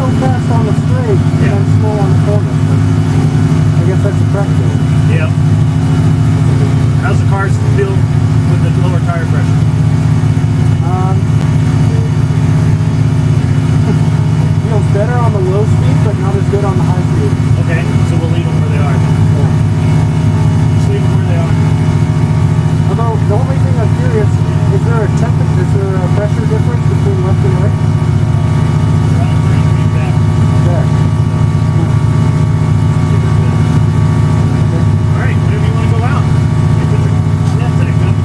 so fast on the straight and then slow on the corner. But I guess that's a practical. Yeah. How's the car feel with the lower tire pressure? Feels better on the low speed, but not as good on the high speed. Okay, so we'll leave them where they are. Yeah. Just leave them where they are. Although, the only thing I'm curious, is there a pressure difference between left and right? There. Alright, whenever you want to go out. Yeah, take them.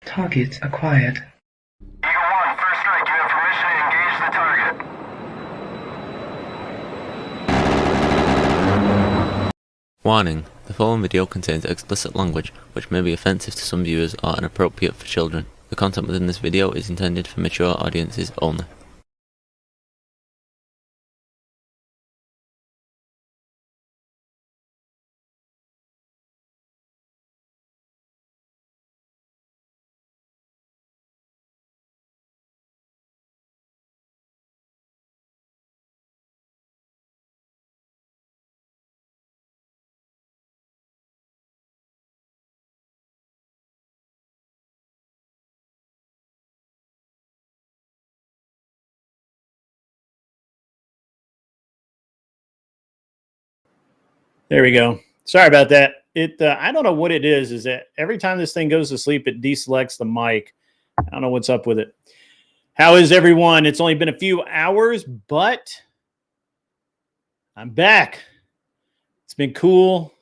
Target acquired. Eagle 1, first strike. You have permission to engage the target. Warning: the following video contains explicit language which may be offensive to some viewers or inappropriate for children. The content within this video is intended for mature audiences only. There we go. Sorry about that. I don't know what it is. Is that every time this thing goes to sleep, it deselects the mic. I don't know what's up with it. How is everyone? It's only been a few hours, but I'm back. It's been cool.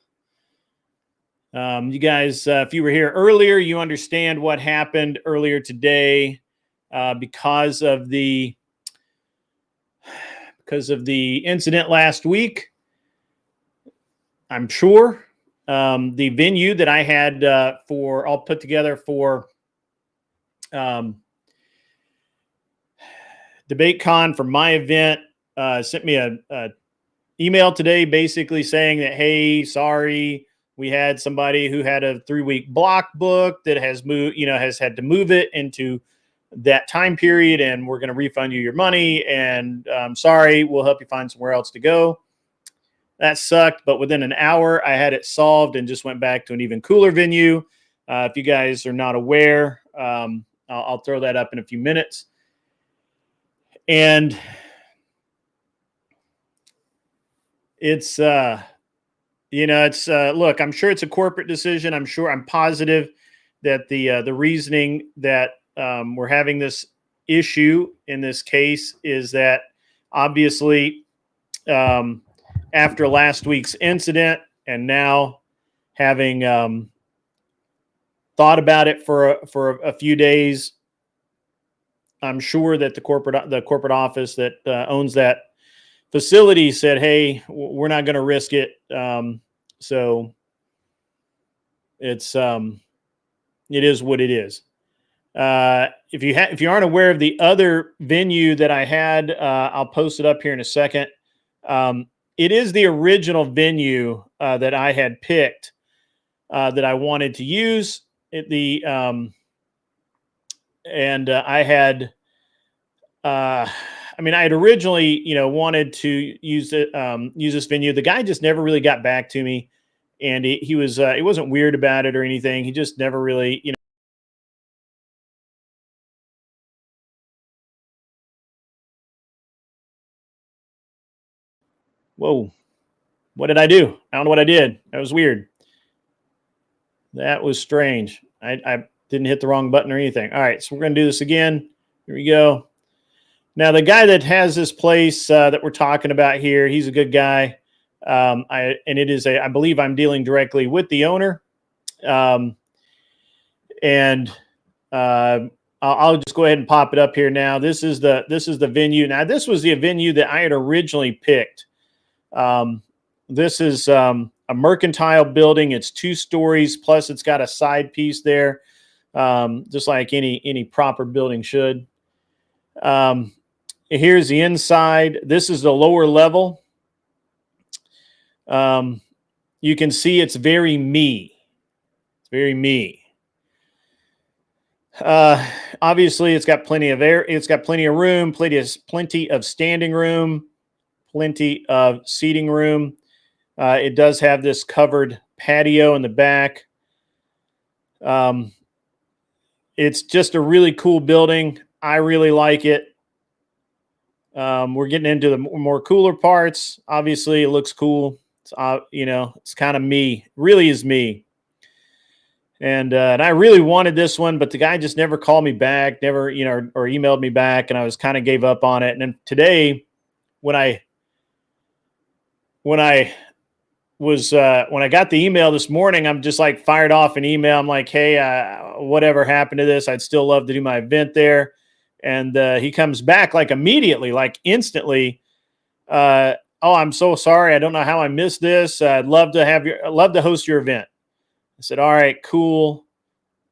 You guys, if you were here earlier, you understand what happened earlier today because of the incident last week. I'm sure the venue that I had all put together for DebateCon for my event sent me a email today basically saying that, hey, sorry, we had somebody who had a 3-week block book that has moved, has had to move it into that time period, and we're going to refund you your money. And sorry, we'll help you find somewhere else to go. That sucked, but within an hour, I had it solved and just went back to an even cooler venue. If you guys are not aware, I'll throw that up in a few minutes. And it's, look, I'm sure it's a corporate decision. I'm positive that the reasoning that we're having this issue in this case is that obviously after last week's incident and now having thought about it for a few days, I'm sure that the corporate office that owns that facility said, "Hey, we're not going to risk it." So it is what it is. If you aren't aware of the other venue that I had, I'll post it up here in a second. It is the original venue that I had picked that I wanted to use. I had, I had originally, wanted to use this venue. The guy just never really got back to me, and he wasn't weird about it or anything. He just never really, Whoa, what did I do? I don't know what I did. That was weird. That was strange. I didn't hit the wrong button or anything. All right, so we're going to do this again. Here we go. Now, the guy that has this place that we're talking about here, he's a good guy. I believe I'm dealing directly with the owner. I'll just go ahead and pop it up here now. This is the venue. Now, this was the venue that I had originally picked. This is a mercantile building. It's 2 stories, plus it's got a side piece there, just like any proper building should. Here's the inside. This is the lower level. You can see it's very me. It's very me. Obviously, it's got plenty of air. It's got plenty of room, plenty of standing room, plenty of seating room. It does have this covered patio in the back. It's just a really cool building. I really like it. We're getting into the more cooler parts. Obviously, it looks cool. It's, it's kind of me. It really is me. And I really wanted this one, but the guy just never called me back, never, or emailed me back, and I was kind of gave up on it. And then today, when I was when I got the email this morning, I'm just like fired off an email. I'm like, hey, whatever happened to this? I'd still love to do my event there. And he comes back like immediately, like instantly. Oh, I'm so sorry. I don't know how I missed this. I'd love to host your event. I said, all right, cool.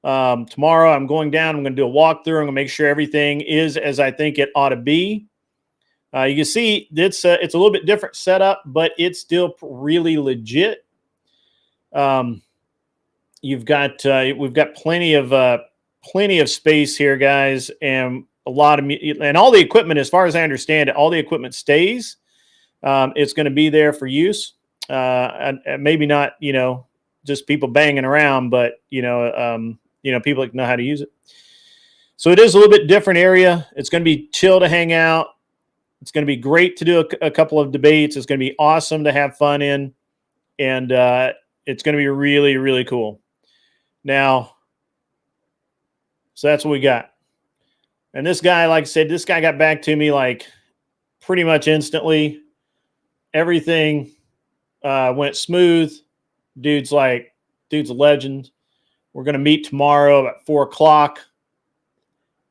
Tomorrow I'm going down. I'm going to do a walkthrough. I'm going to make sure everything is as I think it ought to be. You can see it's a little bit different setup, but it's still really legit. We've got plenty of space here, guys, and a lot of and all the equipment, as far as I understand it, all the equipment stays. It's going to be there for use. And maybe not, just people banging around, but people that know how to use it. So it is a little bit different area. It's going to be chill to hang out. It's going to be great to do a couple of debates. It's going to be awesome to have fun in. And it's going to be really, really cool. Now, so that's what we got. And this guy, like I said, this guy got back to me like pretty much instantly. Everything went smooth. Dude's a legend. We're going to meet tomorrow at 4:00.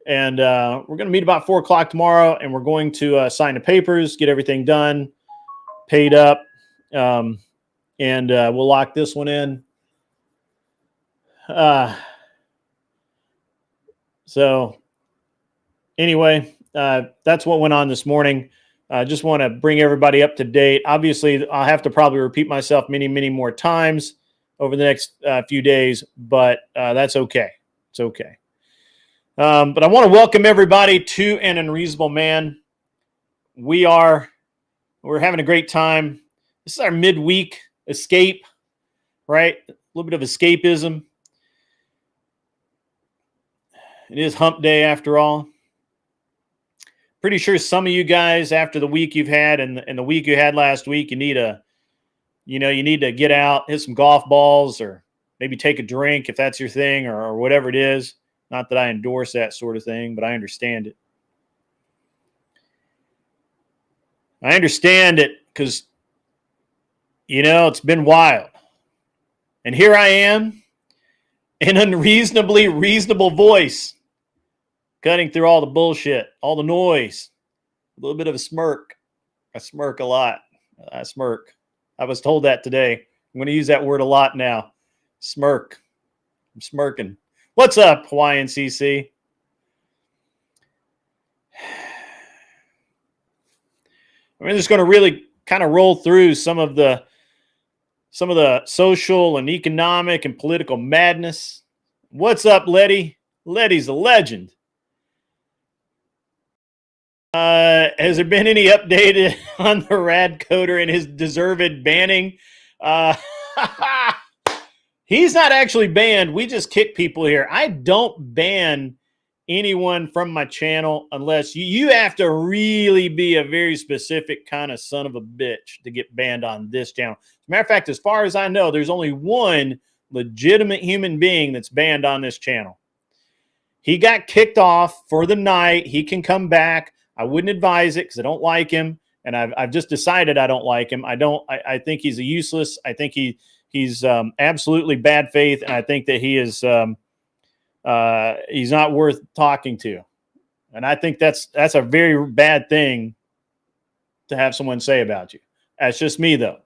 And we're going to meet about 4:00 tomorrow, and we're going to sign the papers, get everything done, paid up, and we'll lock this one in. So anyway, that's what went on this morning. I just want to bring everybody up to date. Obviously, I'll have to probably repeat myself many, many more times over the next few days, but that's okay. It's okay. But I want to welcome everybody to An Unreasonable Man. We're having a great time. This is our midweek escape, right? A little bit of escapism. It is hump day after all. Pretty sure some of you guys, after the week you've had and the week you had last week, you need to get out, hit some golf balls, or maybe take a drink if that's your thing, or whatever it is. Not that I endorse that sort of thing, but I understand it. I understand it because, it's been wild. And here I am, an unreasonably reasonable voice, cutting through all the bullshit, all the noise, a little bit of a smirk. I smirk a lot. I smirk. I was told that today. I'm going to use that word a lot now. Smirk. I'm smirking. What's up, Hawaiian CC? I'm just going to really kind of roll through some of the social and economic and political madness. What's up, Letty? Letty's a legend. Has there been any update on the Radcoder and his deserved banning? He's not actually banned. We just kick people here. I don't ban anyone from my channel unless you have to really be a very specific kind of son of a bitch to get banned on this channel. As a matter of fact, as far as I know, there's only one legitimate human being that's banned on this channel. He got kicked off for the night. He can come back. I wouldn't advise it because I don't like him, and I've just decided I don't like him. I think he's a useless. I think he's absolutely bad faith, and I think that he is he's not worth talking to. And I think that's a very bad thing to have someone say about you. That's just me, though.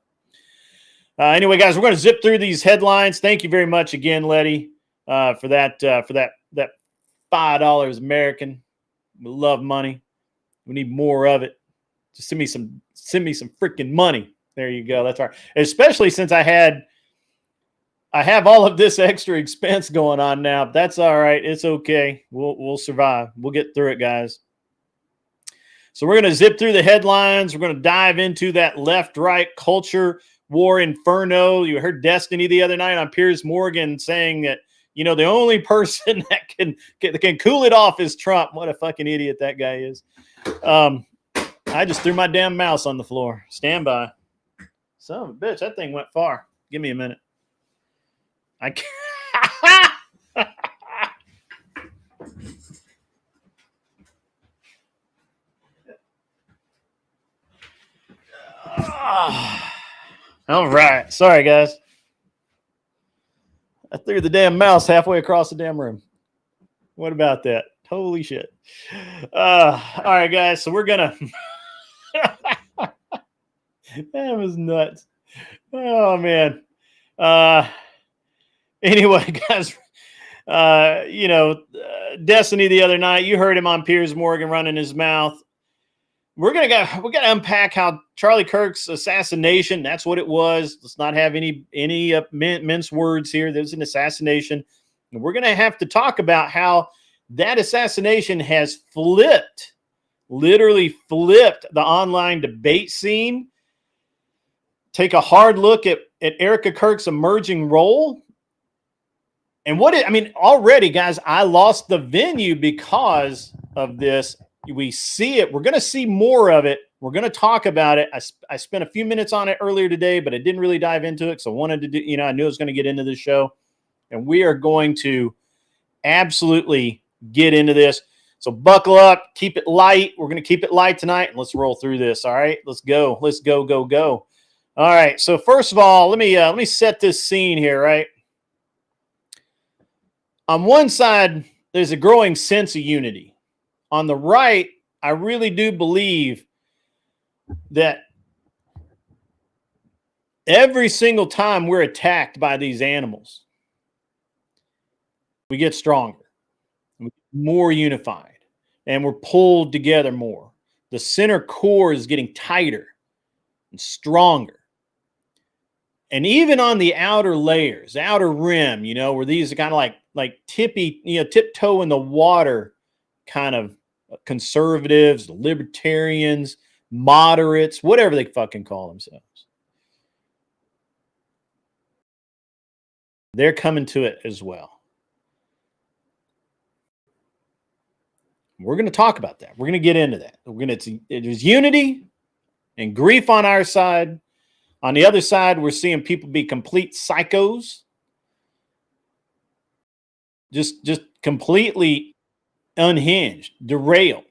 Anyway, guys, we're going to zip through these headlines. Thank you very much again, Letty, for that $5 American. We love money. We need more of it. Just send me some freaking money. There you go. That's right. Especially since I have all of this extra expense going on now. That's all right. It's okay. We'll survive. We'll get through it, guys. So we're going to zip through the headlines. We're going to dive into that left-right culture war inferno. You heard Destiny the other night on Piers Morgan saying that, the only person that can cool it off is Trump. What a fucking idiot that guy is. I just threw my damn mouse on the floor. Stand by. Son of a bitch, that thing went far. Give me a minute. I can't. All right. Sorry, guys. I threw the damn mouse halfway across the damn room. What about that? Holy shit. All right, guys. So we're going to. That was nuts. Oh, man. Anyway, guys. Destiny the other night, you heard him on Piers Morgan running his mouth. We're gonna unpack how Charlie Kirk's assassination. That's what it was. Let's not have any mince words here. There's an assassination, and we're gonna have to talk about how that assassination has literally flipped the online debate scene. Take a hard look at Erika Kirk's emerging role. And already, guys, I lost the venue because of this. We see it. We're going to see more of it. We're going to talk about it. I spent a few minutes on it earlier today, but I didn't really dive into it. So I wanted to do, I knew I was going to get into this show. And we are going to absolutely get into this. So buckle up, keep it light. We're going to keep it light tonight. And let's roll through this. All right, let's go. Let's go, go, go. All right. So first of all, let me set this scene here, right? On one side, there's a growing sense of unity. On the right, I really do believe that every single time we're attacked by these animals, we get stronger, more unified, and we're pulled together more. The center core is getting tighter and stronger. And even on the outer layers, the outer rim, where these are kind of like tiptoe in the water kind of conservatives, libertarians, moderates, whatever they fucking call themselves. They're coming to it as well. We're going to talk about that. We're going to get into that. There's unity and grief on our side. On the other side, we're seeing people be complete psychos. Just completely unhinged, derailed.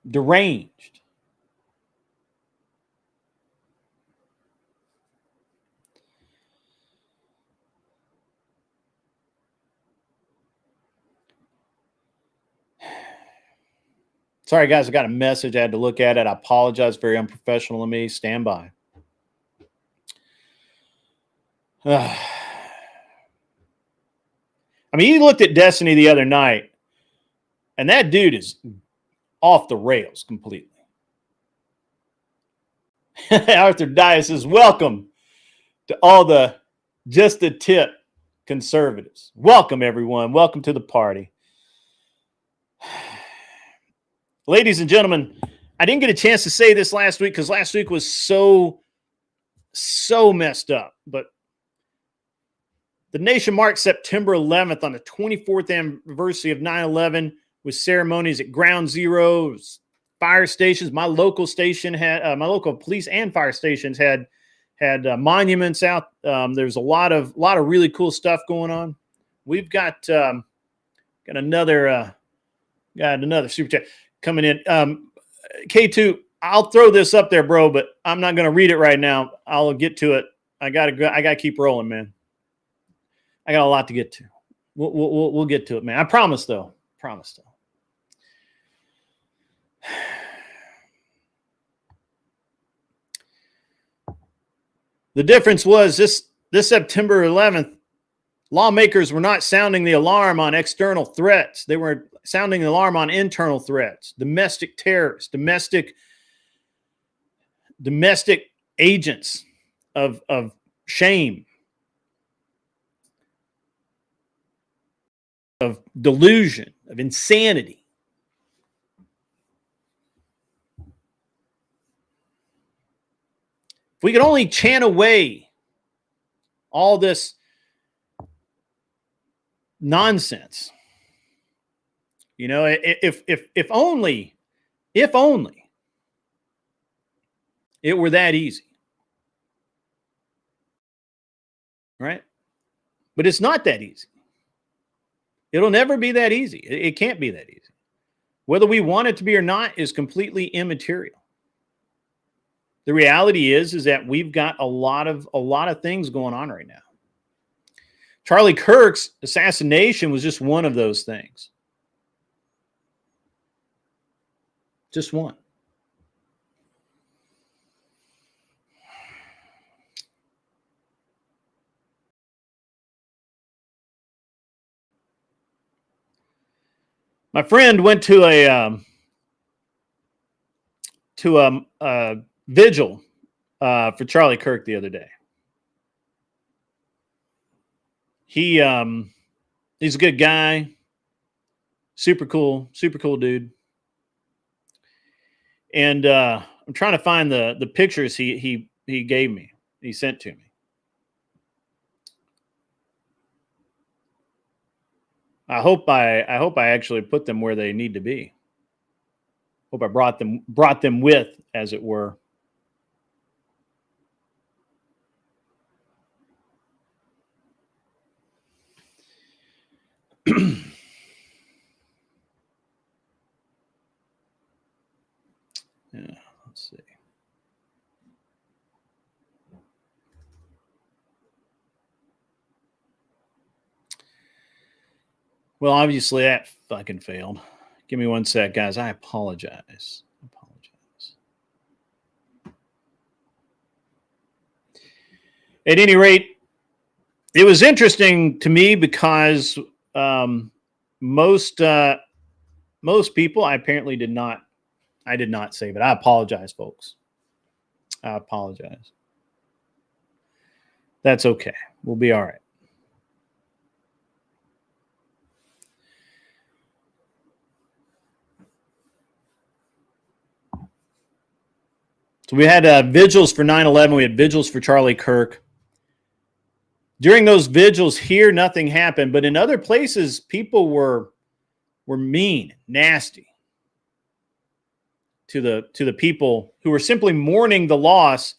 Deranged. Sorry, guys, I got a message. I had to look at it. I apologize. Very unprofessional of me. Stand by. You looked at Destiny the other night, and that dude is off the rails completely. Arthur Dias says, welcome to all the just a tip conservatives. Welcome, everyone. Welcome to the party. Ladies and gentlemen, I didn't get a chance to say this last week because last week was so messed up. But the nation marked September 11th on the 24th anniversary of 9/11 with ceremonies at Ground Zero, fire stations. My local station had my local police and fire stations had monuments out. There's a lot of really cool stuff going on. We've got another super chat coming in. K2, I'll throw this up there, bro, but I'm not going to read it right now. I'll get to it. I gotta keep rolling, man. I got a lot to get to. We'll get to it, man. I promise, though. The difference was this September 11th, lawmakers were not sounding the alarm on external threats. They were sounding the alarm on internal threats, domestic terrorists, domestic agents of shame, of delusion, of insanity. If we could only chant away all this nonsense, if only it were that easy, right? But it's not that easy. It'll never be that easy. It can't be that easy. Whether we want it to be or not is completely immaterial. The reality is that we've got a lot of things going on right now. Charlie Kirk's assassination was just one of those things. Just one. My friend went to a vigil for Charlie Kirk the other day. He's a good guy, super cool dude. And I'm trying to find the pictures he gave me, he sent to me. I hope I actually put them where they need to be. Hope I brought them with, as it were. Yeah, let's see. Well, obviously that fucking failed. Give me one sec, guys. I apologize. At any rate, it was interesting to me because most people, I apparently did not say, but I apologize, folks. I apologize. That's okay. We'll be all right. So we had vigils for 9/11. We had vigils for Charlie Kirk. During those vigils here, nothing happened. But in other places, people were mean, nasty to the people who were simply mourning the loss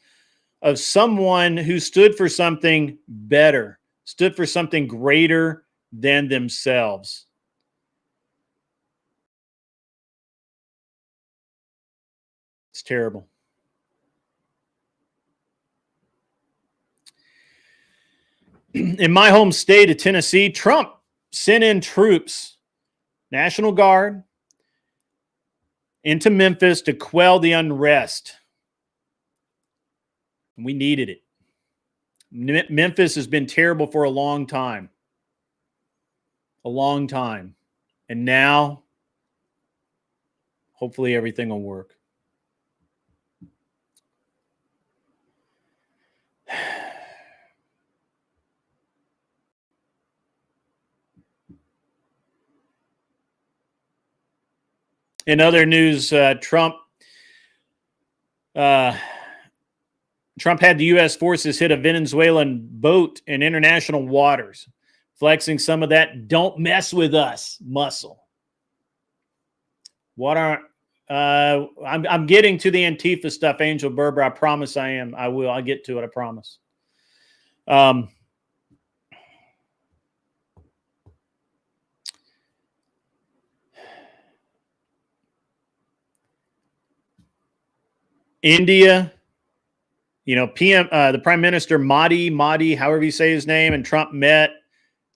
of someone who stood for something better, stood for something greater than themselves. It's terrible. In my home state of Tennessee, Trump sent in troops, National Guard, into Memphis to quell the unrest. We needed it. Memphis has been terrible for a long time. A long time. And now, hopefully everything will work. In other news, Trump had the U.S. forces hit a Venezuelan boat in international waters, flexing some of that "don't mess with us" muscle. I'm getting to the Antifa stuff, Angel Berber. I promise I am. I will. I'll get to it. I promise. India, the Prime Minister Modi, however you say his name, and Trump met.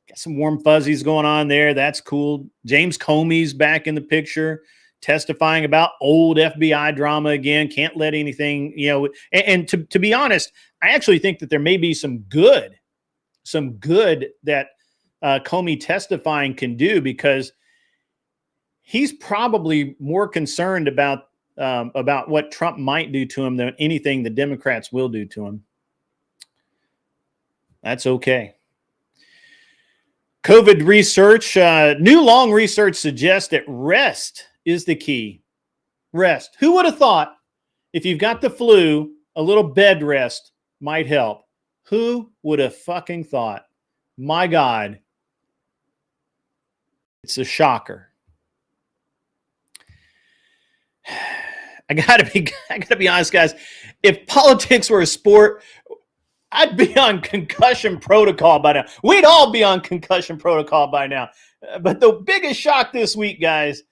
Got some warm fuzzies going on there. That's cool. James Comey's back in the picture, testifying about old FBI drama again. Can't let anything, and to be honest, I actually think that there may be some good that Comey testifying can do, because he's probably more concerned about what Trump might do to him than anything the Democrats will do to him. That's okay. COVID research, new long research suggests that rest is the key. Rest. Who would have thought if you've got the flu, a little bed rest might help? Who would have fucking thought? My God. It's a shocker. I gotta be honest, guys. If politics were a sport, I'd be on concussion protocol by now. We'd all be on concussion protocol by now. But the biggest shock this week, guys,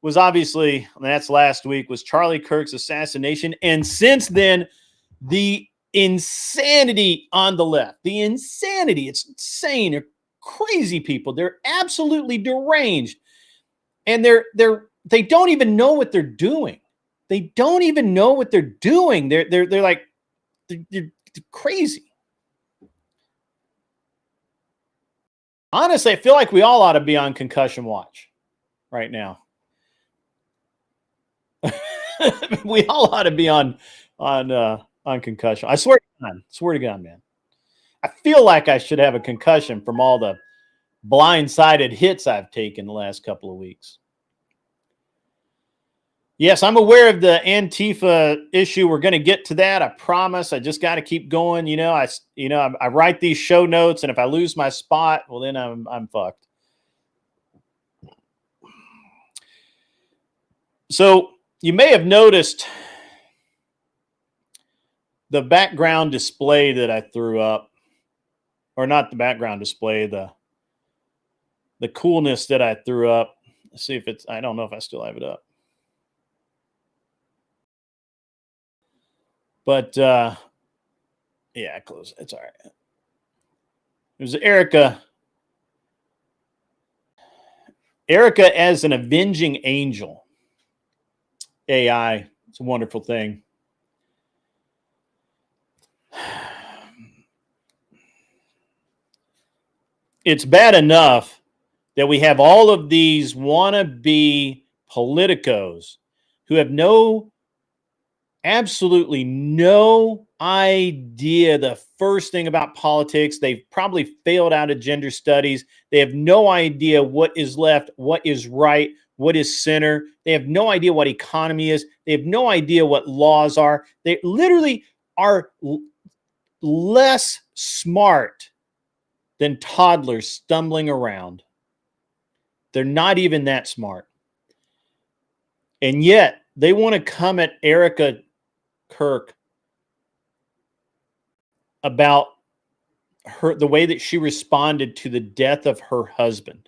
was obviously, that's last week, was Charlie Kirk's assassination. And since then, the insanity on the left, the insanity, it's insane. They're crazy people. They're absolutely deranged. And they don't even know what they're doing. They don't even know what they're doing. They're like, they're crazy. Honestly, I feel like we all ought to be on concussion watch right now. We all ought to be on concussion. I swear to God, man. I feel like I should have a concussion from all the blindsided hits I've taken the last couple of weeks. Yes, I'm aware of the Antifa issue. We're going to get to that. I promise. I just got to keep going. I write these show notes, and if I lose my spot, well, then I'm fucked. So you may have noticed the background display that I threw up, or not the background display, the coolness that I threw up. Let's see if I don't know if I still have it up. But, yeah, I closed it. It's all right. It was Erika as an avenging angel. AI. It's a wonderful thing. It's bad enough that we have all of these wannabe politicos who have absolutely no idea the first thing about politics. They've probably failed out of gender studies. They have no idea what is left, what is right, what is center. They have no idea what economy is. They have no idea what laws are. They literally are less smart than toddlers stumbling around. They're not even that smart. And yet they want to come at Erika Kirk about the way that she responded to the death of her husband.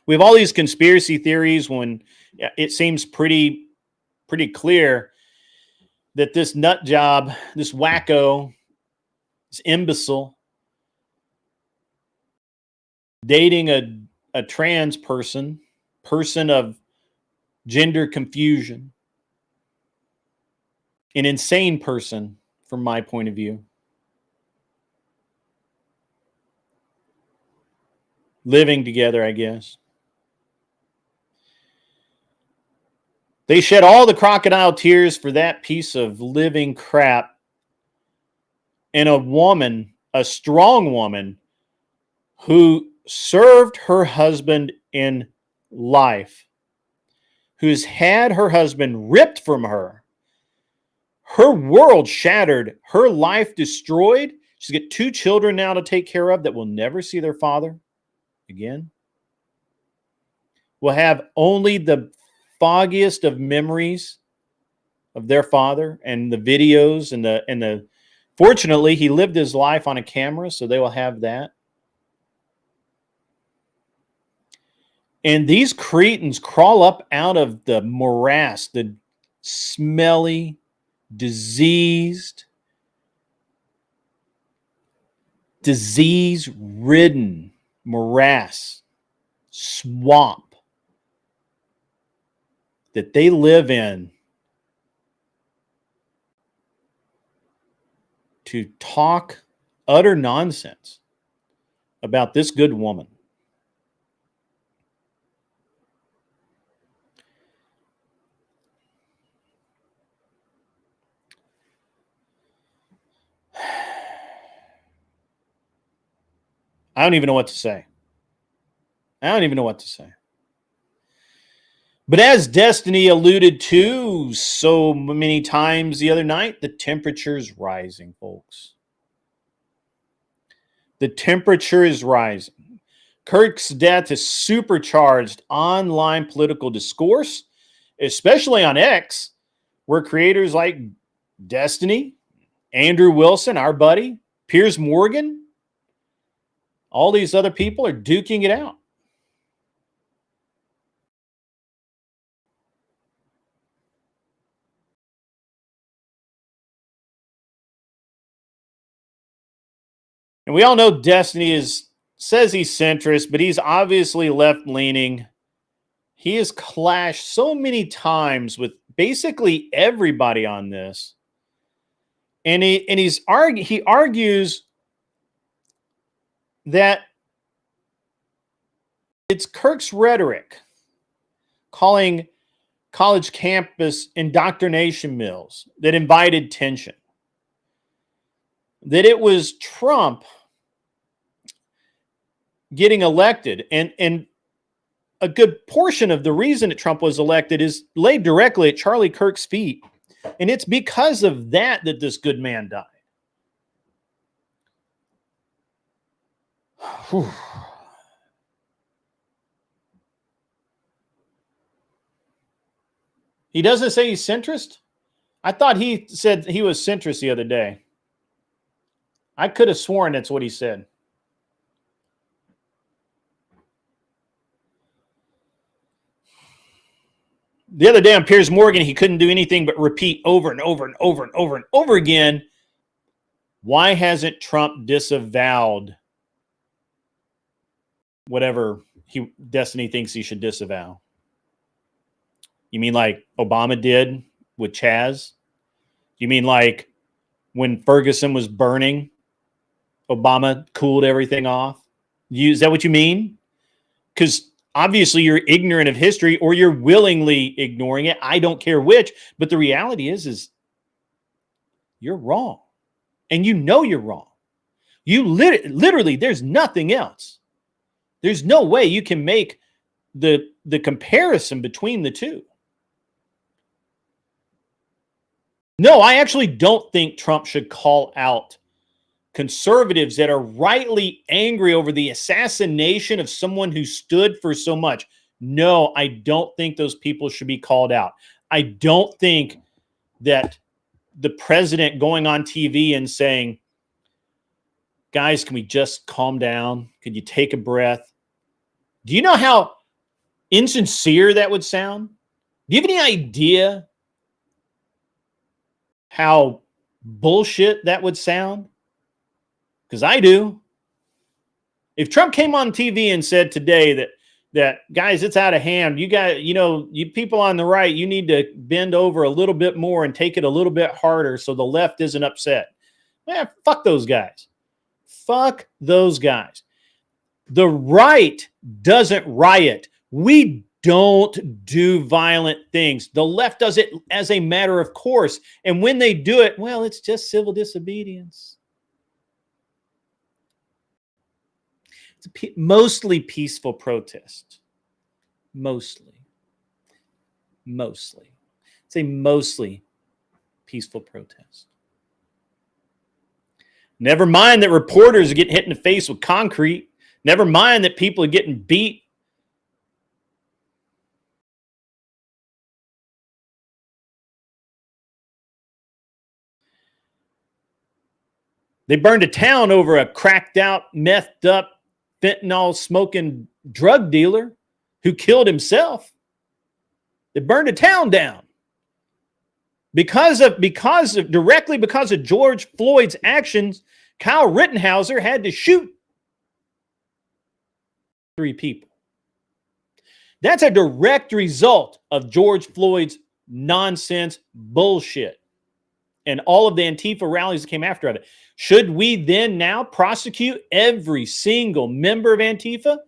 We have all these conspiracy theories when it seems pretty clear that this nut job, this wacko, this imbecile, dating a trans person of gender confusion, an insane person from my point of view, living together, I guess. They shed all the crocodile tears for that piece of living crap. And a woman, a strong woman, who served her husband in life, who's had her husband ripped from her, her world shattered, her life destroyed. She's got 2 children now to take care of that will never see their father again. Will have only the foggiest of memories of their father and the videos and the fortunately he lived his life on a camera, so they will have that. And these cretins crawl up out of the morass, the smelly, disease-ridden morass, swamp that they live in, to talk utter nonsense about this good woman. I don't even know what to say. But as Destiny alluded to so many times the other night, the temperature is rising, folks. The temperature is rising. Kirk's death has supercharged online political discourse, especially on X, where creators like Destiny, Andrew Wilson, our buddy, Piers Morgan, all these other people are duking it out. And we all know Destiny says he's centrist, but he's obviously left-leaning. He has clashed so many times with basically everybody on this. And he argues that it's Kirk's rhetoric calling college campus indoctrination mills that invited tension. That it was Trump getting elected. And a good portion of the reason that Trump was elected is laid directly at Charlie Kirk's feet. And it's because of that this good man died. Whew. He doesn't say he's centrist? I thought he said he was centrist the other day. I could have sworn that's what he said. The other day on Piers Morgan, he couldn't do anything but repeat over and over and over and over and over again. Why hasn't Trump disavowed whatever Destiny thinks he should disavow? You mean like Obama did with Chaz? You mean like when Ferguson was burning, Obama cooled everything off? Is that what you mean? Because obviously you're ignorant of history or you're willingly ignoring it. I don't care which. But the reality is you're wrong. And you know you're wrong. You literally, there's nothing else. There's no way you can make the comparison between the two. No, I actually don't think Trump should call out conservatives that are rightly angry over the assassination of someone who stood for so much. No, I don't think those people should be called out. I don't think that the president going on TV and saying, guys, can we just calm down? Could you take a breath? Do you know how insincere that would sound? Do you have any idea how bullshit that would sound? Because I do. If Trump came on TV and said today that guys, it's out of hand. You got, you people on the right, you need to bend over a little bit more and take it a little bit harder so the left isn't upset. Man, fuck those guys. Fuck those guys. The right doesn't riot. We don't do violent things. The left does it as a matter of course. And when they do it, well, it's just civil disobedience. It's a mostly peaceful protest. Mostly. It's a mostly peaceful protest. Never mind that reporters are getting hit in the face with concrete. Never mind that people are getting beat. They burned a town over a cracked out, methed up, fentanyl smoking drug dealer who killed himself. They burned a town down because of George Floyd's actions. Kyle Rittenhauser had to shoot 3 people. That's a direct result of George Floyd's nonsense bullshit and all of the Antifa rallies that came after it. Should we then now prosecute every single member of Antifa?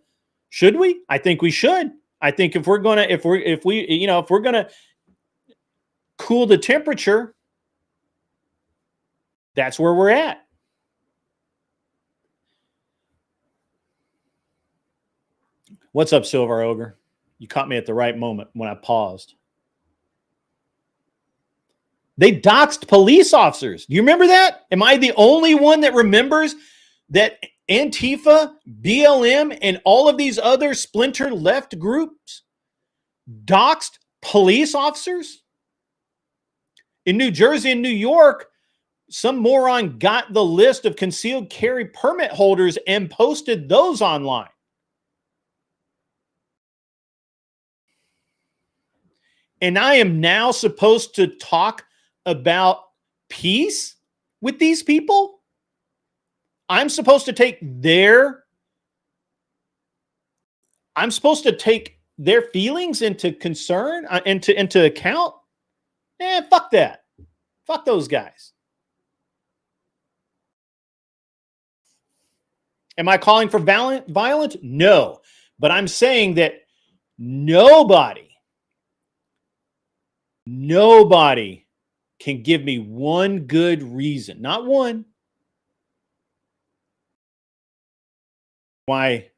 Should we? I think we should. I think if we're gonna cool the temperature, that's where we're at. What's up, Silver Ogre? You caught me at the right moment when I paused. They doxed police officers. Do you remember that? Am I the only one that remembers that Antifa, BLM, and all of these other splinter left groups doxed police officers? In New Jersey and New York, some moron got the list of concealed carry permit holders and posted those online. And I am now supposed to talk about peace with these people? I'm supposed to take their feelings into concern, into account? Fuck that. Fuck those guys. Am I calling for violence? No. But I'm saying that nobody can give me one good reason, not one, why,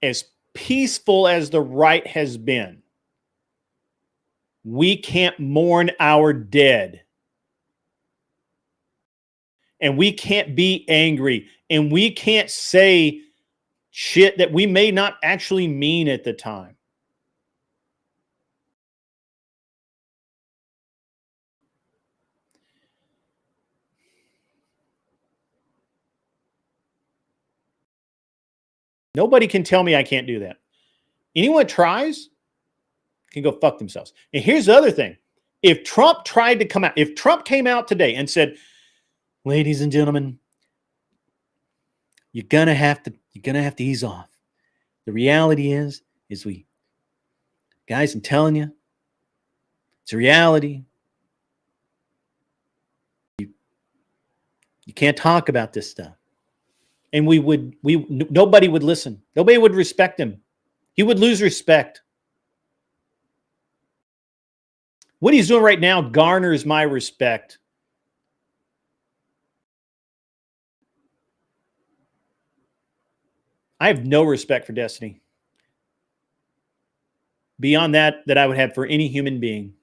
as peaceful as the right has been, we can't mourn our dead. And we can't be angry. And we can't say shit that we may not actually mean at the time. Nobody can tell me I can't do that. Anyone tries can go fuck themselves. And here's the other thing. If Trump came out today and said, ladies and gentlemen, you're gonna have to ease off. The reality is guys, I'm telling you, it's a reality. You can't talk about this stuff. And nobody would listen. Nobody would respect him. He would lose respect. What he's doing right now garners my respect. I have no respect for Destiny. Beyond that I would have for any human being.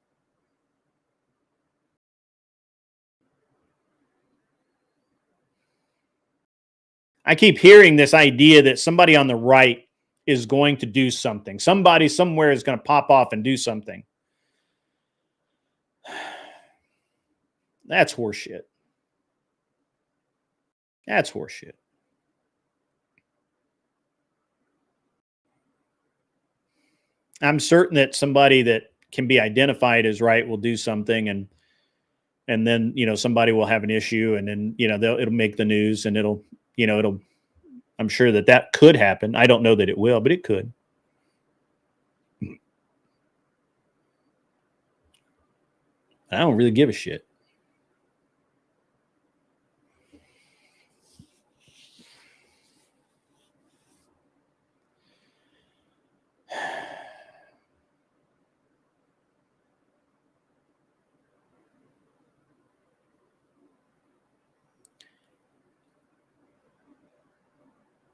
I keep hearing this idea that somebody on the right is going to do something. Somebody somewhere is going to pop off and do something. That's horseshit. That's horseshit. I'm certain that somebody that can be identified as right will do something, and then, somebody will have an issue, and then, it'll make the news, and I'm sure that could happen. I don't know that it will, but it could. I don't really give a shit.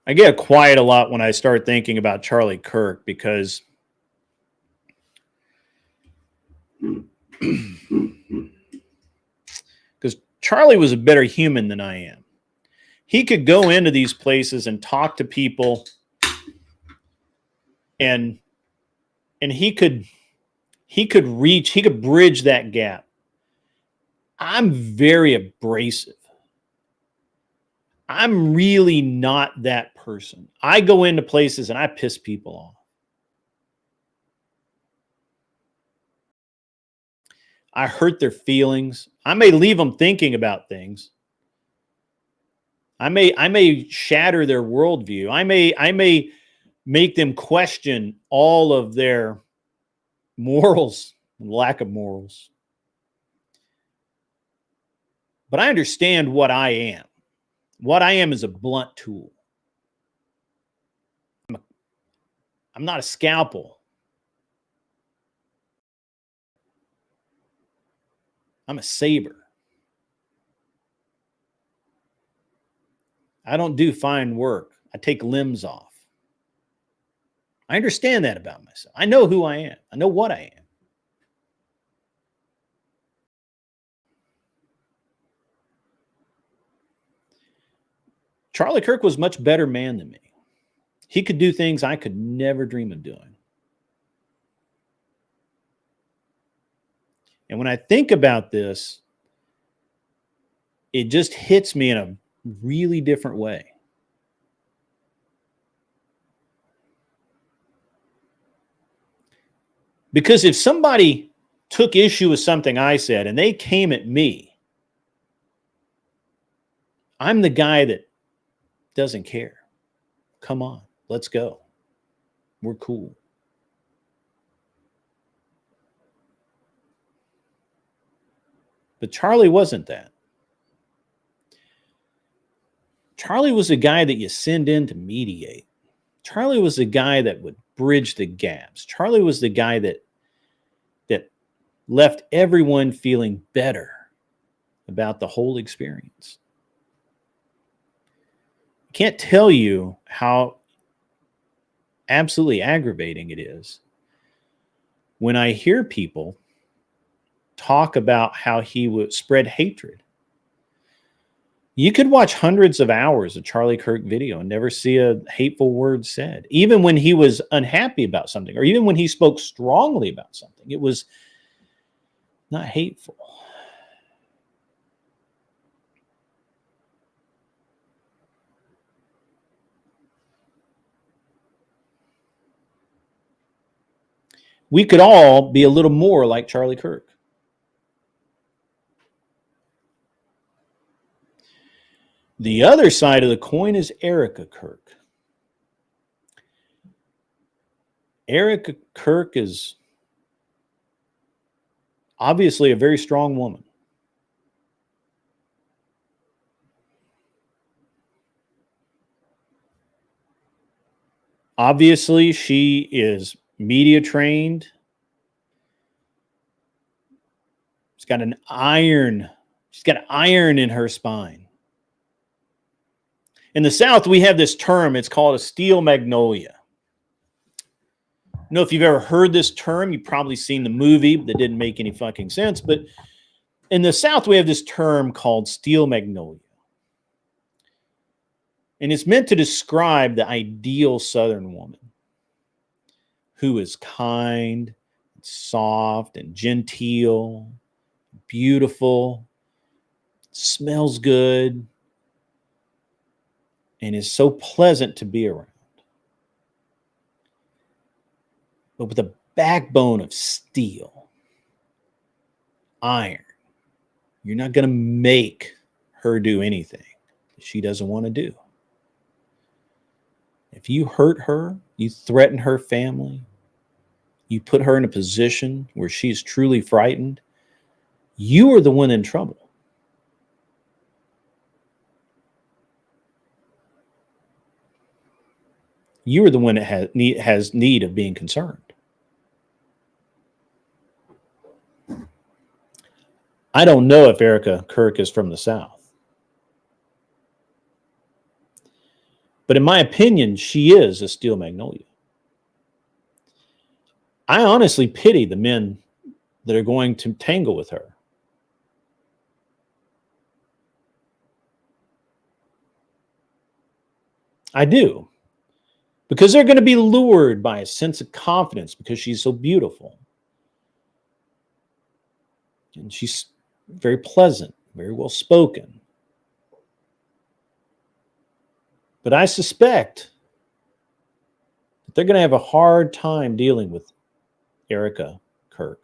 I get quiet a lot when I start thinking about Charlie Kirk, because Charlie was a better human than I am. He could go into these places and talk to people, and he could bridge that gap. I'm very abrasive. I'm really not that person. I go into places and I piss people off. I hurt their feelings. I may leave them thinking about things. I may shatter their worldview. I may make them question all of their morals and lack of morals. But I understand what I am. What I am is a blunt tool. I'm not a scalpel. I'm a saber. I don't do fine work. I take limbs off. I understand that about myself. I know who I am. I know what I am. Charlie Kirk was a much better man than me. He could do things I could never dream of doing. And when I think about this, it just hits me in a really different way. Because if somebody took issue with something I said and they came at me, I'm the guy that doesn't care. Come on, let's go. We're cool. But Charlie wasn't that. Charlie was a guy that you send in to mediate. Charlie was the guy that would bridge the gaps. Charlie was the guy that left everyone feeling better about the whole experience. I can't tell you how absolutely aggravating it is when I hear people talk about how he would spread hatred. You could watch hundreds of hours of Charlie Kirk video and never see a hateful word said. Even when he was unhappy about something, or even when he spoke strongly about something, it was not hateful. We could all be a little more like Charlie Kirk. The other side of the coin is Erika Kirk. Erika Kirk is obviously a very strong woman. Obviously, she is media trained. She's got iron in her spine. In the South, we have this term. It's called a steel magnolia. I don't know if you've ever heard this term. You've probably seen the movie that didn't make any fucking sense. But in the South, we have this term called steel magnolia. And it's meant to describe the ideal Southern woman who is kind, soft, and genteel, beautiful, smells good, and is so pleasant to be around. But with a backbone of steel, iron. You're not going to make her do anything she doesn't want to do. If you hurt her, you threaten her family, you put her in a position where she's truly frightened, you are the one in trouble. You are the one that has need of being concerned. I don't know if Erika Kirk is from the South. But in my opinion, she is a steel magnolia. I honestly pity the men that are going to tangle with her. I do. Because they're going to be lured by a sense of confidence because she's so beautiful. And she's very pleasant, very well spoken. But I suspect that they're going to have a hard time dealing with Erika Kirk.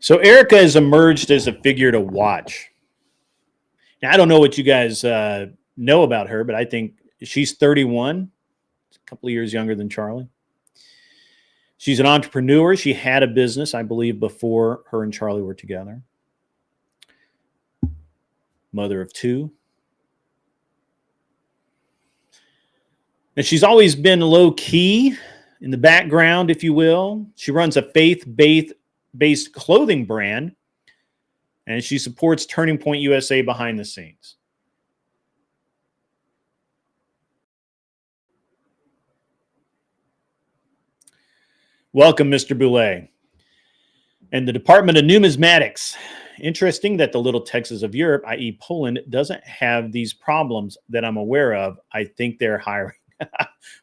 So Erika has emerged as a figure to watch. Now, I don't know what you guys know about her, but I think she's 31, a couple of years younger than Charlie. She's an entrepreneur. She had a business, I believe, before her and Charlie were together. Mother of two. And she's always been low key in the background, if you will. She runs a faith-based based clothing brand, and she supports Turning Point USA behind the scenes. Welcome, Mr. Boulay. And the Department of Numismatics. Interesting that the little Texas of Europe, i.e. Poland, doesn't have these problems that I'm aware of. I think they're hiring.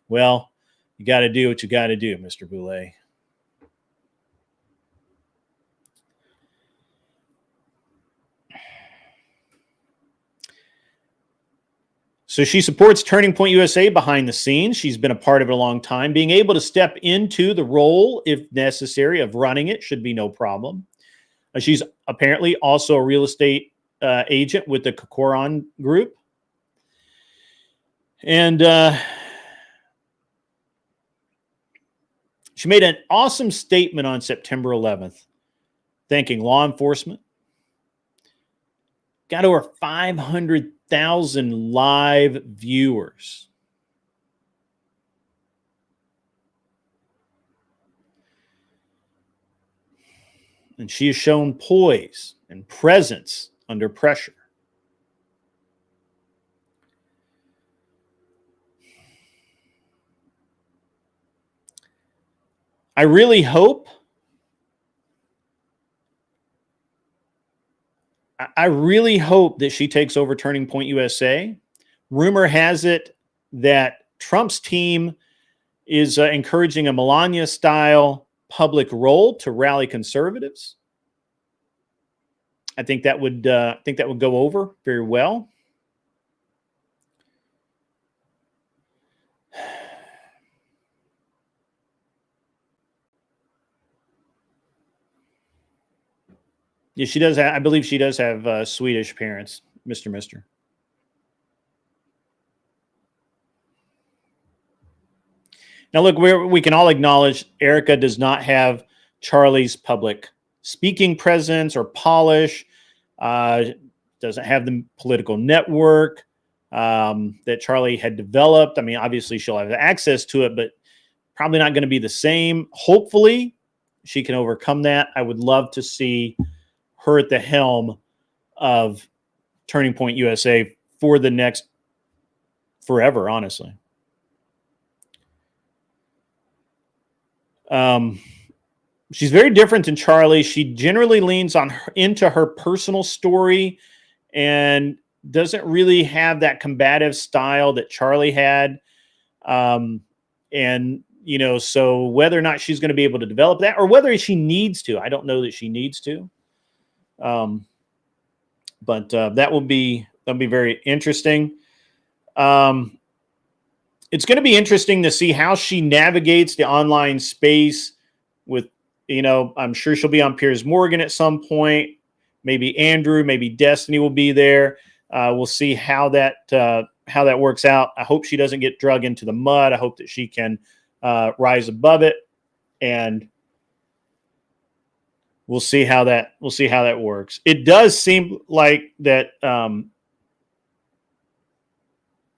Well, you got to do what you got to do, Mr. Boulay. So she supports Turning Point USA behind the scenes. She's been a part of it a long time. Being able to step into the role, if necessary, of running it should be no problem. She's apparently also a real estate agent with the Kokoron Group. And she made an awesome statement on September 11th, thanking law enforcement. Got over 500,000 live viewers. And she has shown poise and presence under pressure. I really hope that she takes over Turning Point USA. Rumor has it that Trump's team is encouraging a Melania-style public role to rally conservatives. I think that would go over very well. Yeah, she does. I believe she does have Swedish parents, Mr. Now, look, we can all acknowledge Erika does not have Charlie's public speaking presence or polish. Doesn't have the political network that Charlie had developed. I mean, obviously she'll have access to it, but probably not going to be the same. Hopefully she can overcome that. I would love to see her at the helm of Turning Point USA for the next forever, honestly. She's very different than Charlie. She generally leans into her personal story and doesn't really have that combative style that Charlie had. And, you know, so whether or not she's going to be able to develop that or whether she needs to, I don't know that she needs to. But that'll be very interesting. It's going to be interesting to see how she navigates the online space with, you know, I'm sure she'll be on Piers Morgan at some point. Maybe Andrew, maybe Destiny will be there. We'll see how that works out. I hope she doesn't get dragged into the mud. I hope that she can rise above it, and we'll see how that works. It does seem like that.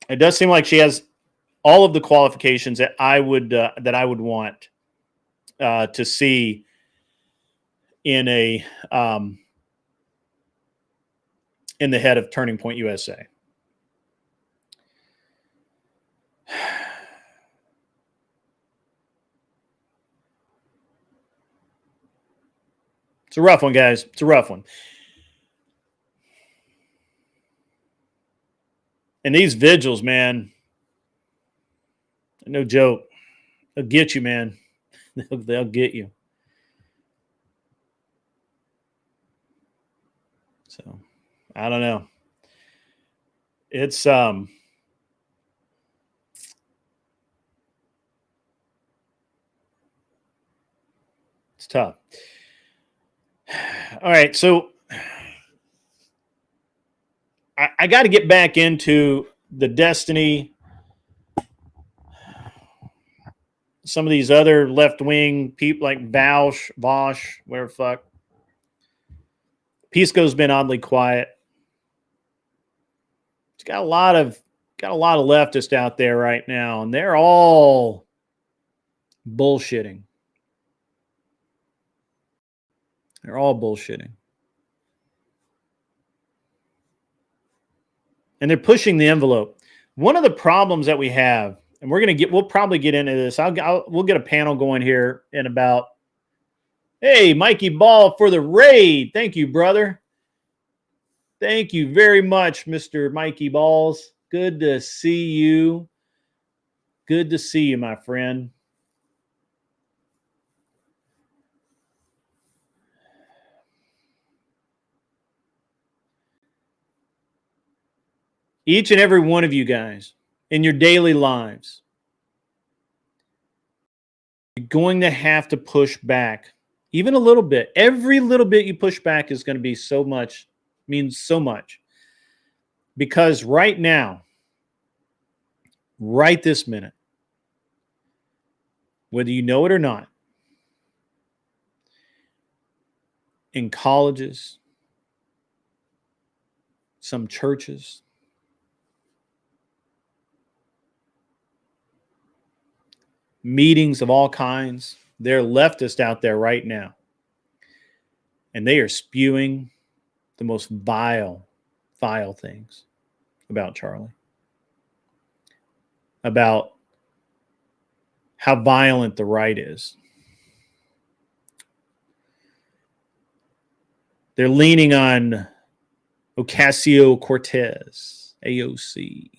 It does seem like she has all of the qualifications that I would want to see in a in the head of Turning Point USA. It's a rough one, guys. It's a rough one. And these vigils, man, no joke. They'll get you, man. They'll get you. So, I don't know. It's tough. All right, so I got to get back into the Destiny. Some of these other left-wing people like Vosh, whatever the fuck. Pisco's been oddly quiet. It's got a lot of leftists out there right now, and they're all bullshitting. They're all bullshitting. And they're pushing the envelope. One of the problems that we have, and we'll probably get into this. We'll get a panel going here in about. Hey, Mikey Ball for the raid. Thank you, brother. Thank you very much, Mr. Mikey Balls. Good to see you. Good to see you, my friend. Each and every one of you guys in your daily lives, you're going to have to push back even a little bit. Every little bit you push back is going to be so much, means so much. Because right now, right this minute, whether you know it or not, in colleges, some churches, meetings of all kinds, there are leftists out there right now. And they are spewing the most vile things about Charlie. About how violent the right is. They're leaning on Ocasio-Cortez, AOC.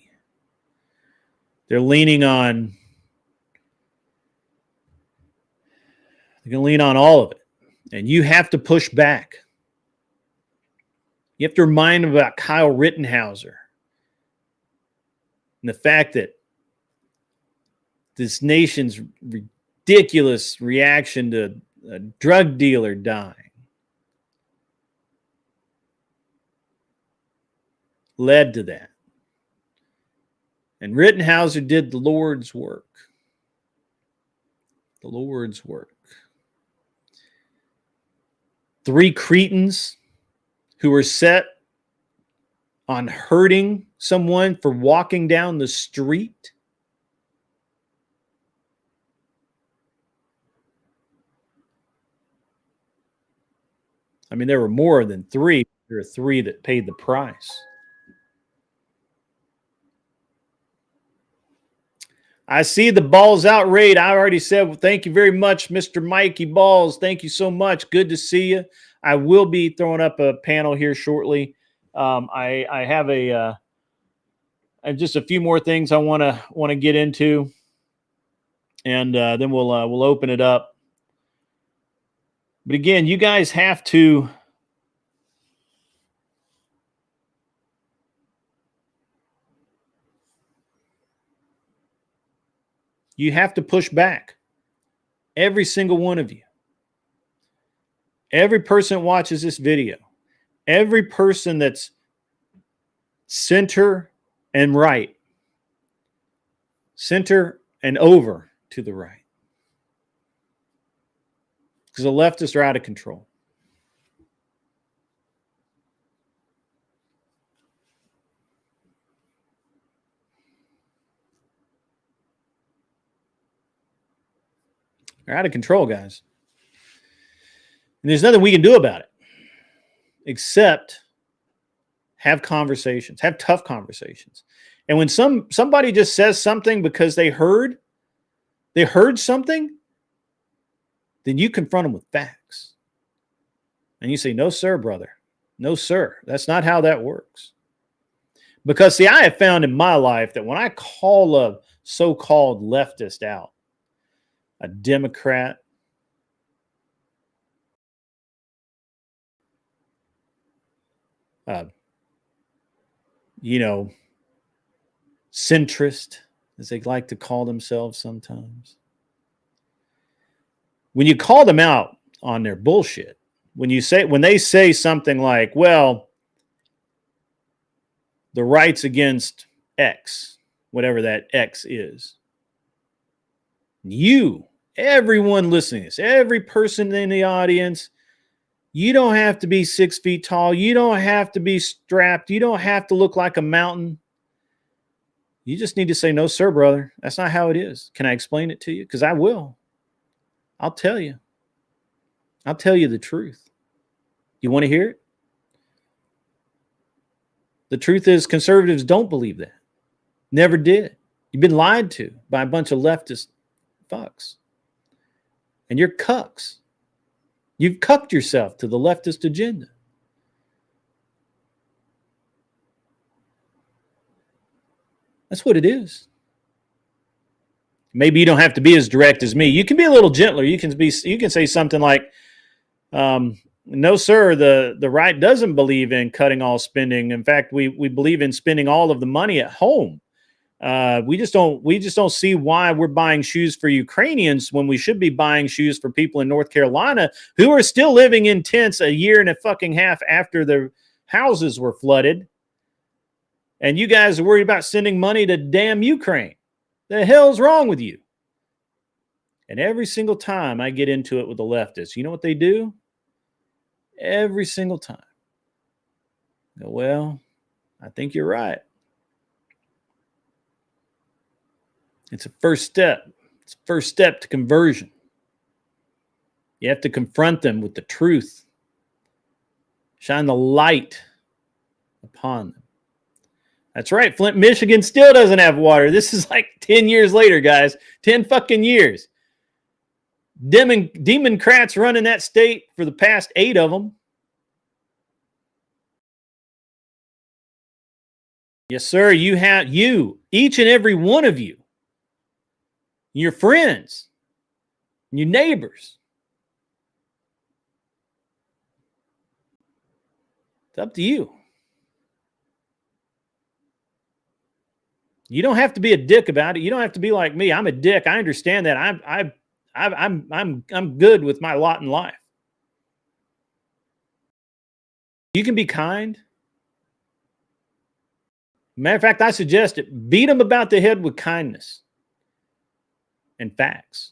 They're leaning on, they're going to lean on all of it. And you have to push back. You have to remind them about Kyle Rittenhauser and the fact that this nation's ridiculous reaction to a drug dealer dying led to that. And Rittenhauser did the Lord's work. The Lord's work. 3 cretins who were set on hurting someone for walking down the street. I mean, there were more than 3. There are 3 that paid the price. I see the Balls Out raid. I already said, well, thank you very much, Mr. Mikey Balls. Thank you so much. Good to see you. I will be throwing up a panel here shortly. I have I have just a few more things I want to get into, and then we'll open it up. But again, you guys have to. You have to push back. Every single one of you. Every person that watches this video. Every person that's center and right. Center and over to the right. Because the leftists are out of control. They're out of control, guys. And there's nothing we can do about it except have conversations, have tough conversations. And when somebody just says something because they heard something, then you confront them with facts. And you say, no, sir, brother. No, sir. That's not how that works. Because, see, I have found in my life that when I call a so-called leftist out, a Democrat, centrist, as they like to call themselves sometimes. When you call them out on their bullshit, when they say something like, well, the right's against X, whatever that X is, everyone listening to this, every person in the audience, you don't have to be 6 feet tall. You don't have to be strapped. You don't have to look like a mountain. You just need to say, no, sir, brother. That's not how it is. Can I explain it to you? Because I will. I'll tell you. I'll tell you the truth. You want to hear it? The truth is, conservatives don't believe that. Never did. You've been lied to by a bunch of leftist fucks. And you're cucks. You've cucked yourself to the leftist agenda. That's what it is. Maybe you don't have to be as direct as me. You can be a little gentler. You can say something like, no, sir, the right doesn't believe in cutting all spending. In fact, we believe in spending all of the money at home. We just don't see why we're buying shoes for Ukrainians when we should be buying shoes for people in North Carolina who are still living in tents a year and a fucking half after their houses were flooded. And you guys are worried about sending money to damn Ukraine. The hell's wrong with you? And every single time I get into it with the leftists, you know what they do? Every single time. Well, I think you're right. It's a first step. It's a first step to conversion. You have to confront them with the truth. Shine the light upon them. That's right. Flint, Michigan still doesn't have water. This is like 10 years later, guys. 10 fucking years. Democrats running that state for the past 8 of them. Yes, sir. Each and every one of you, your friends, your neighbors. It's up to you. You don't have to be a dick about it. You don't have to be like me. I'm a dick. I understand that. I'm good with my lot in life. You can be kind. Matter of fact, I suggest it. Beat them about the head with kindness and facts.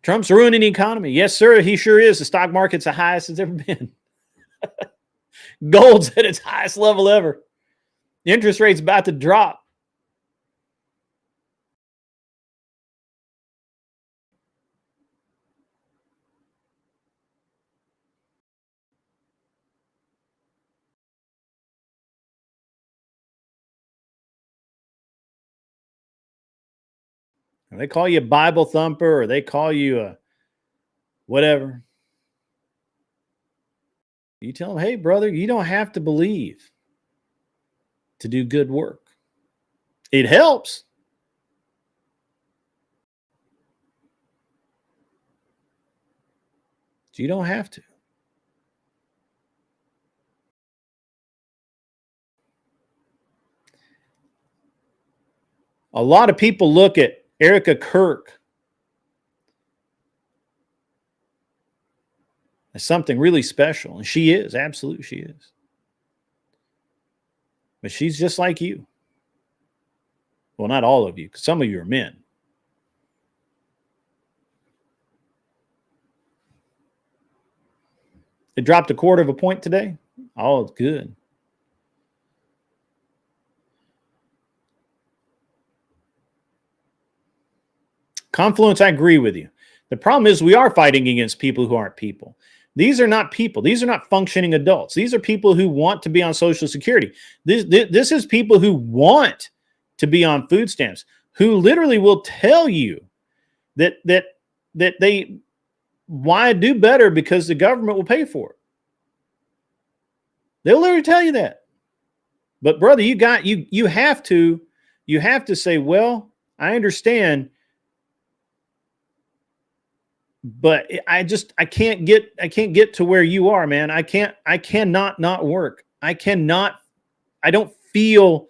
Trump's ruining the economy. Yes, sir, he sure is. The stock market's the highest it's ever been. Gold's at its highest level ever. The interest rate's about to drop. And they call you a Bible thumper or they call you a whatever. You tell them, hey, brother, you don't have to believe to do good work. It helps. But you don't have to. A lot of people look at Erika Kirk as something really special. And she is. Absolutely, she is. But she's just like you. Well, not all of you, because some of you are men. It dropped 1/4 point today. Oh, it's good. Confluence, I agree with you. The problem is we are fighting against people who aren't people. These are not people. These are not functioning adults. These are people who want to be on Social Security. This is people who want to be on food stamps, who literally will tell you that they why do better because the government will pay for it. They'll literally tell you that. But brother, you have to say, well, I understand, but I can't get to where you are, man. I cannot not work. I don't feel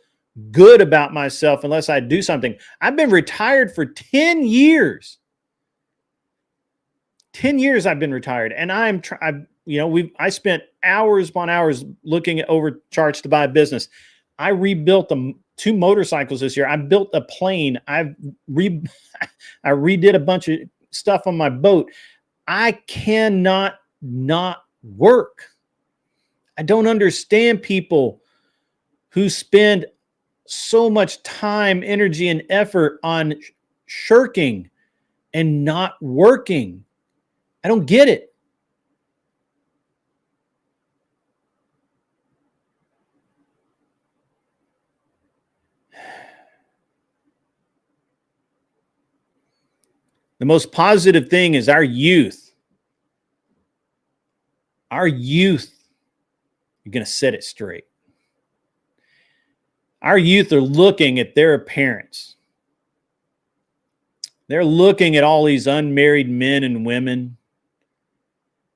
good about myself unless I do something. I've been retired for 10 years. 10 years I've been retired, and I spent hours upon hours looking at over charts to buy a business. I rebuilt 2 motorcycles this year. I built a plane. I redid a bunch of stuff on my boat. I cannot not work. I don't understand people who spend so much time, energy, and effort on shirking and not working. I don't get it. The most positive thing is our youth. Our youth are going to set it straight. Our youth are looking at their parents. They're looking at all these unmarried men and women.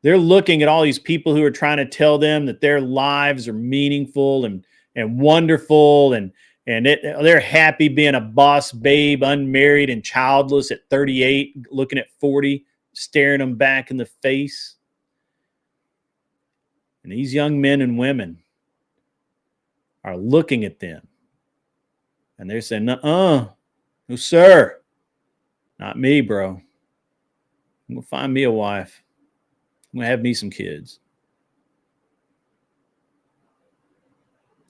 They're looking at all these people who are trying to tell them that their lives are meaningful and wonderful, and they're happy being a boss babe, unmarried and childless at 38, looking at 40, staring them back in the face. And these young men and women are looking at them, and they're saying, no, sir, not me, bro. I'm going to find me a wife. I'm going to have me some kids.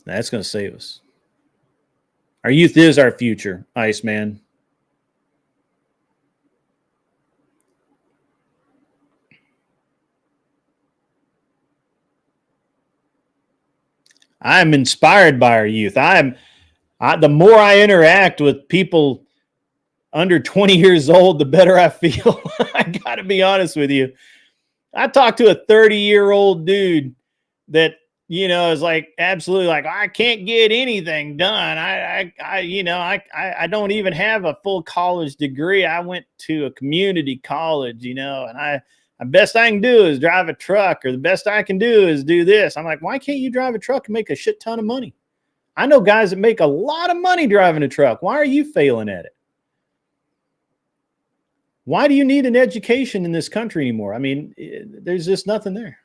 That's going to save us. Our youth is our future, Iceman. I'm inspired by our youth. The more I interact with people under 20 years old, the better I feel. I got to be honest with you. I talked to a 30-year-old dude that, is like absolutely like, I can't get anything done. I don't even have a full college degree. I went to a community college, and the best I can do is drive a truck, or the best I can do is do this. I'm like, why can't you drive a truck and make a shit ton of money? I know guys that make a lot of money driving a truck. Why are you failing at it? Why do you need an education in this country anymore? I mean, there's just nothing there.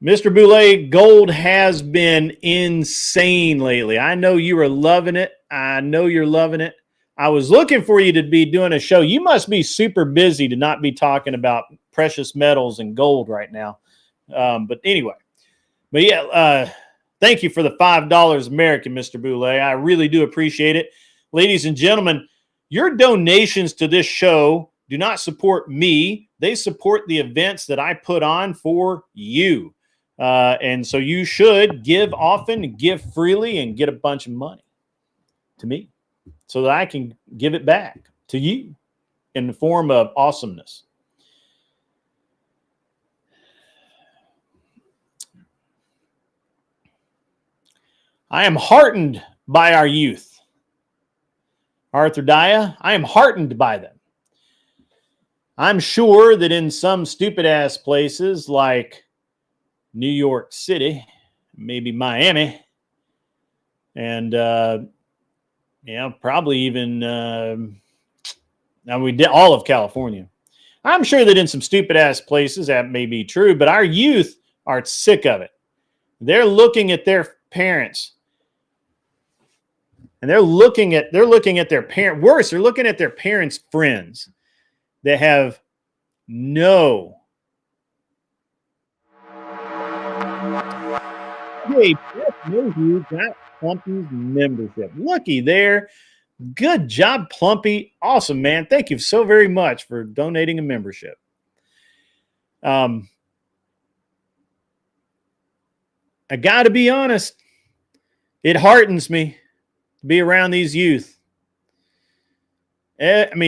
Mr. Boulay, gold has been insane lately. I know you are loving it. I know you're loving it. I was looking for you to be doing a show. You must be super busy to not be talking about precious metals and gold right now. But anyway, thank you for the $5 American, Mr. Boulay. I really do appreciate it. Ladies and gentlemen, your donations to this show do not support me. They support the events that I put on for you. And so you should give often, give freely, and get a bunch of money to me so that I can give it back to you in the form of awesomeness. I am heartened by our youth. Arthur Daya, I am heartened by them. I'm sure that in some stupid ass places like New York City, maybe Miami, and probably even we did all of California. I'm sure that in some stupid ass places that may be true, but our youth are sick of it. They're looking at their parents, and they're looking at their parent. Worse, they're looking at their parents' friends that have no. Hey, you got Plumpy's membership. Looky there. Good job, Plumpy. Awesome, man. Thank you so very much for donating a membership. I got to be honest. It heartens me to be around these youth. And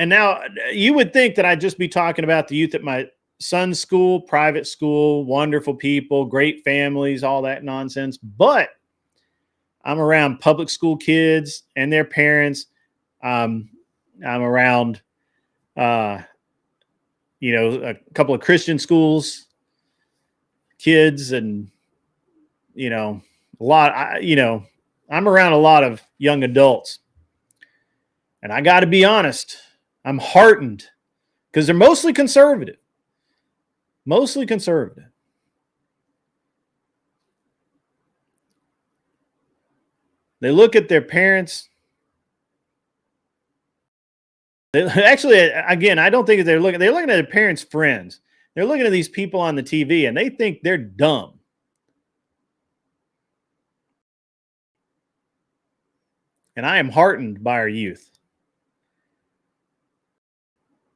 now you would think that I'd just be talking about the youth at my son's school, private school, wonderful people, great families, all that nonsense. But I'm around public school kids and their parents. I'm around, a couple of Christian schools, kids, and, a lot, I'm around a lot of young adults. And I got to be honest, I'm heartened because they're mostly conservative. Mostly conservative. They look at their parents. Actually, again, I don't think they're looking at their parents' friends. They're looking at these people on the TV and they think they're dumb. And I am heartened by our youth.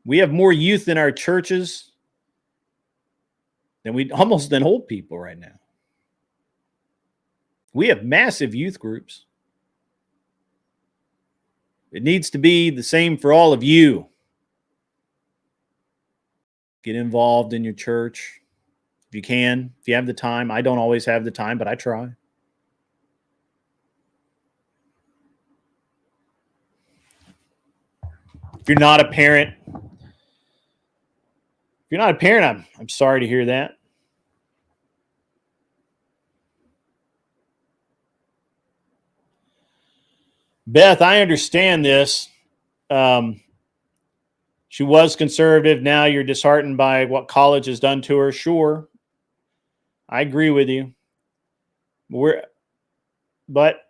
We have more youth in our churches than old people right now. We have massive youth groups. It needs to be the same for all of you. Get involved in your church if you can, if you have the time. I don't always have the time, but I try. If you're not a parent, I'm sorry to hear that. Beth, I understand this. She was conservative. Now you're disheartened by what college has done to her. Sure. I agree with you. But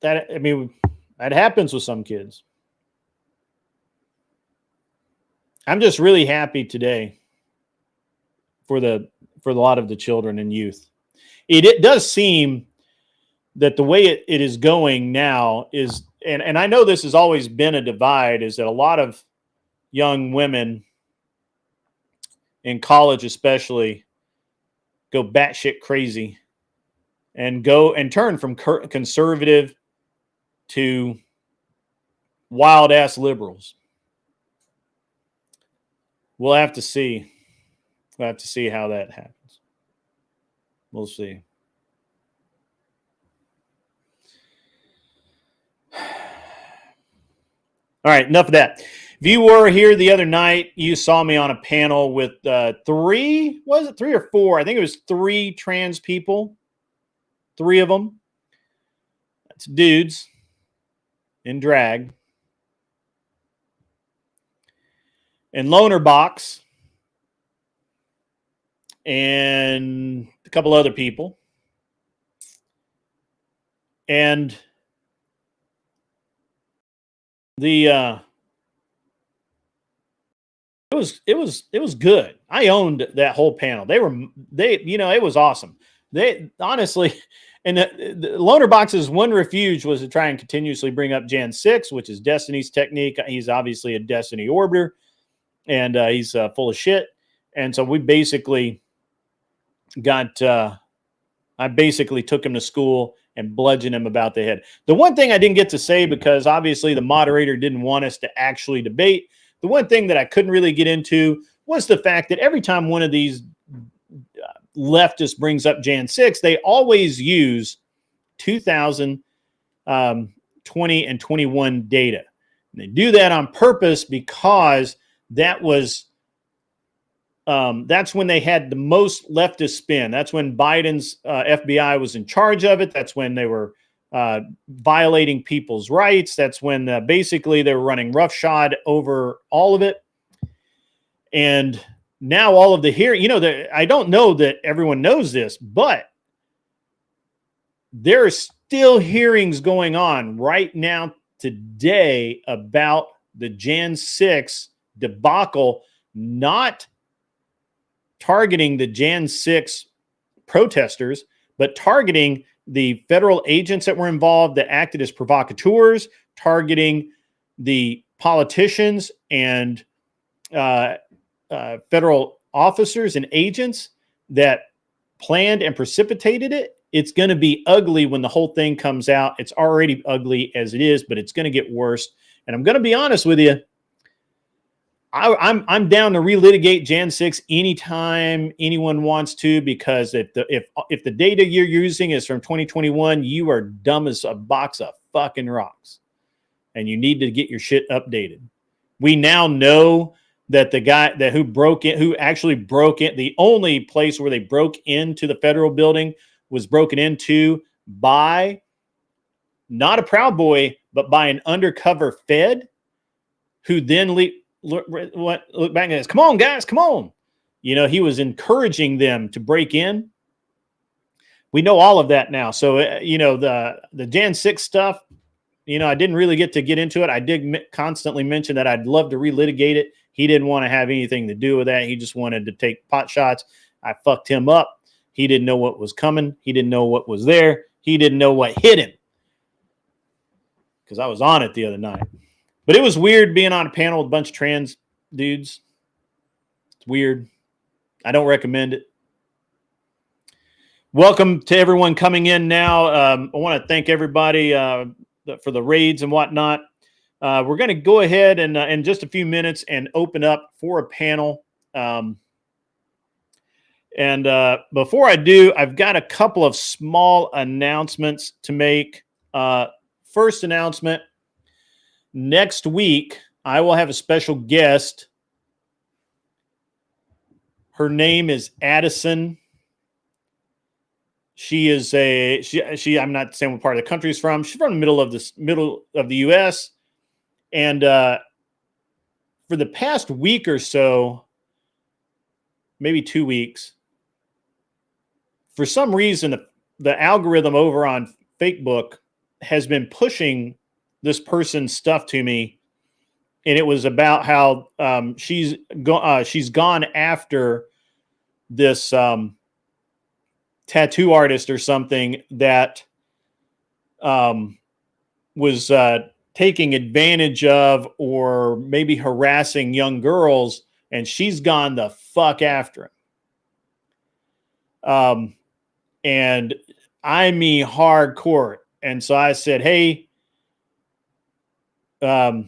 that happens with some kids. I'm just really happy today for a lot of the children and youth. It does seem that the way it is going now is, and I know this has always been a divide, is that a lot of young women in college especially go batshit crazy and go and turn from conservative to wild ass liberals. We'll have to see. We'll have to see how that happens. We'll see. All right, enough of that. If you were here the other night, you saw me on a panel with three or four? I think it was 3 trans people. 3 of them. That's dudes in drag. And Loner Box. And a couple other people. And it was good. I owned that whole panel. It was awesome. They honestly, and the Loner Box's one refuge was to try and continuously bring up Jan 6, which is Destiny's technique. He's obviously a Destiny orbiter, and he's full of shit. And so we basically I basically took him to school and bludgeoned him about the head. The one thing I didn't get to say, because obviously the moderator didn't want us to actually debate, the one thing that I couldn't really get into was the fact that every time one of these leftists brings up Jan 6, they always use 2020 and 21 data. And they do that on purpose because that's when they had the most leftist spin. That's when Biden's FBI was in charge of it. That's when they were violating people's rights. That's when basically they were running roughshod over all of it. And now all of the hearing, I don't know that everyone knows this, but there are still hearings going on right now today about the Jan 6 debacle, not targeting the Jan 6 protesters, but targeting the federal agents that were involved that acted as provocateurs, targeting the politicians and federal officers and agents that planned and precipitated it. It's going to be ugly when the whole thing comes out. It's already ugly as it is, but it's going to get worse. And I'm going to be honest with you. I'm down to relitigate Jan 6 anytime anyone wants to, because if the data you're using is from 2021, you are dumb as a box of fucking rocks, and you need to get your shit updated. We now know that the guy who actually broke in, the only place where they broke into the federal building was broken into by not a Proud Boy, but by an undercover Fed, who then look back and says, "Come on, guys, come on." He was encouraging them to break in. We know all of that now. So, the Jan 6 stuff, I didn't really get into it. I did constantly mention that I'd love to relitigate it. He didn't want to have anything to do with that. He just wanted to take pot shots. I fucked him up. He didn't know what was coming. He didn't know what was there. He didn't know what hit him, because I was on it the other night. But it was weird being on a panel with a bunch of trans dudes. It's weird. I don't recommend it. Welcome to everyone coming in now. I want to thank everybody for the raids and whatnot. We're going to go ahead and in just a few minutes and open up for a panel. And before I do, I've got a couple of small announcements to make. First announcement, next week, I will have a special guest. Her name is Addison. She is I'm not saying what part of the country she's from. She's from the middle of the U.S. And for the past week or so, maybe 2 weeks, for some reason, the algorithm over on Facebook has been pushing this person's stuff to me, and it was about how she's gone after this tattoo artist or something that was taking advantage of or maybe harassing young girls, and she's gone the fuck after him. And I mean hardcore. And so I said, hey, I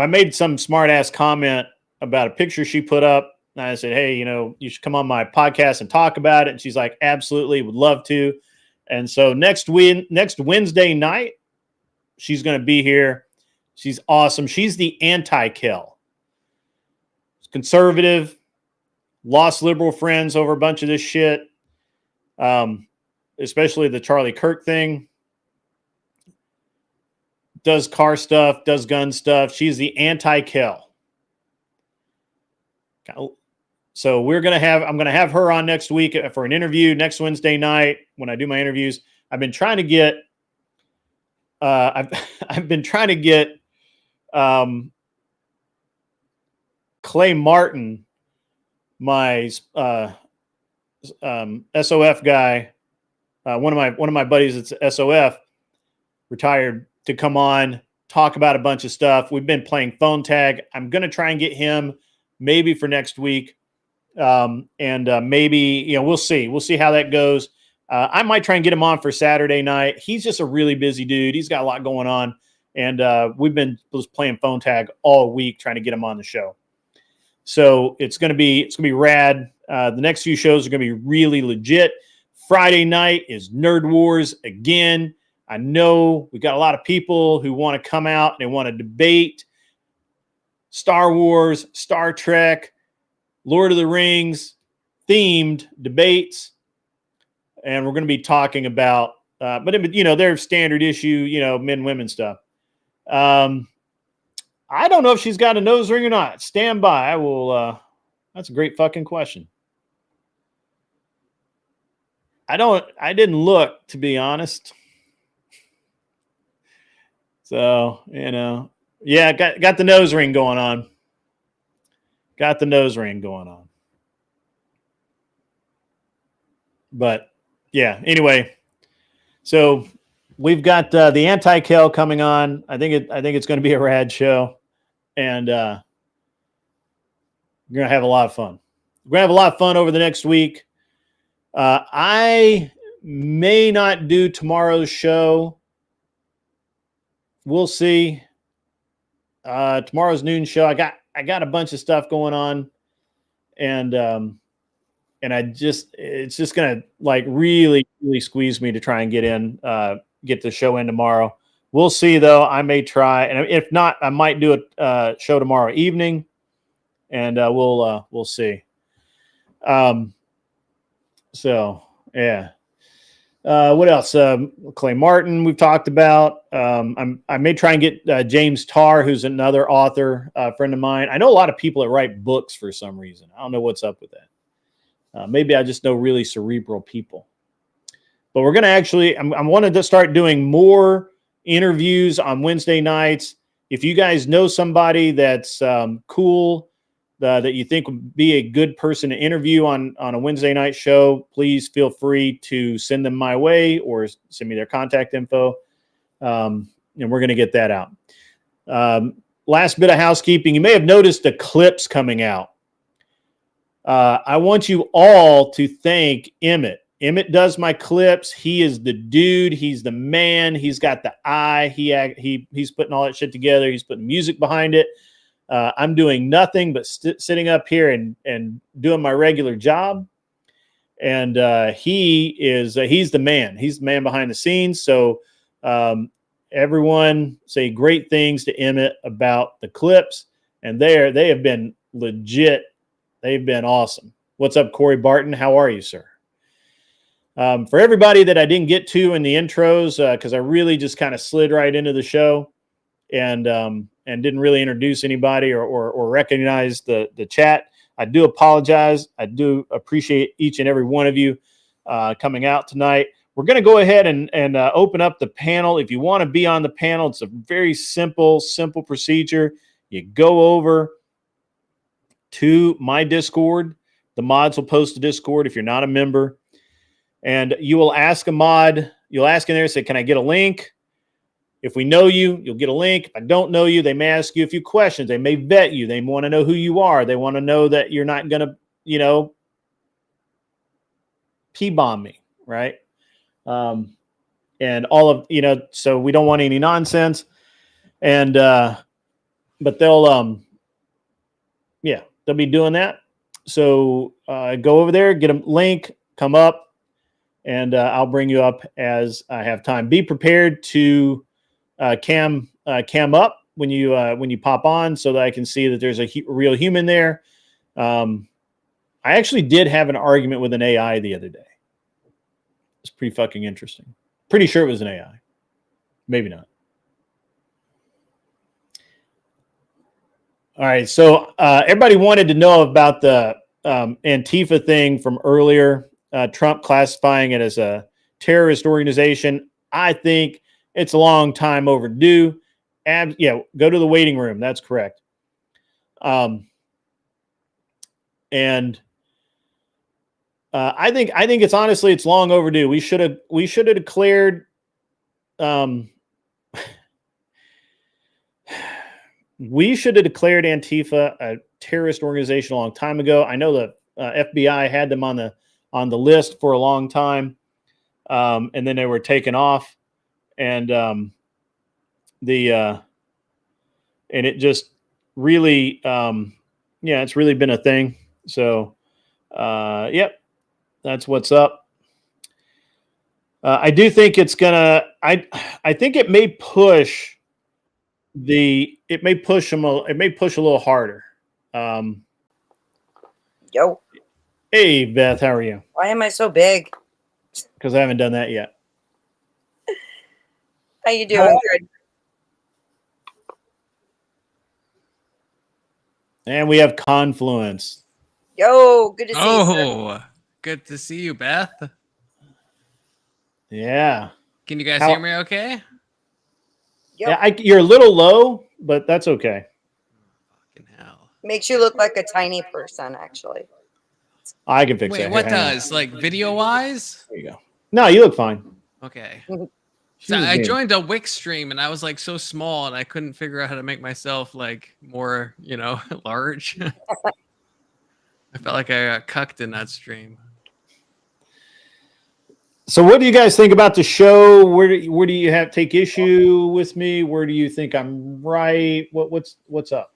made some smart ass comment about a picture she put up. And I said, hey, you should come on my podcast and talk about it. And she's like, absolutely, would love to. And so next Wednesday night, she's going to be here. She's awesome. She's the anti-Kel. Conservative, lost liberal friends over a bunch of this shit, especially the Charlie Kirk thing. Does car stuff, does gun stuff. She's the anti-Kel. So I'm going to have her on next week for an interview next Wednesday night when I do my interviews. I've been trying to get Clay Martin, my SOF guy, one of my buddies that's SOF, retired, to come on, talk about a bunch of stuff. We've been playing phone tag. I'm going to try and get him maybe for next week. Maybe, we'll see. We'll see how that goes. I might try and get him on for Saturday night. He's just a really busy dude. He's got a lot going on. And we've been just playing phone tag all week trying to get him on the show. So it's going to be rad. The next few shows are going to be really legit. Friday night is Nerd Wars again. I know we got a lot of people who want to come out and they want to debate Star Wars, Star Trek, Lord of the Rings themed debates. And we're going to be talking about, their standard issue, men, women stuff. I don't know if she's got a nose ring or not. Stand by. I will. That's a great fucking question. I didn't look, to be honest. So, yeah, got the nose ring going on. Got the nose ring going on. But yeah, anyway, so we've got the anti-Kel coming on. I think it's going to be a rad show, and we're going to have a lot of fun. We're going to have a lot of fun over the next week. I may not do tomorrow's show. We'll see. Tomorrow's noon show. I got a bunch of stuff going on, and it's just gonna like really squeeze me to try and get the show in tomorrow. We'll see though. I may try, and if not, I might do a show tomorrow evening, and we'll see. So yeah. What else? Clay Martin, we've talked about. I may try and get James Tarr, who's another author, friend of mine. I know a lot of people that write books for some reason. I don't know what's up with that. Maybe I just know really cerebral people. But we're going to actually, I wanted to start doing more interviews on Wednesday nights. If you guys know somebody that's cool, that you think would be a good person to interview on a Wednesday night show, please feel free to send them my way or send me their contact info. And we're going to get that out. last bit of housekeeping. You may have noticed the clips coming out. I want you all to thank Emmett. Emmett does my clips. He is the dude. He's the man. He's got the eye. He's putting all that shit together. He's putting music behind it. I'm doing nothing but sitting up here and doing my regular job. And he's the man. He's the man behind the scenes. So everyone say great things to Emmett about the clips. And they have been legit. They've been awesome. What's up, Corey Barton? How are you, sir? For everybody that I didn't get to in the intros, because I really just kind of slid right into the show and didn't really introduce anybody or recognize the chat, I do apologize. I do appreciate each and every one of you coming out tonight. We're going to go ahead and open up the panel. If you want to be on the panel, it's a very simple procedure. You go over to my Discord. The mods will post a Discord if you're not a member. And you will ask a mod. You'll ask in there, say, can I get a link? If we know you, you'll get a link. If I don't know you, they may ask you a few questions. They may vet you. They want to know who you are. They want to know that you're not going to, P-bomb me, right? And all of, so we don't want any nonsense. And, but they'll be doing that. So go over there, get a link, come up, and I'll bring you up as I have time. Be prepared to cam up when you pop on, so that I can see that there's a real human there. I actually did have an argument with an AI the other day. It's pretty fucking interesting. Pretty sure it was an AI. Maybe not. All right, so everybody wanted to know about the Antifa thing from earlier. Trump classifying it as a terrorist organization. I think it's a long time overdue. Go to the waiting room. That's correct. And I think it's honestly, it's long overdue. We should have declared. We should have declared Antifa a terrorist organization a long time ago. I know the FBI had them on the list for a long time, and then they were taken off, and it just really, it's really been a thing. So, yep, that's what's up. I do think it's gonna. I think it may push. It may push a little harder. Yo. Hey, Beth, how are you? Why am I so big? Because I haven't done that yet. How you doing? Good. And we have Confluence. Yo, good to see you. Oh, good to see you, Beth. Yeah. Can you guys hear me okay? Yep. Yeah, you're a little low, but that's okay. Fucking hell. Makes you look like a tiny person, actually. I can fix Wait, that. what Hang on. does? Like video-wise? There you go. No, you look fine. Okay. She So was I good. joined a Wix stream and I was like so small and I couldn't figure out how to make myself like more, large. I felt like I got cucked in that stream. So what do you guys think about the show? Where do you take issue with me? Where do you think I'm right? What's up?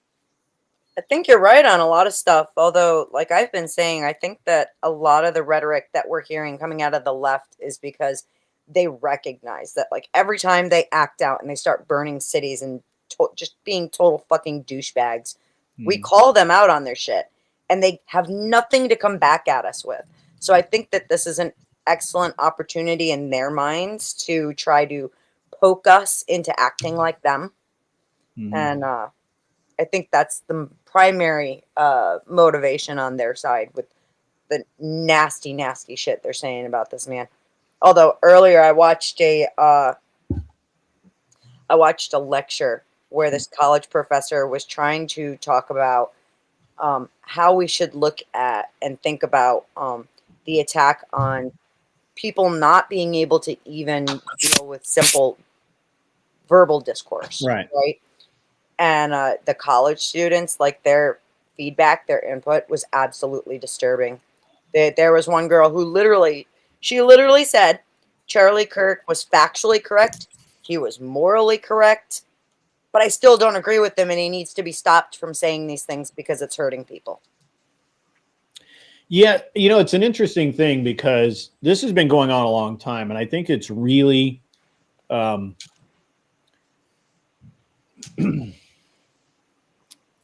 I think you're right on a lot of stuff. Although, like I've been saying, I think that a lot of the rhetoric that we're hearing coming out of the left is because they recognize that, like, every time they act out and they start burning cities and just being total fucking douchebags, we call them out on their shit, and they have nothing to come back at us with. So I think that this is an excellent opportunity in their minds to try to poke us into acting like them. And I think that's the primary motivation on their side with the nasty, nasty shit they're saying about this man. Although earlier I watched a lecture where this college professor was trying to talk about how we should look at and think about the attack on people not being able to even deal with simple verbal discourse. Right. Right. and the college students, like their feedback, their input was absolutely disturbing. There was one girl who literally said Charlie Kirk was factually correct, he was morally correct, but I still don't agree with him and he needs to be stopped from saying these things because it's hurting people. Yeah, it's an interesting thing because this has been going on a long time, and I think it's really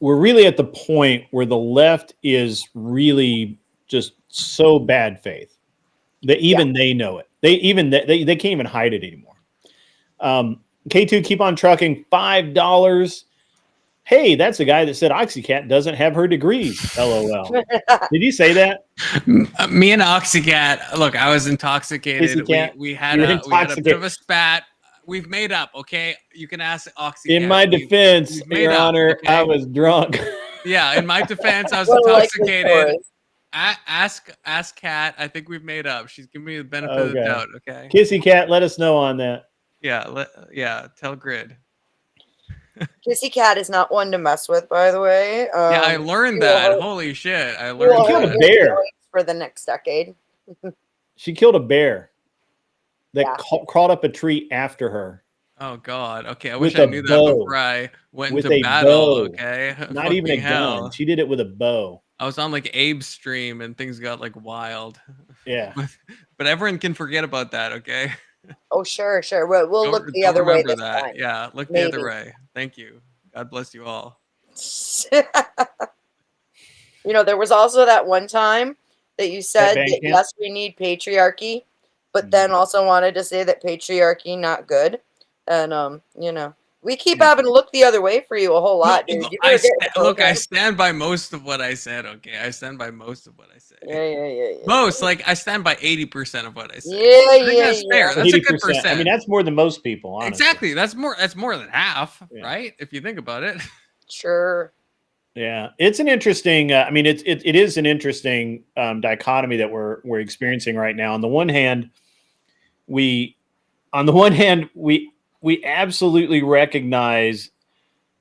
we're really at the point where the left is really just so bad faith that even they know it. They can't even hide it anymore. K2, keep on trucking, $5. Hey, that's the guy that said Oxycat doesn't have her degrees. LOL. Did you say that? Me and Oxycat. Look, I was intoxicated. We had a bit of a spat. We've made up. Okay, you can ask Oxycat. In my defense, Your Honor, okay? I was drunk. Yeah, in my defense, I was intoxicated. Ask Kat. I think we've made up. She's giving me the benefit of the doubt. Okay. Kissy Cat, let us know on that. Yeah. Tell Grid. Kissy Cat is not one to mess with, by the way. Yeah, I learned that. Holy shit! I learned. She killed a bear for the next decade. She killed a bear that crawled up a tree after her. Oh God. Okay, I wish I knew that before I went into battle. Okay. Not even a gun. She did it with a bow. I was on like Abe's stream and things got like wild. Yeah. But everyone can forget about that. Okay. Oh, sure. We'll look the other way this time. Yeah, look the other way. Thank you. God bless you all. There was also that one time that you said that yes, we need patriarchy, but then also wanted to say that patriarchy not good. And we keep having to look the other way for you a whole lot, dude. I stand by most of what I said. Okay, I stand by most of what I say. Yeah. Most, like, I stand by 80% of what I say. Yeah. That's fair. That's 80%. A good percent. I mean, that's more than most people. Honestly. Exactly. That's more than half, right? If you think about it. Sure. Yeah, it's an interesting. It is an interesting dichotomy that we're experiencing right now. On the one hand, we absolutely recognize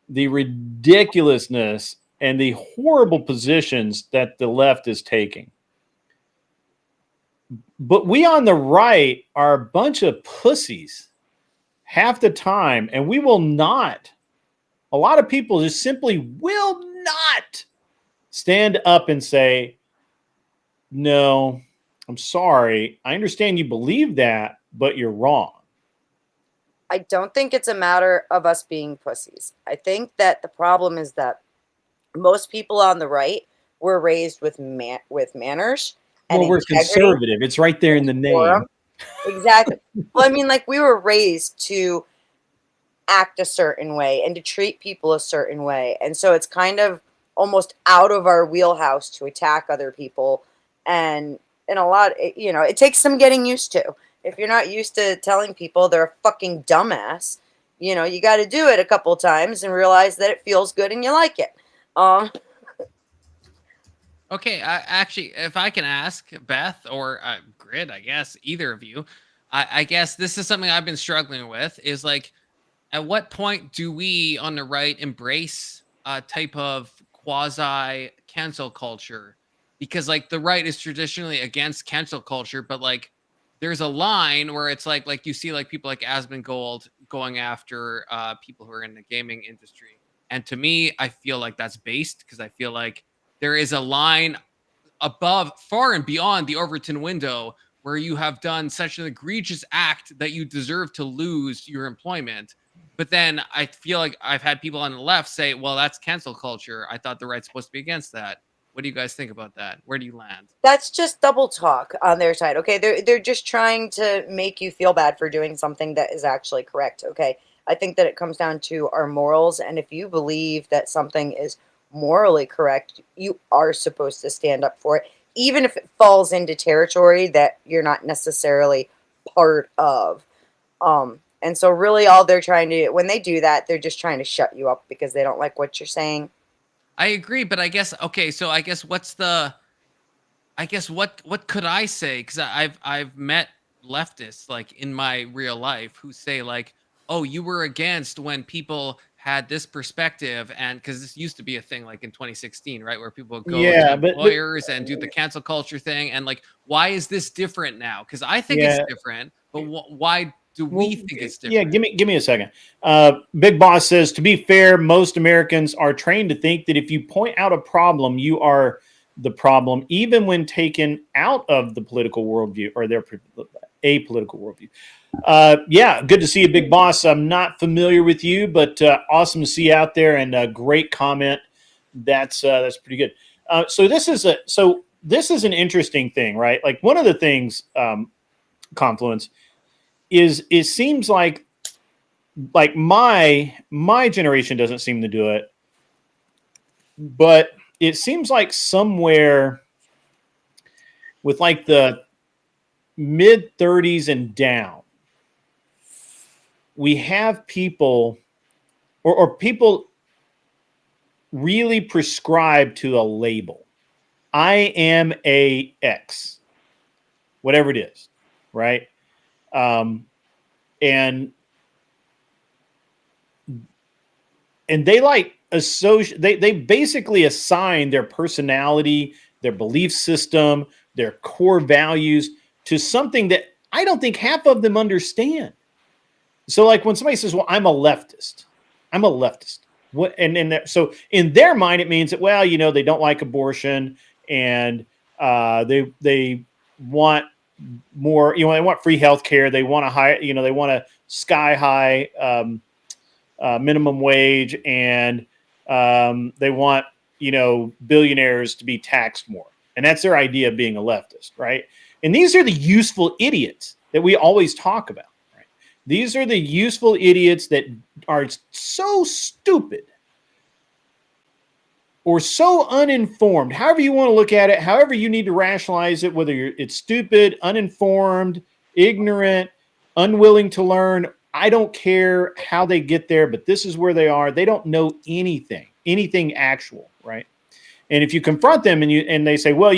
the ridiculousness and the horrible positions that the left is taking. But we on the right are a bunch of pussies half the time, and we will not. A lot of people just simply will not stand up and say, no, I'm sorry. I understand you believe that, but you're wrong. I don't think it's a matter of us being pussies. I think that the problem is that most people on the right were raised with manners. And we're conservative. It's right there in the name. Exactly. Well, I mean, like, we were raised to act a certain way and to treat people a certain way. And so it's kind of almost out of our wheelhouse to attack other people. And a lot, it takes some getting used to. If you're not used to telling people they're a fucking dumbass, you got to do it a couple times and realize that it feels good and you like it. Okay, actually, if I can ask Beth or Grid, I guess, either of you, I guess this is something I've been struggling with, is like, at what point do we on the right embrace a type of quasi cancel culture? Because like the right is traditionally against cancel culture, but like, there's a line where it's like you see like people like Asmongold going after people who are in the gaming industry. And to me, I feel like that's based because I feel like there is a line above, far and beyond the Overton window where you have done such an egregious act that you deserve to lose your employment. But then I feel like I've had people on the left say, well, that's cancel culture. I thought the right's supposed to be against that. What do you guys think about that? Where do you land? That's just double talk on their side. Okay, they're just trying to make you feel bad for doing something that is actually correct. Okay, I think that it comes down to our morals, and if you believe that something is morally correct, you are supposed to stand up for it, even if it falls into territory that you're not necessarily part of. And so really all they're trying to do, when they do that, they're just trying to shut you up because they don't like what you're saying. I agree, but I guess, okay, so I guess what could I say? Because I've met leftists like in my real life who say like, oh, you were against when people had this perspective, and because this used to be a thing like in 2016, right, where people would go Yeah, to employers and do the cancel culture thing, and like, why is this different now? Because I think it's different, but why do we think it's different? Yeah, give me a second. Big Boss says, to be fair, most Americans are trained to think that if you point out a problem, you are the problem, even when taken out of the political worldview or their apolitical worldview. Yeah, good to see you, Big Boss. I'm not familiar with you, but awesome to see you out there, and great comment. That's pretty good. So this is an interesting thing, right? Like, one of the things, Confluence, is it seems like my generation doesn't seem to do it, but it seems like somewhere with like the mid 30s and down, we have people or people really prescribe to a label. I am a X, whatever it is, right? And they like they basically assign their personality, their belief system, their core values to something that I don't think half of them understand. So like when somebody says, well, I'm a leftist. What? So in their mind, it means that, well, they don't like abortion, and they want more, they want free health care. They want they want a sky high minimum wage, and they want, billionaires to be taxed more. And that's their idea of being a leftist, right? And these are the useful idiots that we always talk about, right? These are the useful idiots that are so stupid or so uninformed, however you want to look at it, however you need to rationalize it, whether it's stupid, uninformed, ignorant, unwilling to learn. I don't care how they get there, but this is where they are. They don't know anything actual, right? And if you confront them and they say, well,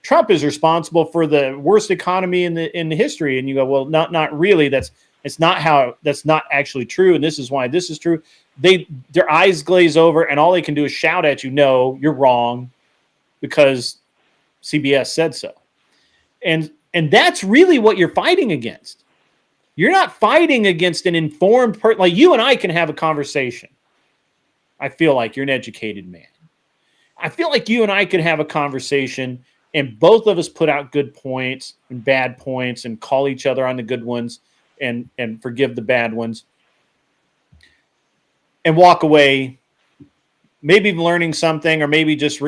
Trump is responsible for the worst economy in the history, and you go, well, not really. That's not actually true, and this is why this is true. Their eyes glaze over, and all they can do is shout at you, no, you're wrong, because CBS said so. And that's really what you're fighting against. You're not fighting against an informed person. Like, you and I can have a conversation. I feel like you're an educated man. I feel like you and I could have a conversation, and both of us put out good points and bad points and call each other on the good ones and forgive the bad ones, and walk away maybe learning something, or maybe just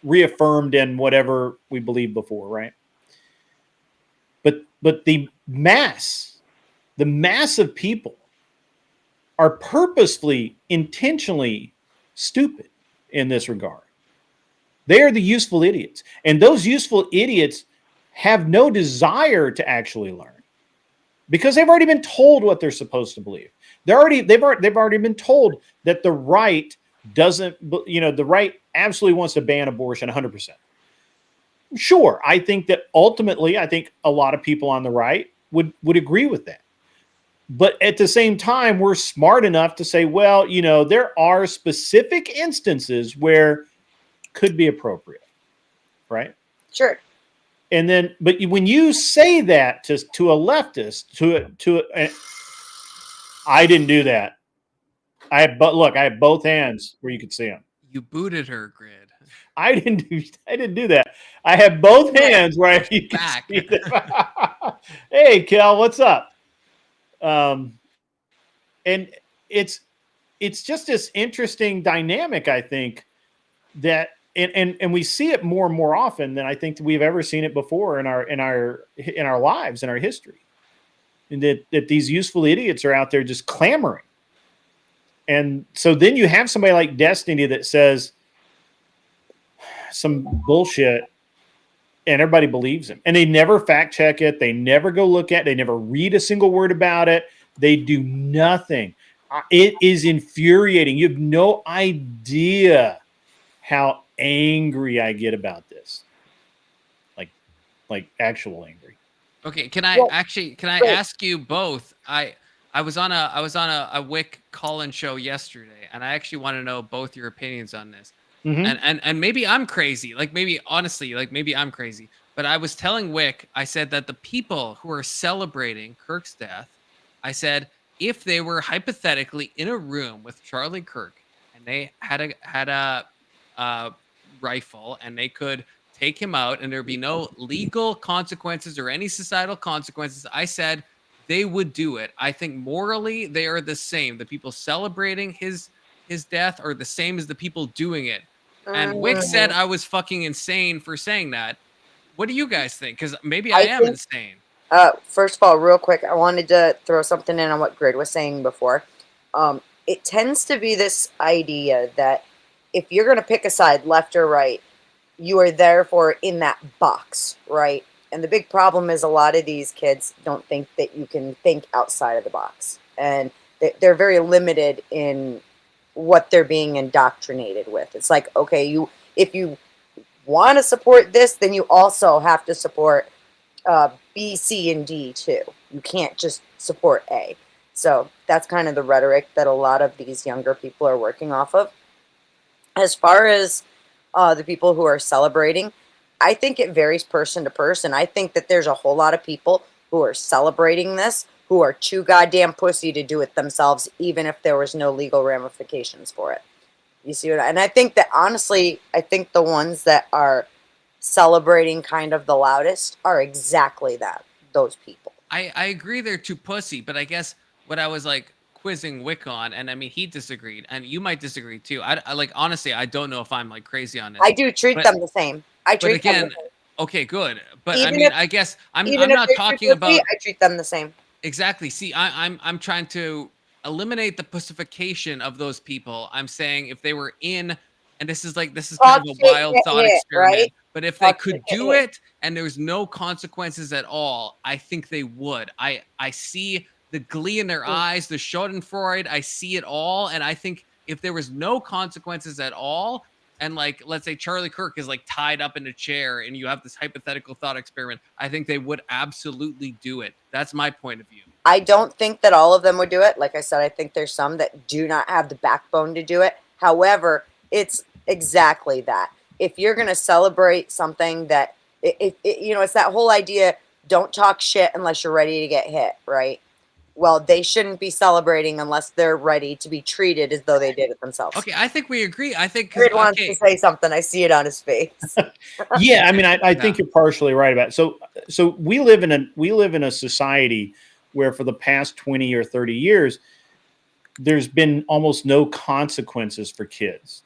reaffirmed in whatever we believed before, right? But the mass of people are purposefully, intentionally stupid in this regard. They are the useful idiots, and those useful idiots have no desire to actually learn, because they've already been told what they're supposed to believe. They've already been told that the right doesn't, the right absolutely wants to ban abortion 100%. Sure, I think that ultimately, a lot of people on the right would agree with that. But at the same time, we're smart enough to say, well, there are specific instances where could be appropriate, right? Sure. And then, but when you say that to a leftist, I didn't do that. I have both hands where you could see them. You booted her, Grid. I didn't do that. I have both hands where you can Back. see them. Hey, Kel, what's up? And it's just this interesting dynamic, I think, that and we see it more and more often than I think we've ever seen it before in our lives, in our history. And that these useful idiots are out there just clamoring. And so then you have somebody like Destiny that says some bullshit, and everybody believes him. And they never fact check it. They never go look at it. They never read a single word about it. They do nothing. It is infuriating. You have no idea how angry I get about this. Like actual angry. Okay, can I ask you both? I was on a Wick call-in show yesterday, and I actually want to know both your opinions on this. Mhm. And maybe I'm crazy. Like maybe honestly, like maybe I'm crazy. But I was telling Wick, I said that the people who are celebrating Kirk's death, I said if they were hypothetically in a room with Charlie Kirk and they had a rifle and they could take him out and there'd be no legal consequences or any societal consequences, I said they would do it. I think morally they are the same. The people celebrating his death are the same as the people doing it. And Wick said Mm, I was fucking insane for saying that. What do you guys think? Because maybe I I am think, insane. first of all, real quick, I wanted to throw something in on what Grid was saying before. It tends to be this idea that if you're going to pick a side, left or right, you are therefore in that box, right? And the big problem is a lot of these kids don't think that you can think outside of the box. And they're very limited in what they're being indoctrinated with. It's like, okay, if you want to support this, then you also have to support B, C, and D too. You can't just support A. So that's kind of the rhetoric that a lot of these younger people are working off of. As far as the people who are celebrating, I think it varies person to person. I think that there's a whole lot of people who are celebrating this who are too goddamn pussy to do it themselves, even if there was no legal ramifications for it. You see what and I think that honestly, I think the ones that are celebrating kind of the loudest are exactly that, those people. I agree they're too pussy, but I guess what I was like quizzing Wick on, and I mean he disagreed, and you might disagree too. I like honestly, I don't know if I'm like crazy on this. I do treat But them the same. I but treat them the again, same. okay, good. But I Even mean, if I guess I'm even I'm if not they're talking too pussy, about I treat them the same. exactly. See, I'm trying to eliminate the pussification of those people. I'm saying if they were in, and this is kind Talk of a shit, wild get thought hit, right? experiment, but if they Talk shit, could get do hit. it and there's no consequences at all, I think they would. I see the glee in their eyes, the Schadenfreude. I see it all, and I think if there was no consequences at all, and like let's say Charlie Kirk is like tied up in a chair and you have this hypothetical thought experiment, I think they would absolutely do it. That's my point of view. I don't think that all of them would do it. Like I said, I think there's some that do not have the backbone to do it. However, it's exactly that. If you're going to celebrate something that, it's that whole idea don't talk shit unless you're ready to get hit, right? Well, they shouldn't be celebrating unless they're ready to be treated as though they did it themselves. Okay, I think we agree. I think because Grid wants to say something. I see it on his face. Yeah, I mean, I think Yeah. you're partially right about it. So we live in a society where for the past 20 or 30 years, there's been almost no consequences for kids.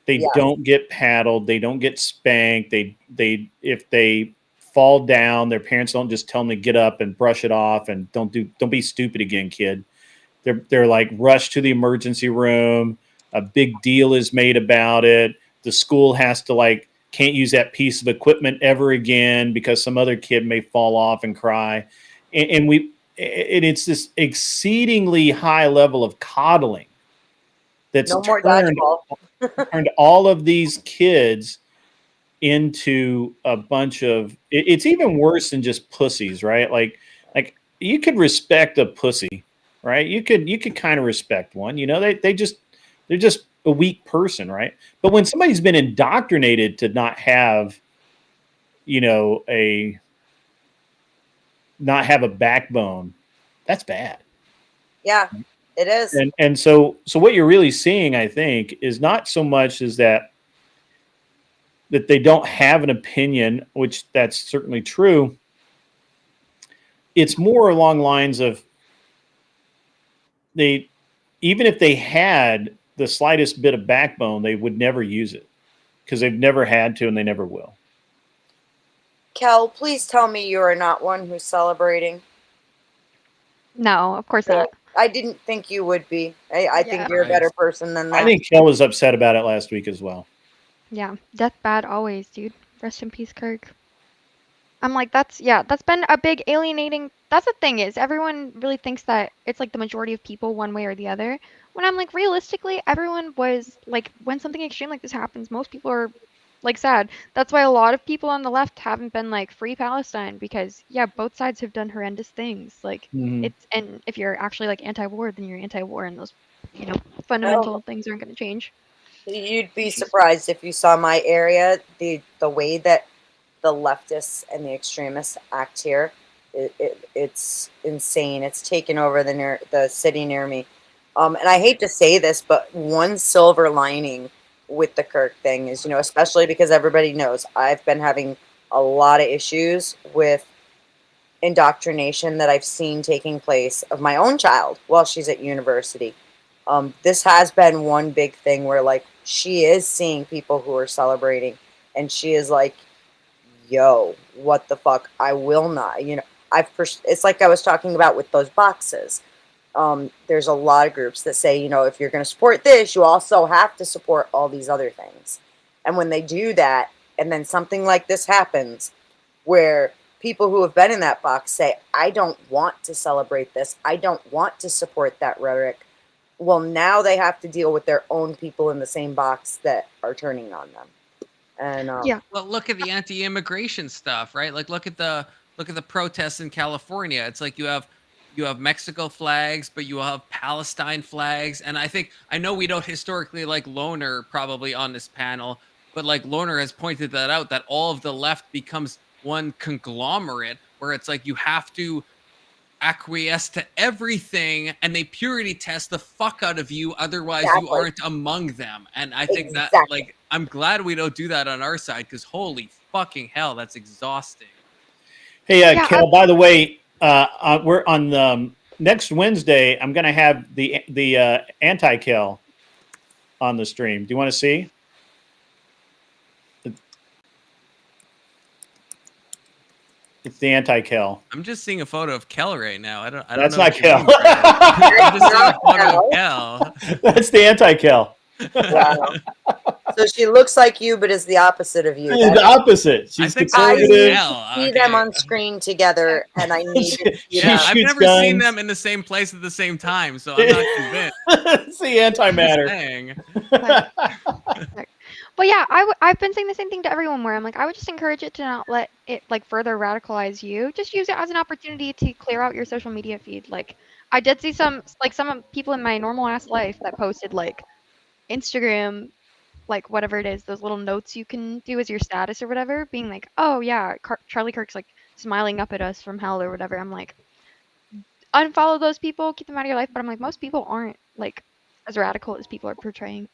They Yeah. don't get paddled, they don't get spanked. They if they fall down, their parents don't just tell them to get up and brush it off and don't be stupid again, kid. They're like rushed to the emergency room. A big deal is made about it. The school has to like can't use that piece of equipment ever again because some other kid may fall off and cry. And it's this exceedingly high level of coddling that's No more dodgeball. turned all of these kids into a bunch of it's even worse than just pussies, right? Like you could respect a pussy, right? You could kind of respect one, they're just a weak person, right? But when somebody's been indoctrinated to a not have a backbone, that's bad. Yeah, it is. And so what you're really seeing, I think, is not so much as that they don't have an opinion, which that's certainly true. It's more along lines of even if they had the slightest bit of backbone, they would never use it because they've never had to and they never will. Kel, please tell me you are not one who's celebrating. No, of course not. I didn't think you would be. I think Yeah. you're a better person than that. I think Kel was upset about it last week as well. Yeah, death bad always, dude. Rest in peace, Kirk. I'm like, that's been a big alienating. That's the thing is, everyone really thinks that it's like the majority of people one way or the other. When I'm like, realistically, everyone was like, when something extreme like this happens, most people are like sad. That's why a lot of people on the left haven't been like free Palestine because yeah, both sides have done horrendous things. Like Mhm. it's and if you're actually like anti-war, then you're anti-war, and those I don't fundamental things aren't going to change. You'd be Issues. surprised if you saw my area. The way that the leftists and the extremists act here, it's insane. It's taken over the city near me. And I hate to say this, but one silver lining with the Kirk thing is, especially because everybody knows I've been having a lot of issues with indoctrination that I've seen taking place of my own child while she's at university. This has been one big thing where, like, she is seeing people who are celebrating, and she is like, yo, what the fuck? I will not. It's like I was talking about with those boxes. There's a lot of groups that say, if you're going to support this, you also have to support all these other things. And when they do that, and then something like this happens, where people who have been in that box say, I don't want to celebrate this, I don't want to support that rhetoric. Well, now they have to deal with their own people in the same box that are turning on them. And Yeah. Well, look at the anti-immigration stuff, right? Like look at the protests in California. It's like you have Mexico flags, but you have Palestine flags. And I know we don't historically like Loner probably on this panel, but like Loner has pointed that out, that all of the left becomes one conglomerate where it's like you have to acquiesce to everything and they purity test the fuck out of you, otherwise you Exactly. aren't among them. And I think that, Exactly. like, I'm glad we don't do that on our side, because holy fucking hell, that's exhausting. Hey, Yeah, Kel, by the way, we're on next Wednesday. I'm going to have the anti-Kel on the stream. Do you want to see? It's the anti-Kel. I'm just seeing a photo of Kel right now. I don't That's know not what you Kel. mean, Brad. I'm just seeing a photo of Kel. Kel. That's the anti-Kel. Wow. So she looks like you, but is the opposite of you. The opposite. She's think I that's conservative. need Kel. to see Okay. them on screen together, and I need to see She them. I've shoots never seen guns. them in the same place at the same time, so I'm not convinced. It's the antimatter. Saying. But yeah, I've been saying the same thing to everyone where I'm like, I would just encourage it to not let it like further radicalize you. Just use it as an opportunity to clear out your social media feed. Like I did see some people in my normal ass life that posted like Instagram, like whatever it is, those little notes you can do as your status or whatever, being like, oh yeah, Charlie Kirk's like smiling up at us from hell or whatever. I'm like, unfollow those people, keep them out of your life. But I'm like, most people aren't like as radical as people are portraying.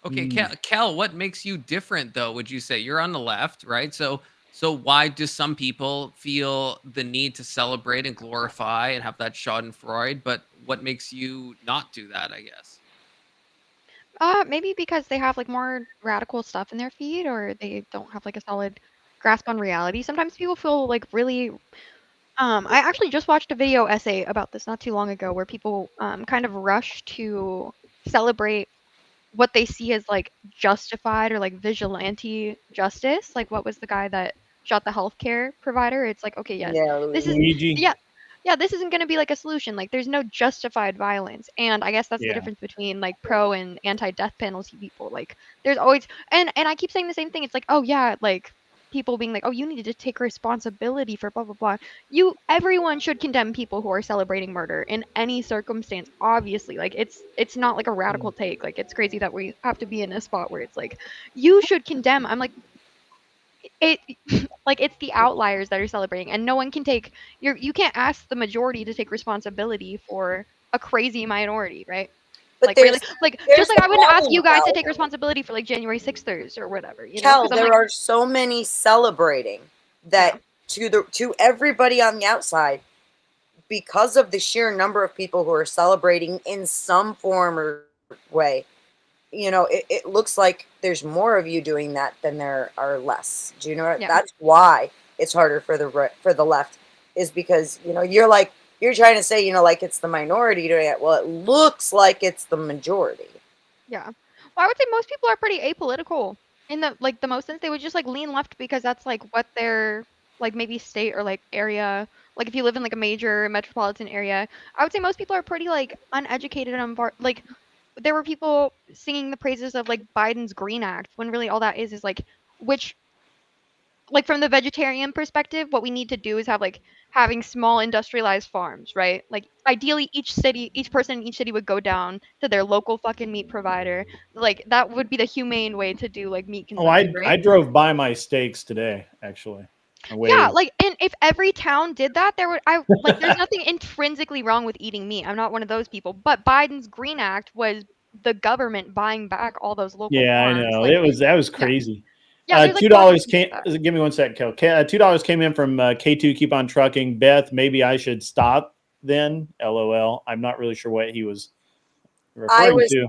Okay, Kel, what makes you different though? Would you say you're on the left, right? So why do some people feel the need to celebrate and glorify and have that Schadenfreude? But what makes you not do that? I guess. Maybe because they have like more radical stuff in their feed, or they don't have like a solid grasp on reality. Sometimes people feel like really. I actually just watched a video essay about this not too long ago, where people kind of rush to celebrate what they see as like justified or like vigilante justice. Like what was the guy that shot the healthcare provider? It's like, okay, yes, Yeah, this is Luigi. yeah, this isn't going to be like a solution. Like there's no justified violence. And I guess that's the Yeah. difference between like pro and anti-death penalty people. Like there's always and I keep saying the same thing. It's like, oh yeah, like people being like, oh, you need to take responsibility for blah blah blah. Everyone should condemn people who are celebrating murder in any circumstance. Obviously, like it's not like a radical take. Like it's crazy that we have to be in a spot where it's like you should condemn. I'm like it like it's the outliers that are celebrating, and no one can take you can't ask the majority to take responsibility for a crazy minority, right? but Like really, like there's just like the I wouldn't ask problem, you guys to Kel. take responsibility for like January 6thers or whatever, Kel, because I'm there like, are so many celebrating that to everybody on the outside, because of the sheer number of people who are celebrating in some form or way, it looks like there's more of you doing that than there are less. Do you know what? Yeah. That's why it's harder for the left, is because you're trying to say, like it's the minority doing it. Well, it looks like it's the majority. yeah. Well, I would say most people are pretty apolitical in the most sense. They would just like lean left because that's like what their like maybe state or like area. Like if you live in like a major metropolitan area, I would say most people are pretty like uneducated and like there were people singing the praises of like Biden's Green Act when really all that is like which, like from the vegetarian perspective, what we need to do is have like having small industrialized farms, right? Like ideally each person in each city would go down to their local fucking meat provider. Like that would be the humane way to do like meat Oh, I consumption, I right? drove by my steaks today, actually. I Yeah, waved. like and if every town did that, there would I like there's nothing intrinsically wrong with eating meat. I'm not one of those people. But Biden's Green Act was the government buying back all those local Yeah, I farms. know. Like That was yeah. crazy. Yeah, there's like $2 lots of things came. like that. Give me one sec, Kel. $2 came in from K2. Keep on trucking. Beth, maybe I should stop then. LOL. I'm not really sure what he was I referring was to.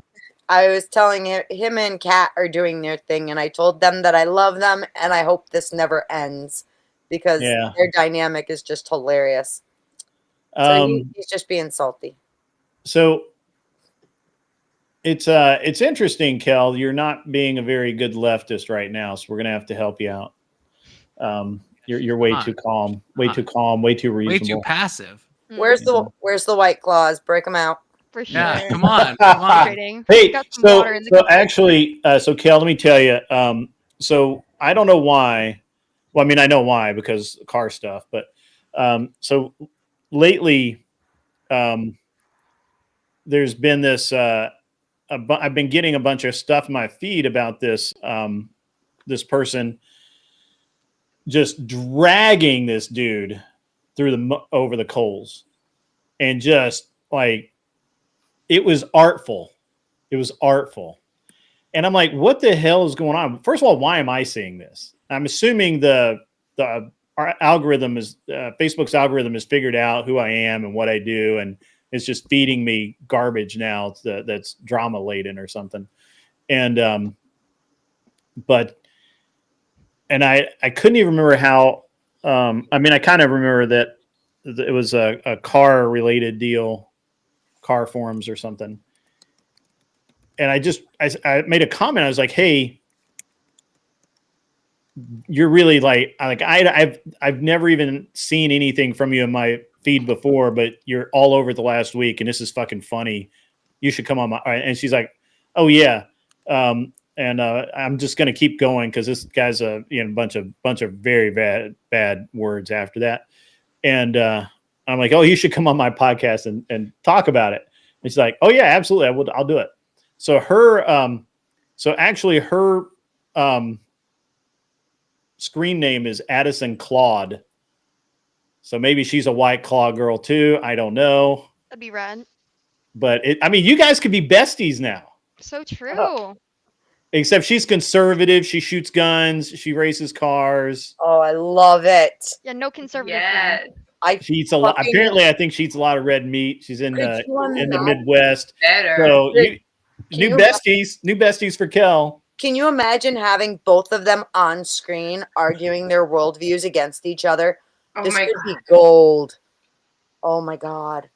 I was telling him and Kat are doing their thing, and I told them that I love them and I hope this never ends because Yeah. their dynamic is just hilarious. So he's just being salty. So it's interesting, Kel. You're not being a very good leftist right now, so we're gonna have to help you out. You're way too calm, way too Way too reasonable. passive. Where's the White Claws? Break them out. For sure. Yeah, come on, come on. Hydrating. Hey, Got some water in the cup. actually, so Kel, let me tell you. So I don't know why. Well, I mean, I know why because car stuff, but so lately, there's been this. I've been getting a bunch of stuff in my feed about this this person just dragging this dude through over the coals, and just like it was artful. It was artful. And I'm like, what the hell is going on? First of all, why am I seeing this? I'm assuming our algorithm is Facebook's algorithm has figured out who I am and what I do, and it's just feeding me garbage now that's drama laden or something. And I couldn't even remember how. I mean, I kind of remember that it was a car related deal, car forums or something. And I made a comment. I was like, "Hey, you're really I've never even seen anything from you in my feed before, but you're all over the last week, and this is fucking funny. You should come on my." And she's like, "Oh yeah," and I'm just gonna keep going because this guy's a bunch of very bad words after that, and I'm like, "Oh, you should come on my podcast and talk about it." And she's like, "Oh yeah, absolutely, I'll do it." So her screen name is Addison Claude. So maybe she's a White Claw girl too. I don't know. That'd be rad. But you guys could be besties now. So true. Except she's conservative. She shoots guns. She races cars. Oh, I love it. Yeah, no conservative. Yeah. She eats a lot. Apparently, I think she eats a lot of red meat. She's in the Midwest. Better. So new besties for Kel. Can you imagine having both of them on screen arguing their worldviews against each other? Oh This my could God. be gold. Oh my God.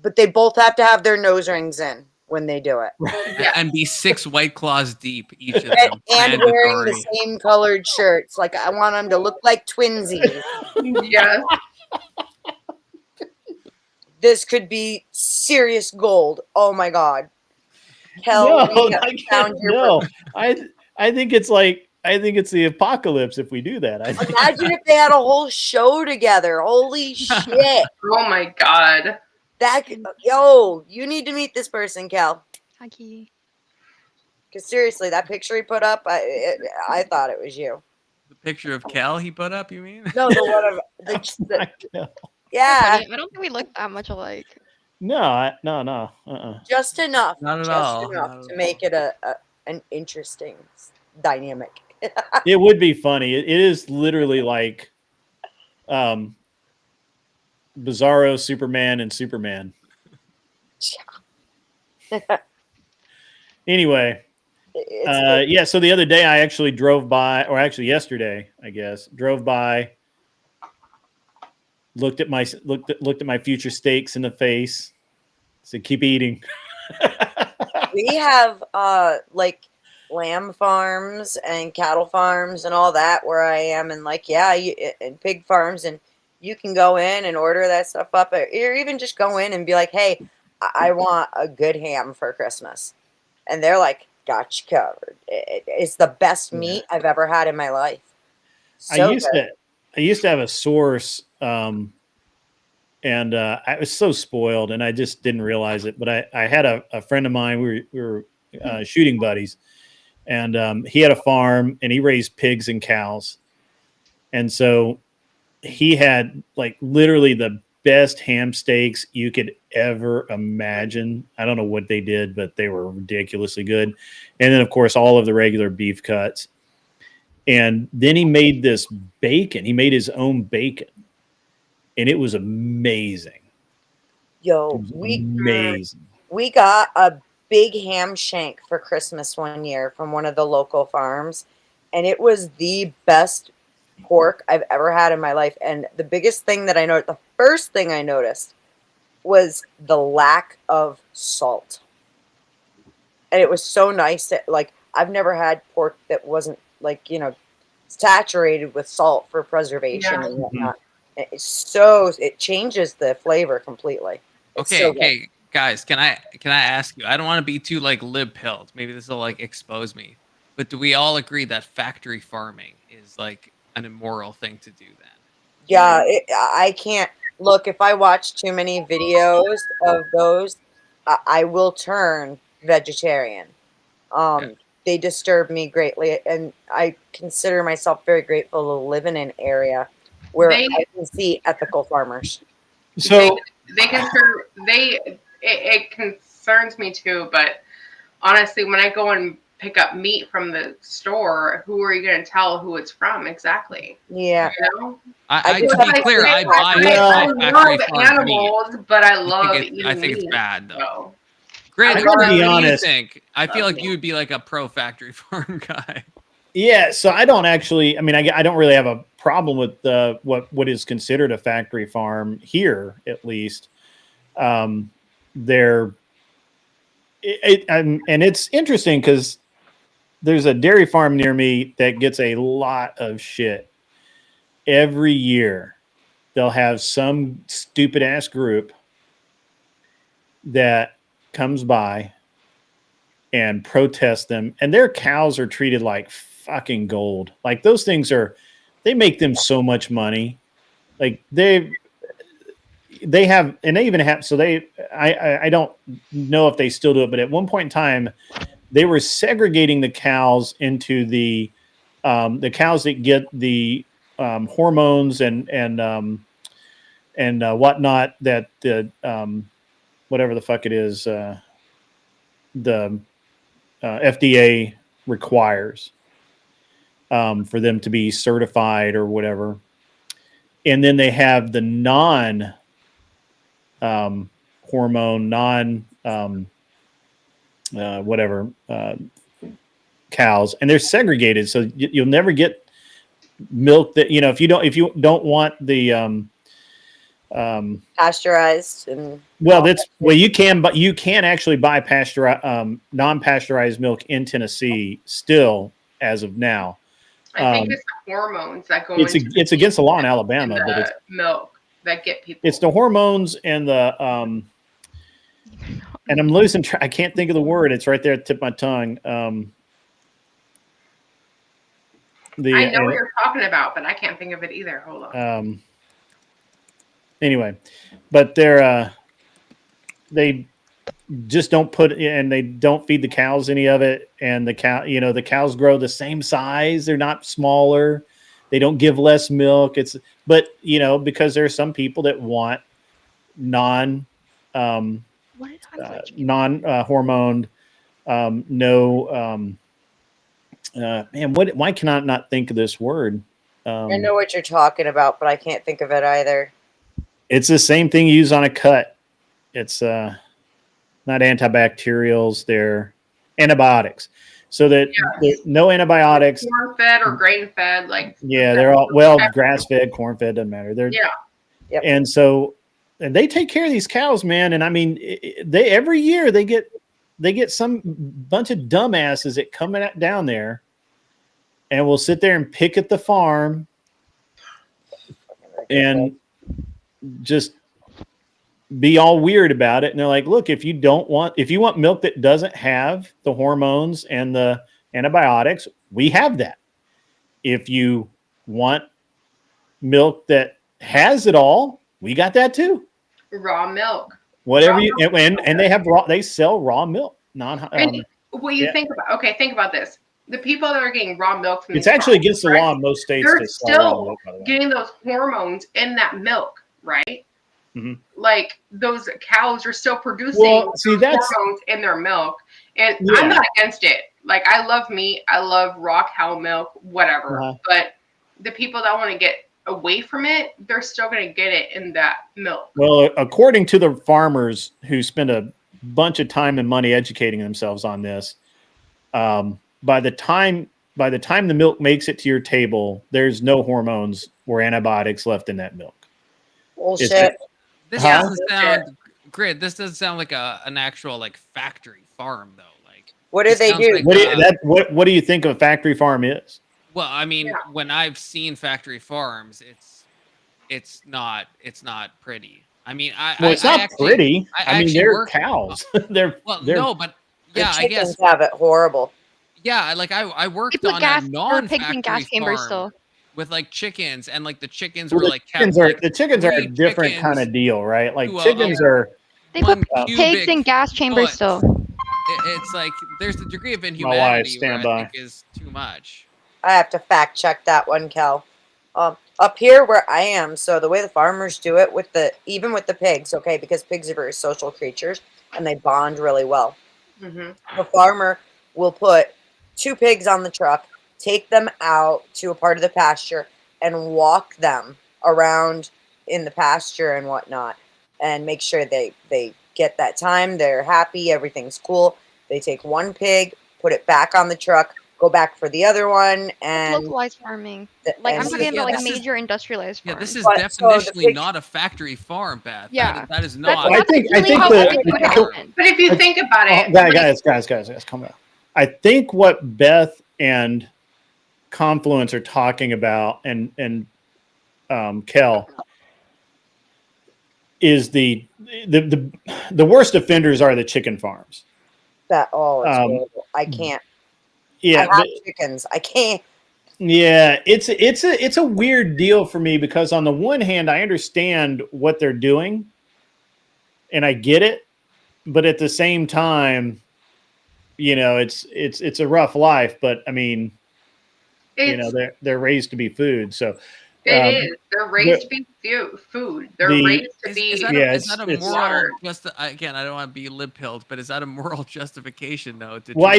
But they both have to have their nose rings in when they do it. Yeah. And be 6 White Claws deep, each of them. And wearing Mandatory. the same colored shirts. Like, I want them to look like twinsies. Yeah. This could be serious gold. Oh my God. Kel, we have found your I think it's the apocalypse if we do that. Imagine if they had a whole show together. Holy shit. Oh my God. You need to meet this person, Kel. Aki. Because seriously, that picture he put up, I thought it was you. The picture of Kel he put up, you mean? No, the one of yeah, I don't think we look that much alike. No. just enough, Not at just all. enough Not to at make it an interesting dynamic. It would be funny. It is literally like Bizarro Superman and Superman. Anyway, yeah. So the other day I actually drove by, or actually yesterday, I guess, drove by, looked at my future steaks in the face, said, "Keep eating." We have like lamb farms and cattle farms and all that where I am, and and pig farms, and you can go in and order that stuff up, or even just go in and be like, "Hey, I want a good ham for Christmas," and they're like, got you covered. It's the best meat I've ever had in my life. So I used to have a source, and I was so spoiled, and I just didn't realize it. But I had a friend of mine. We were shooting buddies, and he had a farm, and he raised pigs and cows, and so he had like literally the best ham steaks you could ever imagine. I don't know what they did, but they were ridiculously good. And then, of course, all of the regular beef cuts. And then he made this bacon. He made his own bacon, and it was amazing. Yo, we got a big ham shank for Christmas one year from one of the local farms, and it was the best pork I've ever had in my life. And the biggest thing that the first thing I noticed was the lack of salt. And it was so nice that, like, I've never had pork that wasn't, like, saturated with salt for preservation and whatnot. It changes the flavor completely. It's Okay, guys, can I ask you? I don't want to be too like lib-pilled. Maybe this will like expose me. But do we all agree that factory farming is like an immoral thing to do then? Yeah, I can't look. If I watch too many videos of those, I will turn vegetarian. They disturb me greatly, and I consider myself very grateful to live in an area where I can see ethical farmers. So it concerns me too, but honestly, when I go and pick up meat from the store, who are you going to tell who it's from exactly? Yeah. To be clear, I love animals, but I love eating I think meat, it's bad though. So. Greg, what do you think? I feel like you would be like a pro factory farm guy. Yeah, so I don't actually. I mean, I don't really have a problem with what is considered a factory farm here, at least. And it's interesting because there's a dairy farm near me that gets a lot of shit every year. They'll have some stupid ass group that comes by and protest them, and their cows are treated like fucking gold. Like those things they make them so much money. Like they have, and they even have, so I don't know if they still do it, but at one point in time they were segregating the cows into the cows that get the hormones and whatnot, that the whatever the fuck it is, the FDA requires for them to be certified or whatever. And then they have the non hormone, whatever cows, and they're segregated, so you'll never get milk that, if you don't want the pasteurized and you can, but you can actually buy non-pasteurized milk in Tennessee still as of now. I think it's the hormones that go it's against the law in Alabama, but it's milk that get people. It's the hormones and the and I'm losing track. I can't think of the word. It's right there at the tip of my tongue. I know what you're talking about, but I can't think of it either. Hold on. Anyway, but they just don't put, and they don't feed the cows any of it. And the cows grow the same size. They're not smaller. They don't give less milk. But because there are some people that want non hormoned, why can I not think of this word? I know what you're talking about, but I can't think of it either. It's the same thing you use on a cut. It's not antibacterials, they're antibiotics. So that no antibiotics. Corn fed or grain fed, they're all grass fed, corn fed, doesn't matter. And so, and they take care of these cows, man. And I mean, they every year they get some bunch of dumbasses that come down there and will sit there and pick at the farm and just be all weird about it. And they're like, look, if you want milk that doesn't have the hormones and the antibiotics, we have that. If you want milk that has it all, we got that too. Raw milk. Whatever Raw you milk. and they sell raw milk. And what you think about this. The people that are getting raw milk from it's these actually farms, against the right? law in most states. They're to sell raw still milk, by the way. getting those hormones in that milk, right? Mm-hmm. Like those cows are still producing those hormones in their milk. And I'm not against it. Like, I love meat. I love raw cow milk, whatever. Uh-huh. But the people that want to get away from it, they're still going to get it in that milk. Well, according to the farmers who spend a bunch of time and money educating themselves on this, by the time the milk makes it to your table, there's no hormones or antibiotics left in that milk. Bullshit. This doesn't sound Grid. This doesn't sound like an actual like factory farm though. Like, what do they do? Like, what do you think a factory farm is? Well, I mean, when I've seen factory farms, it's not pretty. I mean, it's not pretty. I mean, they're cows. they're no, but yeah, the I guess have it horrible. Yeah, like I worked on a non-factory farm with like chickens, and like the chickens were like the chickens are a different kind of deal, right? Like chickens are they put pigs in gas chambers still. It's like there's a degree of inhumanity where I think is too much. I have to fact check that one, Cal. Up here where I am, so the way the farmers do it even with the pigs, okay, because pigs are very social creatures and they bond really well. Mm-hmm. The farmer will put 2 pigs on the truck, take them out to a part of the pasture, and walk them around in the pasture and whatnot, and make sure they get that time. They're happy, everything's cool. They take 1 pig, put it back on the truck, go back for the other one, and localized farming. Like I'm talking about like major industrialized farms. Yeah, this is definitionally not a factory farm, Beth. Yeah, that is not. I think but if you think about it, guys, come on. I think what Beth and Confluence are talking about, and Kel, is the worst offenders are the chicken farms. It's horrible. I can't. Yeah, I have chickens. I can't. Yeah, it's a weird deal for me because on the one hand, I understand what they're doing, and I get it, but at the same time, you know, it's a rough life. But I mean, you know, they're raised to be food, so it is. They're raised to be food. They're raised to be. Is that a moral? Again, I don't want to be lip-pilled, but is that a moral justification though? I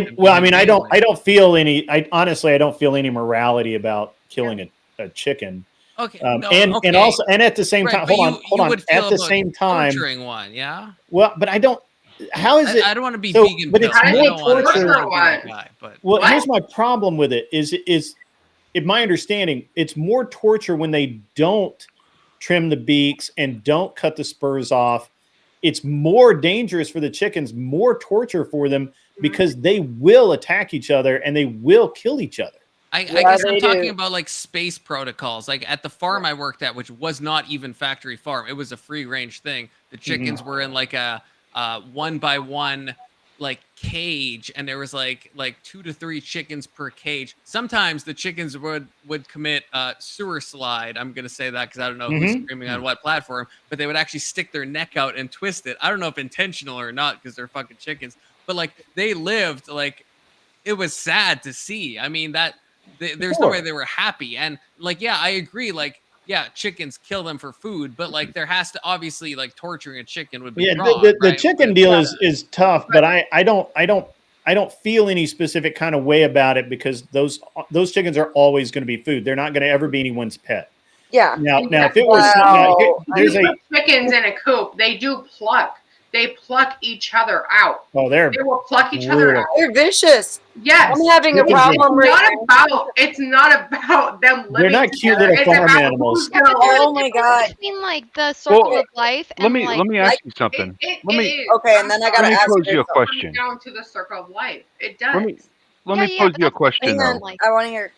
don't feel any. Honestly, I don't feel any morality about killing a chicken. Okay. And also, and at the same time, hold on. At the same time, torturing one, yeah. well, but I don't. How is it? I don't want to be vegan, but it's more torture. Well, here's my problem with it: is in my understanding, it's more torture when they don't trim the beaks and don't cut the spurs off. It's more dangerous for the chickens, more torture for them because they will attack each other and they will kill each other. I guess I'm talking about like space protocols. Like at the farm I worked at, which was not even factory farm, it was a free range thing. The chickens were in like a 1-by-1 like cage, and there was like 2 to 3 chickens per cage. Sometimes the chickens would commit sewer slide. I'm gonna say that because I don't know who's screaming on what platform, but they would actually stick their neck out and twist it. I don't know if intentional or not because they're fucking chickens, but like they lived like it was sad to see. I mean there's no way they were happy, and like I agree, like chickens kill them for food, but like there has to obviously like torturing a chicken would be wrong, the chicken deal is tough, but I don't feel any specific kind of way about it because those chickens are always going to be food. They're not going to ever be anyone's pet. Yeah. Now if it was there's chickens in a coop, they do pluck. They pluck each other out. Oh, they will pluck each other out. They're vicious. Yes. I'm having a problem It's not about them living. They're not cute little farm animals. Oh my god. I mean, like the circle of life. Let me ask you something. Okay, and then I gotta ask you a question. Down to the circle of life. It does. Let me pose you a question though. I want to hear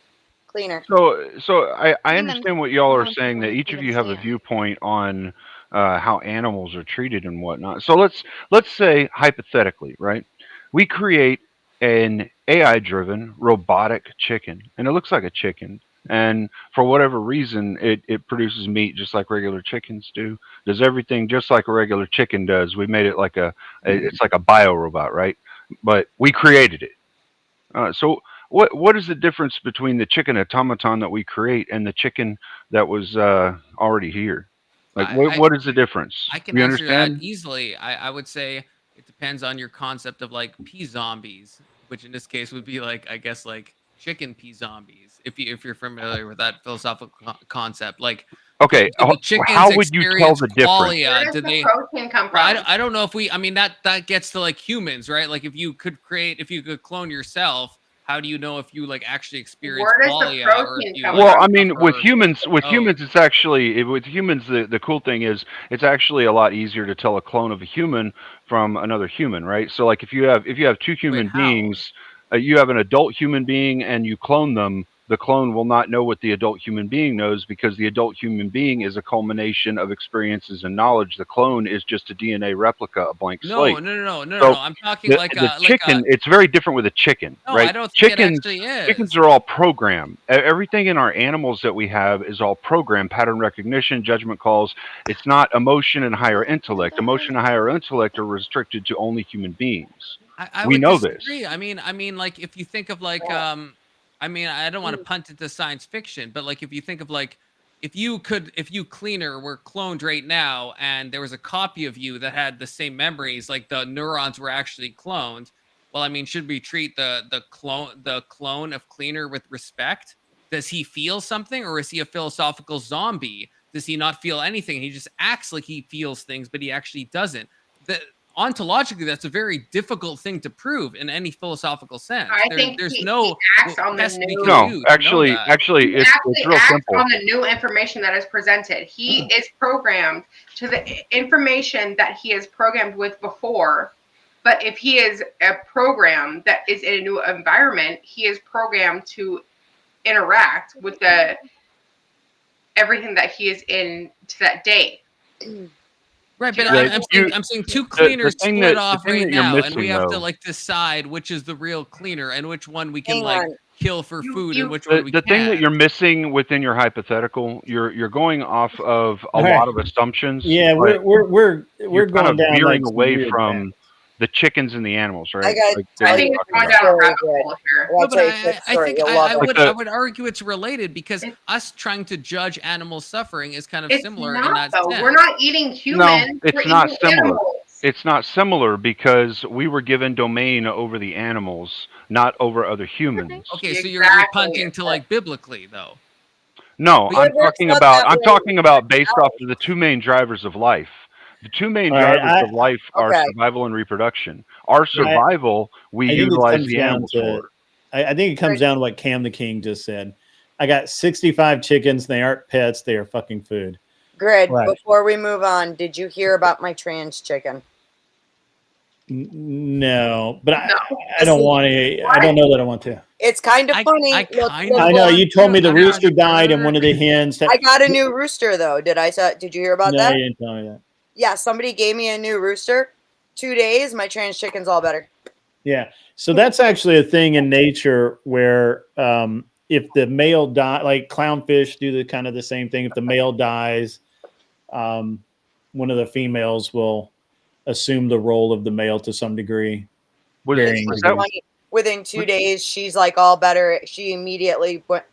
cleaner. So I understand what y'all are saying, that each of you have a viewpoint on how animals are treated and whatnot. So let's say hypothetically, right? We create an AI-driven robotic chicken, and it looks like a chicken. And for whatever reason, it produces meat just like regular chickens do. Does everything just like a regular chicken does. We made it like it's like a bio robot, right? But we created it. So what is the difference between the chicken automaton that we create and the chicken that was already here? Like what is the difference? I can You answer that understand? easily. I would say it depends on your concept of like pea zombies, which in this case would be like, I guess, like chicken pea zombies. If you're familiar with that philosophical concept, like Okay, do the chickens how would you tell experience the difference? Where qualia? does Do the they? protein come from? I don't know if we. I mean that gets to like humans, right? Like if you could clone yourself, how do you know if you like actually experience Where does the qualia? Or protein if you, come like, Well, I mean, suffer- with humans, Oh. it's actually with humans. The cool thing is, it's actually a lot easier to tell a clone of a human from another human, right? So, like, if you have two human how? beings, you have an adult human being, and you clone them. The clone will not know what the adult human being knows because the adult human being is a culmination of experiences and knowledge. The clone is just a DNA replica, a blank slate. No. I'm talking The, like the a chicken, like it's very different with a chicken, no, right? I don't think Chickens, it actually is. chickens are all programmed. Everything in our animals that we have is all programmed, pattern recognition, judgment calls. It's not emotion and higher intellect. Emotion and higher intellect are restricted to only human beings. I We would know disagree. this. I mean, like if you think of like, I mean, I don't want to punt into science fiction, but like if you think of like, if you cleaner were cloned right now, and there was a copy of you that had the same memories, like the neurons were actually cloned. Well, I mean, should we treat the clone of cleaner with respect? Does he feel something, or is he a philosophical zombie? Does he not feel anything? He just acts like he feels things, but he actually doesn't. Ontologically, that's a very difficult thing to prove in any philosophical sense. There's no acts on the new. No, actually, it's real acts simple. on the new information that is presented. He is programmed to the information that he is programmed with before. But if he is a program that is in a new environment, he is programmed to interact with everything that he is in to that day. Right, but Yeah, I'm saying two cleaners thing split that- off the thing right that you're now, and missing, we have to though- like decide which is the real cleaner and which one we can Hang like on. kill for food and which one we The thing can't. that you're missing within your hypothetical, you're going off of a Right. lot of assumptions. Yeah, but we're you're going kind of down veering like some away weird from the chickens and the animals, right? I got. Like, I they're think it's talking gone about. down a Very rabbit good. hole here. Well, I'll No, tell but you a quick I story. think You'll I love it. would Like I would argue it's related because us trying to judge animal suffering is kind of It's similar not in that though. sense. We're not eating humans. it's we're not eating similar. animals. It's not similar because we were given domain over the animals, not over other humans. Okay, so you're Exactly. punting to like biblically though. No, But I'm it works talking out about that way. based off of the two main drivers of life. The two main All right, drivers of life are okay. survival and reproduction. Our survival, we I think it utilize comes the down animals to- for. I think it comes down to what Cam the King just said. I got 65 chickens. They aren't pets. They are fucking food. Grid, Right. before we move on, did you hear about my trans chicken? No, but I No. don't want to. I don't know that I want to. It's kind of funny. I Look, kinda look, I know look. you told me the I'm rooster not died and sure. one of the hens. I got a new rooster though. Did you hear about no, that? you didn't tell me that. Yeah, somebody gave me a new rooster. 2 days, my trans chicken's all better. Yeah. So that's actually a thing in nature where if the male die, like clownfish do the kind of the same thing. If the male dies, one of the females will assume the role of the male to some degree. Was Varying that- degrees. Within 2 days, she's like all better. She immediately went.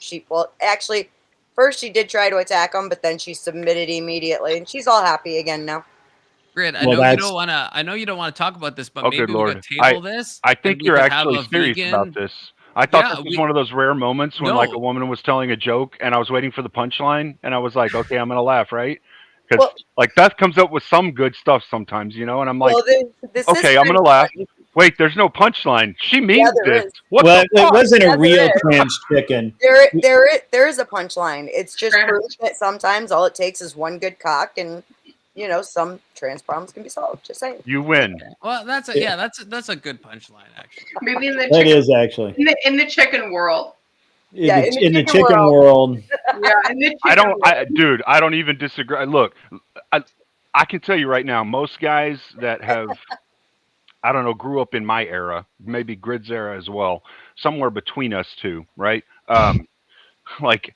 Actually, first she did try to attack him, but then she submitted immediately, and she's all happy again now. Grid, I Well, know you that's- don't want to. I know you don't want to talk about this, but Oh, maybe good we Lord. could table this. I and think we you're could have actually a serious vegan- about this. I thought Yeah, this was one of those rare moments when like a woman was telling a joke and I was waiting for the punchline and I was like, okay, I'm gonna laugh, right? Because Well- like Beth comes up with some good stuff sometimes, you know, and I'm like, Well, the okay, I'm gonna laugh. Wait, there's no punchline. She means there this. is. What Well, the it fuck? wasn't Yeah, a real there is. trans chicken. There is a punchline. It's just proof that sometimes all it takes is one good cock, and some trans problems can be solved. Just saying. You win. Well, that's a good punchline actually. Maybe in the That chicken, is actually in the chicken world. in the chicken world. Yeah, in the chicken I don't, world. dude. I don't even disagree. Look, I can tell you right now, most guys that have, I don't know, grew up in my era, maybe Grid's era as well, somewhere between us two, right? Like,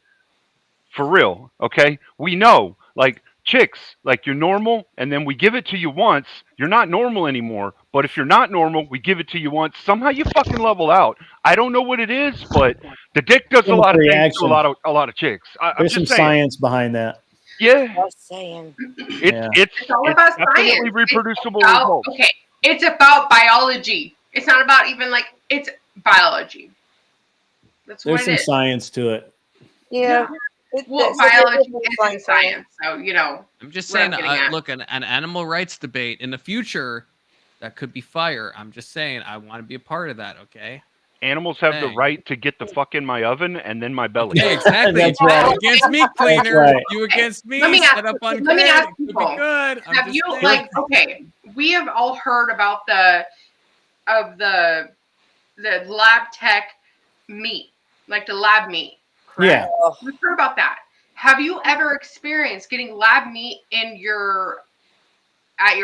for real, okay? We know, like, chicks, like, you're normal, and then we give it to you once. You're not normal anymore. But if you're not normal, we give it to you once. Somehow you fucking level out. I don't know what it is, but the dick does a Chemical lot of things to reaction. a lot of chicks. I'm There's some just saying. science behind that. Yeah, Just saying. Yeah. It's all about definitely science. reproducible It's about, results. okay, it's about biology. It's not about even like it's biology. That's There's what some it is. science to it. Yeah. Well, So there biology is is some in science, so you know. I'm just what I'm saying, getting at. look, an animal rights debate in the future, that could be fire. I'm just saying, I want to be a part of that. Okay. Animals have the Dang. right to get the fuck in my oven and then my belly. Yeah, exactly. That's right. Against meat cleaner. right. You against me. Let me ask- Set up on let me grid. ask It could be people, good. I'm Have just you saying. like okay? We have all heard about the lab tech meat, like the lab meat. Yeah. Oh, We've heard about that. Have you ever experienced getting lab meat at your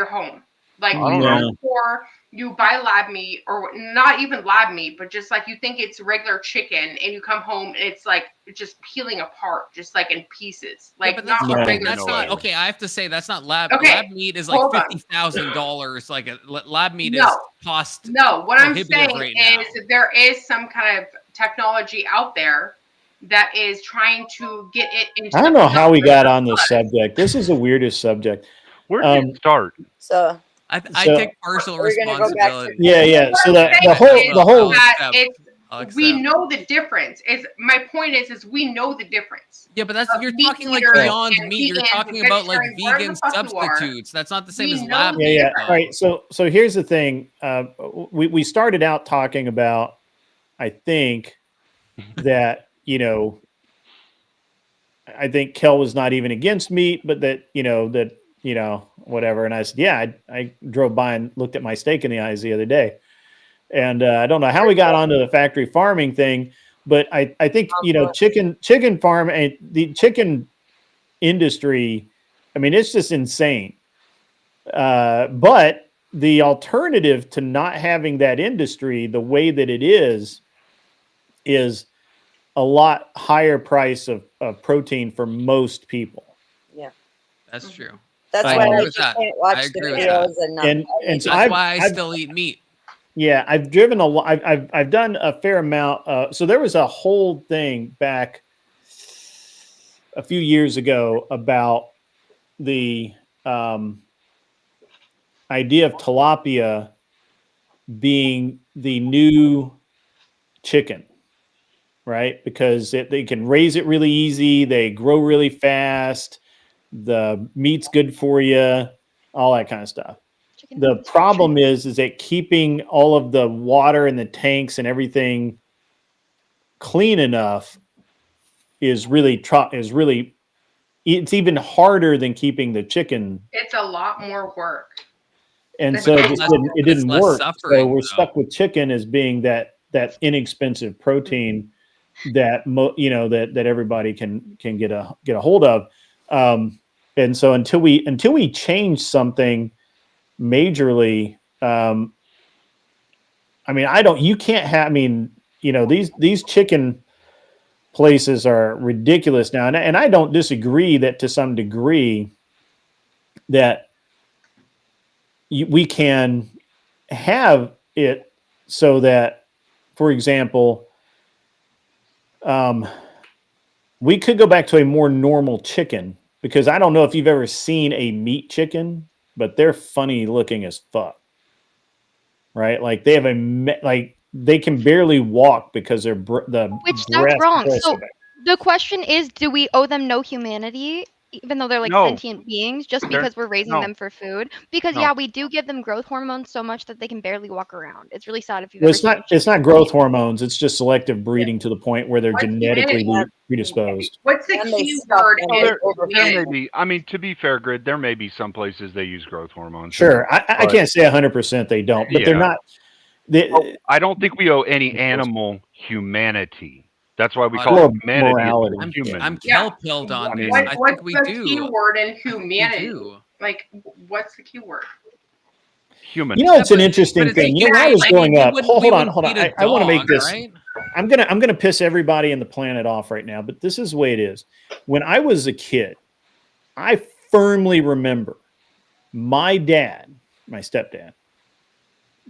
home? Like I don't No. know. or you buy lab meat, or not even lab meat, but just like you think it's regular chicken, and you come home and it's like just peeling apart, just like in pieces. Like Yeah, but that's, not No. regular that's No not chicken. okay. I have to say that's not lab. Okay, Lab meat is like hold on. $50,000. Like lab meat No. is cost. No, what I'm prohibitive saying right now. is that there is some kind of technology out there that is trying to get it into. I don't the know how we got blood. on this subject. This is the weirdest subject. Where did it start? so I So- take partial Are we gonna go back to- responsibility. Yeah. So What I'm the saying is whole that I'll it's, we accept. know the difference. Is my point is we know the difference. Yeah, but that's of you're meat talking like eaters beyond and meat. You're vegans talking and about like vegetarians, whatever vegan the fuck you are. substitutes. That's not the same We as know lab the meat. Yeah. though. All right. So here's the thing. We started out talking about, I think, that, I think Kel was not even against meat, but that, whatever. And I said, yeah, I drove by and looked at my steak in the eyes the other day. And I don't know how we got onto the factory farming thing, but I think, chicken farm and the chicken industry, I mean, it's just insane. But the alternative to not having that industry the way that it is a lot higher price of protein for most people. That's true. that's I why agree I with just that. can't watch I the agree with videos and not. And so That's why I I've- still eat meat. Yeah, I've driven a lot. I've done a fair amount. So there was a whole thing back a few years ago about the idea of tilapia being the new chicken, right? Because they can raise it really easy, they grow really fast, the meat's good for you, all that kind of stuff. The problem is that keeping all of the water in the tanks and everything clean enough is really it's even harder than keeping the chicken. It's a lot more work. And It's so it less- just didn't, it it's didn't less work. So suffering, we're though. stuck with chicken as being that inexpensive protein that that everybody can get a hold of. And so until we change something majorly, I mean, you can't have, I mean, these chicken places are ridiculous now. And I don't disagree that to some degree that we can have it so that, for example, we could go back to a more normal chicken, because I don't know if you've ever seen a meat chicken, but they're funny looking as fuck, right? Like they have they can barely walk because they're Which that's wrong. So the question is, do we owe them no humanity, even though they're like No. sentient beings, just They're- because we're raising no. them for food? Because No. yeah, we do give them growth hormones so much that they can barely walk around. It's really sad if you've Well, ever seen a it's not chicken. growth hormones. It's just selective breeding to the point where they're What's genetically humanity? predisposed. What's the And they key stop word? and Well, is there may humanity. be. I mean, to be fair, Grid, there may be some places they use growth hormones. Sure, I But- can't say 100% they don't, but they're Yeah. not. They, I don't think we owe any animal humanity. That's why we Or call it humanity. morality. Is human. I'm Yeah. kelp-pilled on I this. mean- I think What's we the do. key word in We humanity? do. Like, what's the keyword? Human. You know, it's an but interesting it's thing. You know, when I was like, growing we up, wouldn't- we hold on. wouldn't feed a I want to make dog, this. right? I'm gonna piss everybody in the planet off right now, but this is the way it is. When I was a kid, I firmly remember my dad, my stepdad,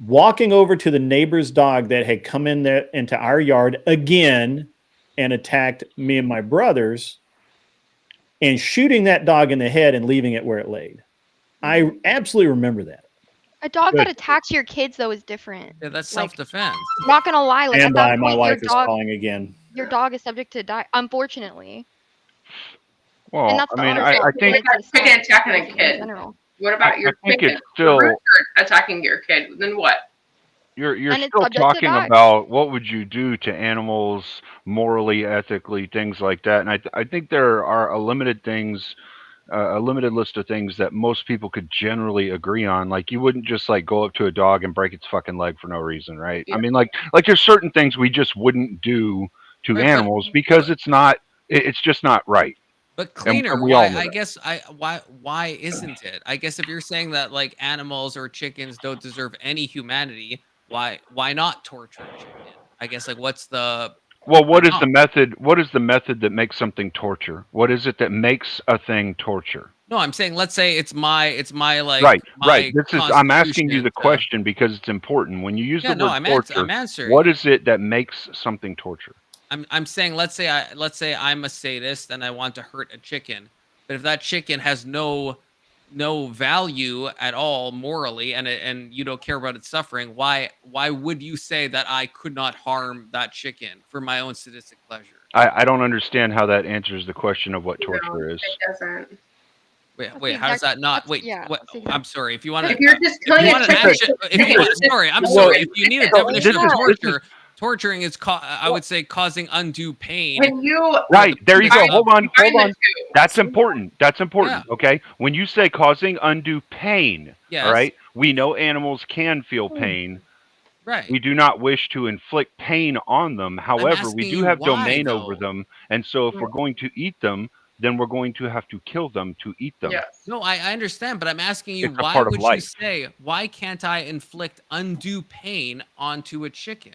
walking over to the neighbor's dog that had come in there into our yard again and attacked me and my brothers, and shooting that dog in the head and leaving it where it laid. I absolutely remember that. A dog Good. that attacks your kids though is different. Yeah, that's Like, self-defense. not gonna lie, like And at that by my point, wife is calling again. your dog is subject to die, unfortunately. Well, And that's I the mean, honest I truth. think Kids and stuff, Chicken attacking a in kid. general. What about your I think chicken? it's still- The rooster attacking your kid. Then what? you're And it's still subject to talking die. about what would you do to animals morally, ethically, things like that. And I think there are a limited list of things that most people could generally agree on. Like, you wouldn't just like go up to a dog and break its fucking leg for no reason, right? Yeah. I mean, like there's certain things we just wouldn't do to Right, animals because it's just not right. But cleaner, we all why? know I that. guess why isn't it? I guess if you're saying that like animals or chickens don't deserve any humanity, why not torture a chicken? I guess like what's the Well, what is no. the method? What is the method that makes something torture? What is it that makes a thing torture? No, I'm saying let's say it's my like Right. my I'm asking you constitution the to- question because it's important. When you use Yeah, the no, word torture, I'm answering. what is it that makes something torture? I'm saying let's say I'm a sadist and I want to hurt a chicken, but if that chicken has no value at all morally and you don't care about its suffering, why would you say that I could not harm that chicken for my own sadistic pleasure? I don't understand how that answers the question of what torture is. It doesn't. Wait, the how does exact- that not? that's- Wait, yeah, what? that's the exact- I'm sorry. If you want to, If you're just killing a chicken, if you need a definition of Yeah. torture, torturing is, I would say, causing undue pain. When you Right, there you go. Hold Hold on. combine the two, That's important. Yeah. Okay. When you say causing undue pain, Yes. all right, we know animals can feel pain. Right. We do not wish to inflict pain on them. However, we asking do you have why, domain over though. them. And so if we're going to eat them, then we're going to have to kill them to eat them. yes. No, I understand, but I'm asking you, It's a why part of would you life. say, why can't I inflict undue pain onto a chicken?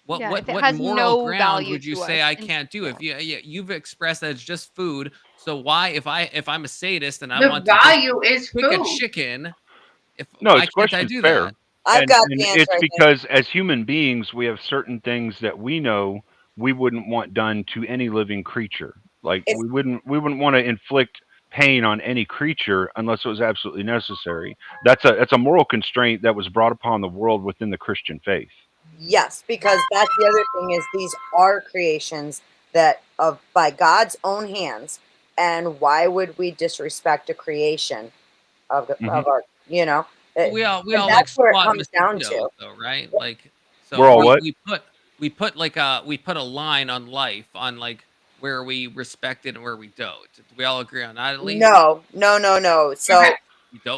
What Yeah, if it what has moral no ground value would you to say us, I and- can't do? If you've expressed that it's just food, so why if I'm a sadist and I The want to just value is pick a food. chicken, No, why his can't question I is do fair. that? I've got the and answer. it's I think. because as human beings, we have certain things that we know we wouldn't want done to any living creature. Like It's- we wouldn't want to inflict pain on any creature unless it was absolutely necessary. That's a moral constraint that was brought upon the world within the Christian faith. Yes, because that's the other thing is these are creations that of by God's own hands, and why would we disrespect a creation of our We all and like that's where it squat comes down mosquitoes, to. though, right? Like, so We're all what? we put like we put a line on life on like where we respect it and where we don't. Do we all agree on that at least? No. So Okay.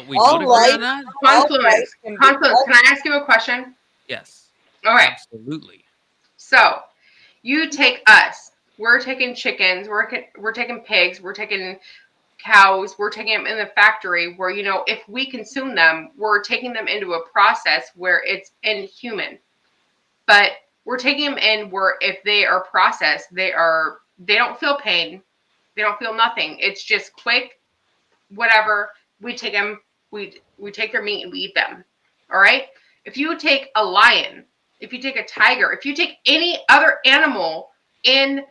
We all don't agree life- on that? all Confluence. life can be- Confluence. Can I ask you a question? Yes. All right. Absolutely. So you take us. We're taking chickens. We're taking pigs. We're taking cows. We're taking them in the factory where, if we consume them, we're taking them into a process where it's inhuman. But we're taking them in where if they are processed, they don't feel pain. They don't feel nothing. It's just quick, whatever. We take them, we take their meat and we eat them. All right? If you take a lion, if you take a tiger, if you take any other animal in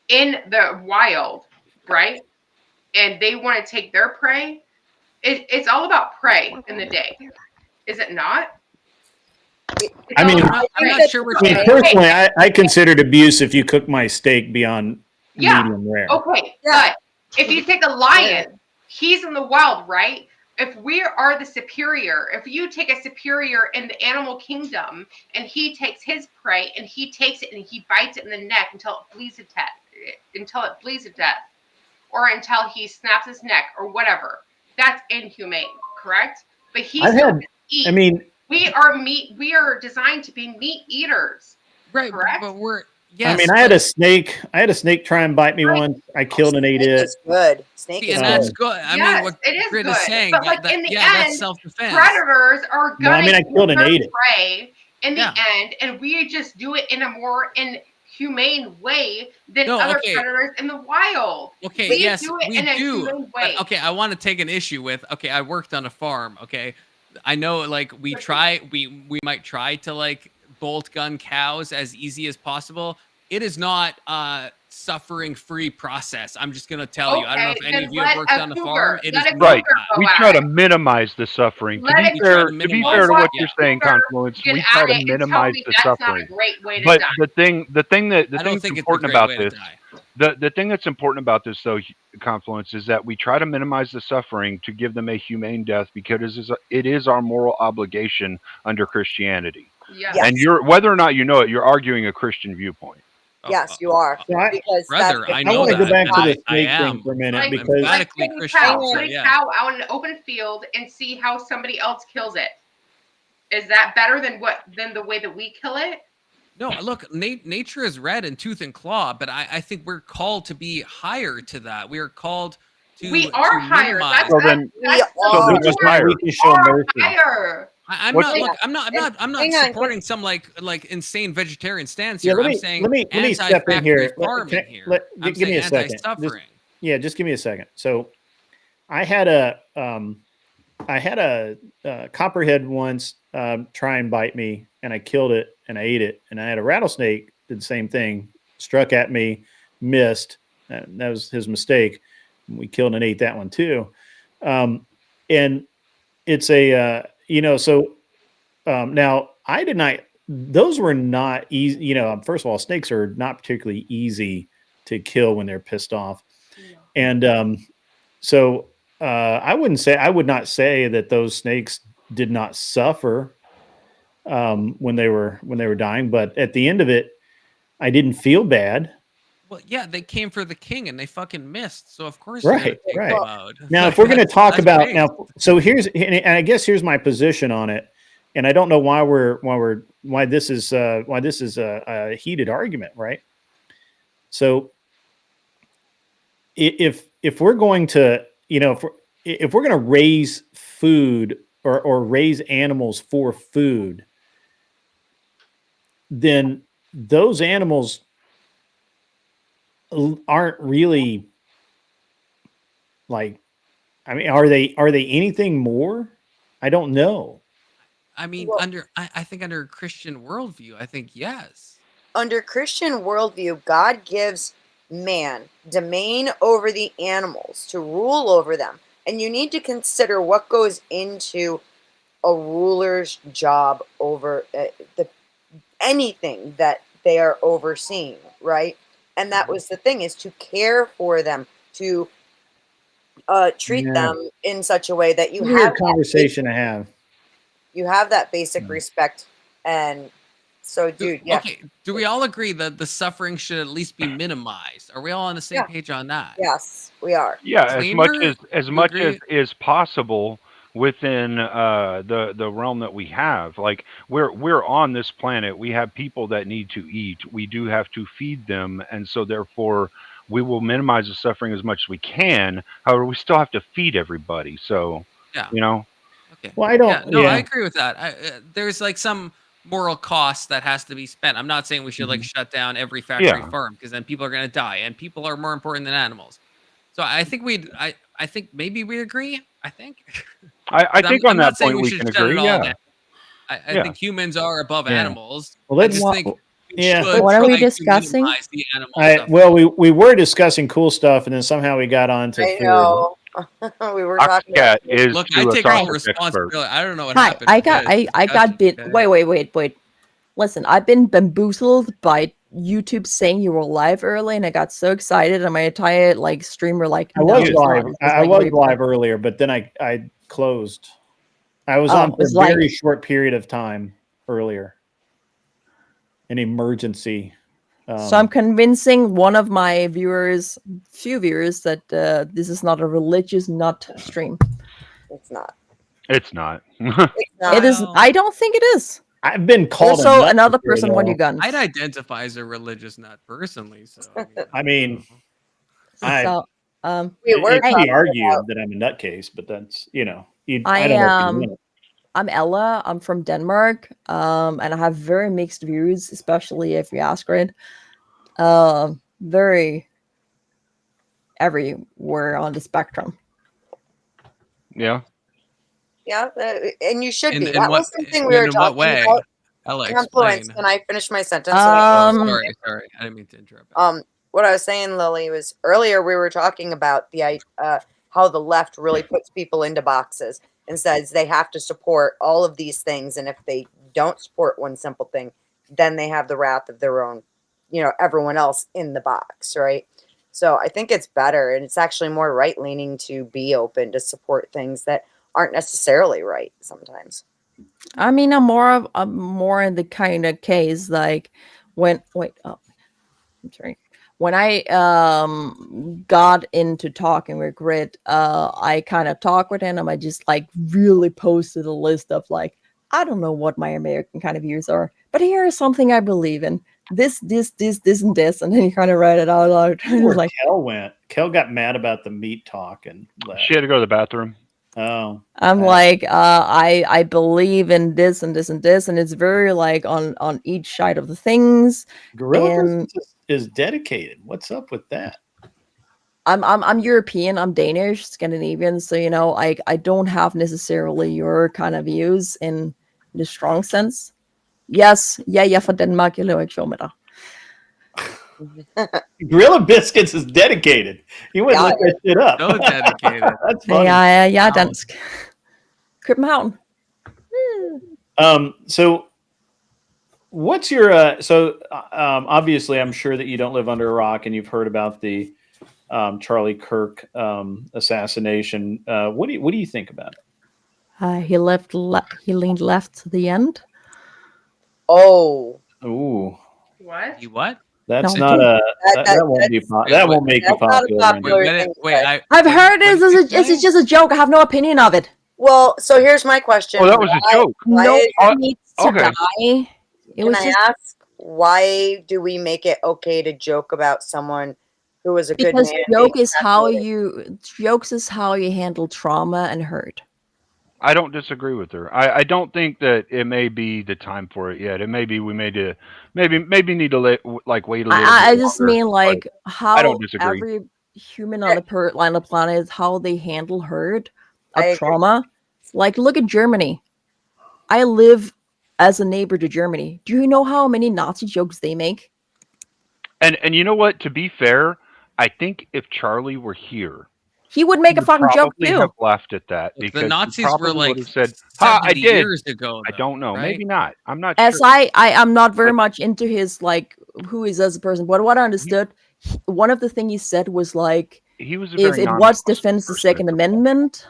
the wild, right? And they want to take their prey, it's all about prey in the day. Is it not? It's I mean, all about I'm prey. not sure what I mean, personally, I consider it abuse if you cook my steak beyond Yeah. medium rare. Okay, Yeah. but if you take a lion, he's in the wild, right? If we are the superior, if you take a superior in the animal kingdom and he takes his prey and he takes it and he bites it in the neck until it bleeds to death, or until he snaps his neck or whatever, that's inhumane, correct? But he's I've still had- gonna eat. I mean, we are designed to be meat eaters. Right, Correct? but we're I mean, I had a snake try and bite me once. I killed and ate Snake it. is good. Snake See, is and good. that's good. I Yes, mean, what it is Grid good. is saying, But like in the that's end, self-defense. predators are No, I gonna mean, I killed and ate it. prey in the Yeah. end, and we just do it in a more inhumane way than No, other okay. predators in the wild. Okay, we yes, do it we in a do. humane way. But, okay, I want to take an issue with. Okay, I worked on a farm. Okay, I know, like we might try to like bolt gun cows as easy as possible. It is not suffering-free process. I'm just gonna tell you. I don't know if Okay, any then of you have let worked a on a cougar- farm. It is let a not Right. cougar that. go We at try to it. minimize the suffering. Let To it be go. fair, to to be minimize fair to it, what yeah. you're saying, Confluence, Get we at try it to and tell minimize me the that's not suffering. a great way to But die. the thing I that's don't think it's a important great about way to this, die. the thing that's important about this though, Confluence, is that we try to minimize the suffering to give them a humane death because it is our moral obligation under Christianity. Yes. Yes. And whether or not you know it, you're arguing a Christian viewpoint. Yes, you are. So I Because Brother, that's the I I know want to that. go back to and the I snake am. thing for a minute Like- because emphatically put a Christian. cow, so put a yes. cow out in an open field and see how somebody else kills it. Is that better than the way that we kill it? No, look, nature is red in tooth and claw, but I think we're called to be higher to that. We are called to We are to higher. minimize. So then, We that's are. so then which is what's why higher? we can show mercy. higher. I'm What's- not. Look, I'm not hang on, supporting some like insane vegetarian stance Yeah, here. let I'm me saying let me step in here. farming here. I'm Give me saying a second. anti-suffering. Just give me a second. So, I had a copperhead once try and bite me, and I killed it and I ate it. And I had a rattlesnake did the same thing, struck at me, missed. That was his mistake. We killed and ate that one too. And it's a now I did not. Those were not easy. First of all, snakes are not particularly easy to kill when they're pissed off. And so I would not say that those snakes did not suffer when they were dying, but at the end of it, I didn't feel bad. Well, yeah, they came for the king and they fucking missed. So of course, you're gonna Right, take right. them out. Now, if we're going to talk that's about based. now, so and I guess here's my position on it, and I don't know why this is a heated argument, right? So if we're going to, if we're going to raise food or raise animals for food, then those animals aren't really like, I mean, are they anything more? I don't know. I mean, Well- I think under a Christian worldview, I think yes. Under Christian worldview, God gives man domain over the animals to rule over them. And you need to consider what goes into a ruler's job over anything that they are overseeing, right? And that was the thing, is to care for them, to treat Yeah. them in such a way that you Weird have conversation to have. you have that basic respect. And so, dude, yeah. Okay, do we all agree that the suffering should at least be minimized? Are we all on the same Yeah. page on that? Yes, we are. Yeah, Cleaner? as You much agree? as is possible within the realm that we have. Like we're on this planet. We have people that need to eat. We do have to feed them, and so therefore we will minimize the suffering as much as we can. However, we still have to feed everybody. So Yeah. Okay. Well, I don't. Yeah, no, yeah. I agree with that. There's like some moral cost that has to be spent. I'm not saying we should like shut down every factory Yeah. farm because then people are going to die, and people are more important than animals. So I think I think maybe we agree. I think. I think I'm on not that saying point we should can shut it agree. all Yeah. down. I Yeah. think humans are above Yeah. animals. Well, I let's- just think we yeah. should What are we try to discussing? minimize the animal stuff. Well, we were discussing cool stuff, and then somehow we got on to I food. know. We were talking Oxcat about is Look, to I a take all subject expert. responsibility. I don't know what Hi, happened. I got bit. Okay. Wait. Listen, I've been bamboozled by YouTube saying you were live early, and I got so excited, and my entire stream were like, I no, was it's not. live. It's I like was replay. live earlier, but then I closed. I was Oh, on it for was a like- very short period of time earlier. An emergency. So I'm convincing one of my few viewers, that this is not a religious nut stream. it's not. It's not. It's not. It is. Well- I don't think it is. I've been called. Also, another person want your guns. I'd identify as a religious nut personally. So I mean, So, We were it can be talking argued about- that I'm a nutcase, but that's I don't I know. If you am. want it. I'm Ella. I'm from Denmark, and I have very mixed views, especially if you ask it. Very everywhere on the spectrum. Yeah, and you should be. in That what, was something we were in what talking way? about. Ella, Influence. explain. Can I finish my sentence? Sorry, I didn't mean to interrupt. What I was saying, Lily, was earlier we were talking about the how the left really puts people into boxes and says they have to support all of these things, and if they don't support one simple thing, then they have the wrath of their own, everyone else in the box, right? So I think it's better, and it's actually more right-leaning to be open to support things that aren't necessarily right sometimes. I mean, I'm more in the kind of case like I'm sorry. When I got into talking with Grit, I kind of talked with him. I just like really posted a list of like, I don't know what my American kind of views are, but here is something I believe in. This, and this, and then you kind of write it out loud. Where Like, Kel went. Kel got mad about the meat talk and left. She had to go to the bathroom. Oh, I'm like, I believe in this and this and this, and it's very like on each side of the things. Gorilla And is dedicated. What's up with that? I'm European, I'm Danish, Scandinavian, so I don't have necessarily your kind of views in the strong sense. Yes, for Denmark, jeg laver ikke sjov med dig. Gorilla Biscuits is dedicated. He wouldn't look that shit up. So dedicated. That's funny. Jeg er dansk. København. So what's your obviously I'm sure that you don't live under a rock and you've heard about the Charlie Kirk assassination. What do you think about it? He leaned left to the end. Oh. Ooh. What? You what? That's No. not that won't be that won't make you popular. I've heard it's just a joke. I have no opinion of it. Well, so here's my question. Oh, that was a joke. No Why- one needs to okay. die. It Can was I just ask, why do we make it okay to joke about someone who was a good because man? jokes is how you handle trauma and hurt. I don't disagree with her. I don't think that it may be the time for it yet. It may be we need to wait a little bit. I just longer, mean like but how I don't disagree. every human on the planet, how they handle hurt I or agree. trauma. Like look at Germany. I live as a neighbor to Germany. Do you know how many Nazi jokes they make? And you know what? To be fair, I think if Charlie were here, He would make a would fucking joke probably too. have laughed at that because The he Nazis probably were like would have said, "Ha, I 70 did." years ago. I though, don't know. right? Maybe not. I'm not As sure. I am not very much into his like who he is as a person, but what I understood, one of the things he said was like, He was a if very it was nonplussed defense the person Second at the moment. Amendment,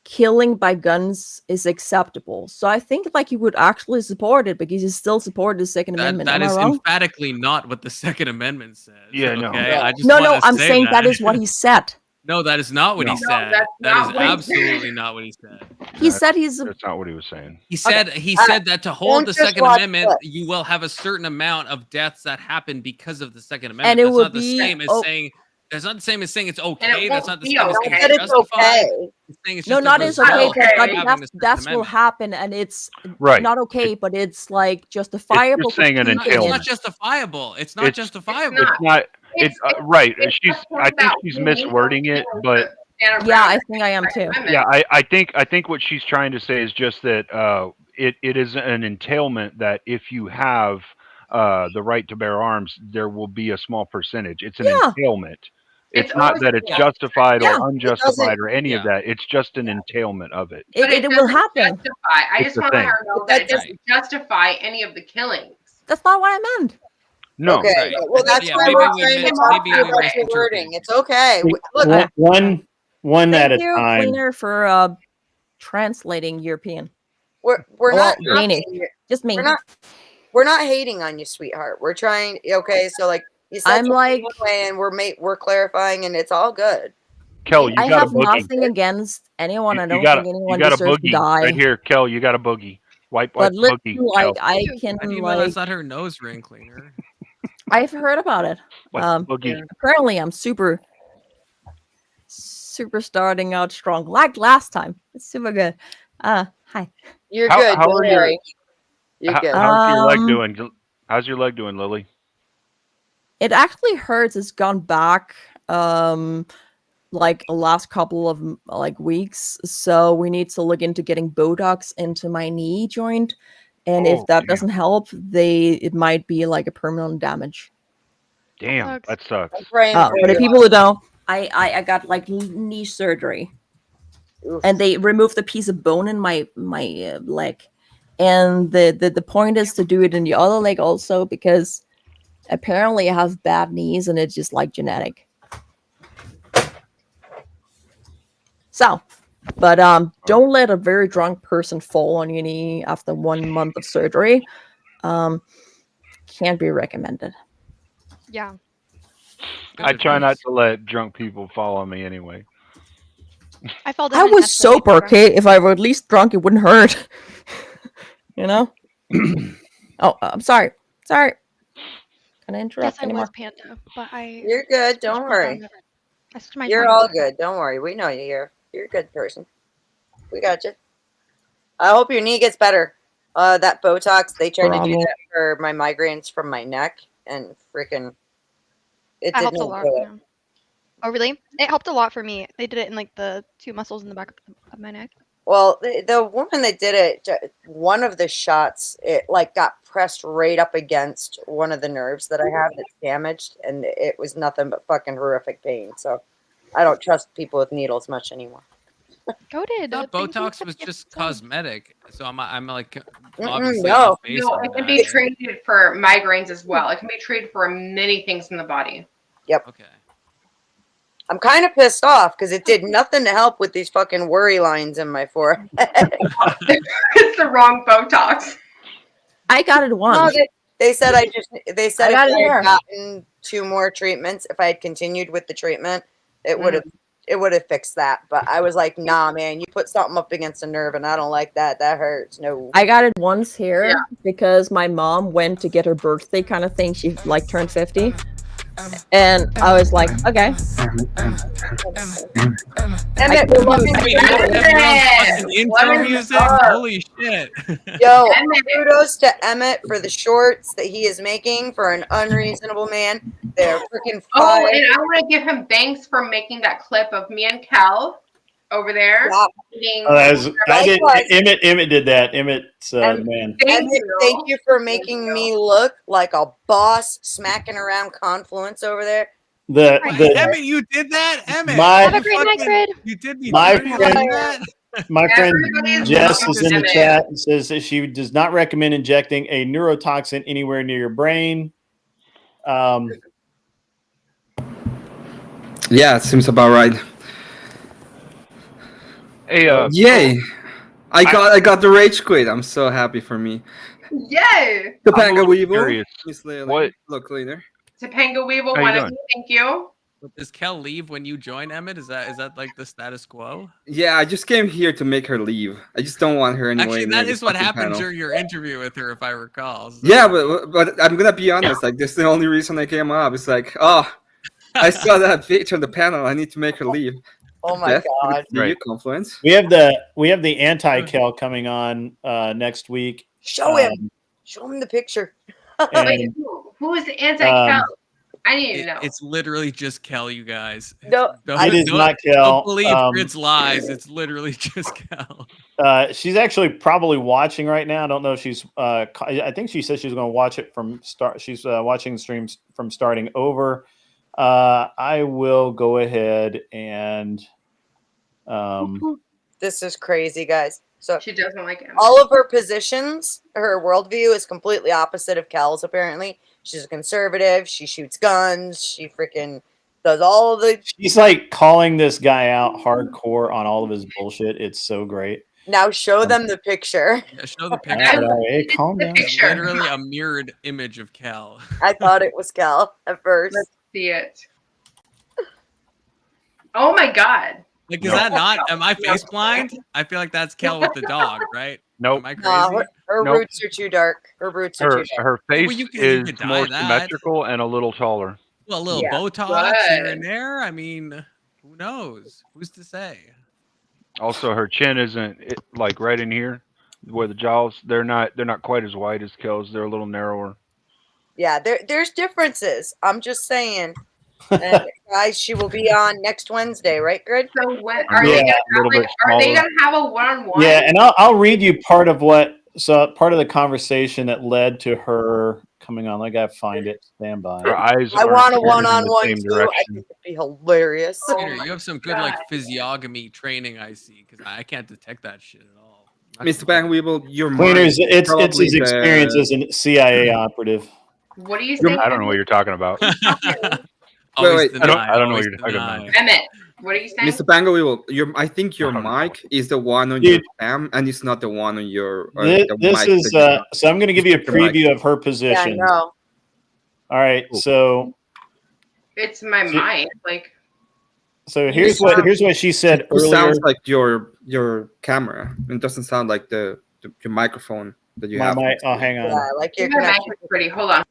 killing by guns is acceptable. So I think like he would actually support it because he still supported the Second Amendment. That Am is I wrong? emphatically not what the Second Amendment says. Yeah, no. Okay? I just No, wanna I'm say saying that is what he said. No, that is not what he No. said. that's That not is what he absolutely said. not what he said. He said he's That's not what he was saying. He said that to hold don't the just Second watch Amendment, that. you will have a certain amount of deaths that happen because of the Second Amendment. And it That's would not the be same as oh, saying that's not the same as saying it's And okay. it That's won't not the be same as okay. saying That it's it's justified. okay. It's saying it's no, just not a it's result okay. Okay. But of like having that's the Second that's will Amendment. happen, and it's Right. not okay. But it's like justifiable. for saying an people It's entailment. not justifiable. It's not It's- justifiable. It's It's not. It's It's- right. it's She's. just I think about she's who needs miswording to it, stand but around Yeah, I and think I am Second too. Amendment. yeah, I think what she's trying to say is just that it is an entailment that if you have the right to bear arms, there will be a small percentage. It's an Yeah. entailment. It's It's not always- that it's Yeah. justified Yeah. or unjustified or any of Yeah. that. It's just an entailment of it. But It will doesn't happen. Justify. I It's just the want to thing. let her know But that that it doesn't justify any of the killings. That's not what I meant. No. Okay, Right. well, that's Yeah, why maybe we're we trying to mis- talk maybe to you we about your misinterpreted wording. you. It's okay. Look, One at a Thank you, time. Cleaner, for translating European. we're Well, not Danish. asking you- Just me. we're not hating on you, sweetheart. We're trying. Okay, so like you said, I'm something like- one way, and we're clarifying, and it's all good. Kel, you I got have a boogie. nothing against anyone. I You don't got think a, anyone you got a deserves to boogie die. right here, Kel. You got a boogie. Wipe But boogie. literally, Kel. I can I didn't know like that's not her nose ring cleaner. I've heard about it. Wipe boogie. Apparently, I'm super starting out strong, like last time. It's super good. Hi. You're How- good. how Don't are your- worry. You're good. How's your leg doing? How's your leg doing, Lily? It actually hurts. It's gone back like the last couple of like weeks. So we need to look into getting Botox into my knee joint. And if that doesn't help, it might be like a permanent damage. Damn, that sucks. I'm praying For for the you. people who don't, I got like knee surgery, Oof. and they removed a piece of bone in my leg. And the point is to do it in the other leg also, because apparently I have bad knees and it's just like genetic. So, but don't let a very drunk person fall on your knee after 1 month of surgery. Can't be recommended. Yeah. I try not to let drunk people fall on me anyway. I fell down. I an was escalator sober, once. okay? If I were at least drunk, it wouldn't hurt. You know? Oh, I'm sorry. Sorry. Can I interrupt Yes, I anymore? was Panda, but I. You're good. Don't switched my worry. phone. I switched my You're phone. all good. Don't worry. We know you're a good person. We got you. I hope your knee gets better. That Botox, they tried to do Bravo. that for my migraines from my neck, and freaking, it That did helped a not lot. do it. Yeah. Oh, really? It helped a lot for me. They did it in like the two muscles in the back of my neck. Well, the woman that did it, one of the shots, it like got pressed right up against one of the nerves that I have that's damaged, and it was nothing but fucking horrific pain. So I don't trust people with needles much anymore. Goated. I thought Botox was just cosmetic, so I'm like Mm-mm, obviously no. off base No, on it can that. be treated for migraines as well. It can be treated for many things in the body. Yep. Okay. I'm kind of pissed off because it did nothing to help with these fucking worry lines in my forehead. It's the wrong Botox. I got it No, once. they said they said I if got it I here. had gotten 2 more treatments, if I had continued with the treatment, it would have fixed that. But I was like, nah, man, you put something up against a nerve, and I don't like that. That hurts. No. I got it once here because my mom went to get her birthday kind of thing. She like turned 50. And I was like, okay. Emmett, we're loving Wait, you. fucking intro music? Holy shit. Yo, kudos to Emmett for the shorts that he is making for An Unreasonable Man. They're freaking Oh, fire. and I want to give him thanks for making that clip of me and Cal over there. Yeah. Eating. I did. Likewise. Emmett did that. Emmett's the man. Thank you for making me look like a boss smacking around Confluence over there. Emmett, you did that? Emmett. Have a great night, Grid. You did me My dirty friend- like that? My friend Everybody's Jess loving is in the Emmett. chat and says that she does not recommend injecting a neurotoxin anywhere near your brain. Yeah, it seems about right. Hey, Yay! I got the rage quit. I'm so happy for me. Yay! Topanga Weevil. curious. Miss Lily. What- Look later. Topanga Weevil, How you one of doing? you. Thank you. Does Kel leave when you join Emmett? Is that like the status quo? Yeah, I just came here to make her leave. I just don't want her anyway. Actually, near that the is what fucking happened panel. during your interview with her, if I recall. So. Yeah, but I'm gonna be honest. Like, this is the only reason I came up. It's like, oh, I saw that picture on the panel. I need to make her leave. Oh my Beth, god. do you Confluence? We have the anti-Kel coming on next week. Show him. Show him the picture. Wait, And who is the anti-Cal? Um, I need to know. It's literally just Kel, you guys. No, it is not Kel. Don't believe Grid's lies. It's literally just Kel. She's actually probably watching right now. I don't know if she's. I think she said she's going to watch it from start. She's watching streams from starting over. I will go ahead and. This is crazy, guys. So She doesn't like him. all of her positions, her worldview is completely opposite of Kel's, apparently. She's a conservative. She shoots guns. She freaking does all of the. She's like calling this guy out hardcore on all of his bullshit. It's so great. Now show them the picture. Yeah, show the All picture. right, hey, calm The down. It's picture. literally a mirrored image of Kel. I thought it was Kel at first. Let's see it. Oh my god. Like, is that not? Am I face blind? I feel like that's Kel with the dog, right? Nope. Am I crazy? Nah, her Nope. roots are too dark. Her roots are too dark. Her face Well, you is could dye more that. symmetrical and a little taller. Well, a little Yeah. Botox here Good. and there. I mean, who knows? Who's to say? Also, her chin isn't like right in here where the jaws. They're not quite as wide as Kel's. They're a little narrower. Yeah, there's differences. I'm just saying. And guys, she will be on next Wednesday, right, Grid? So when are Yeah, they gonna a have little like, bit are they smaller. gonna have a one-on-one? Yeah, and I'll read you part of the conversation that led to her coming on. I gotta find it. Stand by. Her eyes. I aren't want a pointed in the one-on-one same too. I direction. think it'd be hilarious. Peter, you have some good like physiognomy training, I see, because I can't detect that shit at all. Mr. Bang Weevil, your Cleaners, mind it's probably his experience as a CIA operative. What do you think? I don't know what you're talking about. Wait, I don't know what you're talking about. Emmett, what are you saying? Mr. Bango Weevil, I think your I don't know. mic is the one on Dude. your cam, and it's not the one on your. This mic is that you- so I'm going to give you a Just your mic. preview of her Yeah, I position. know. All right, so It's my mind. Like, here's what she said It earlier. sounds like your camera. It doesn't sound like your microphone that you My have. mic. Oh, hang on. Yeah, like your your mic connection. is pretty. Hold on.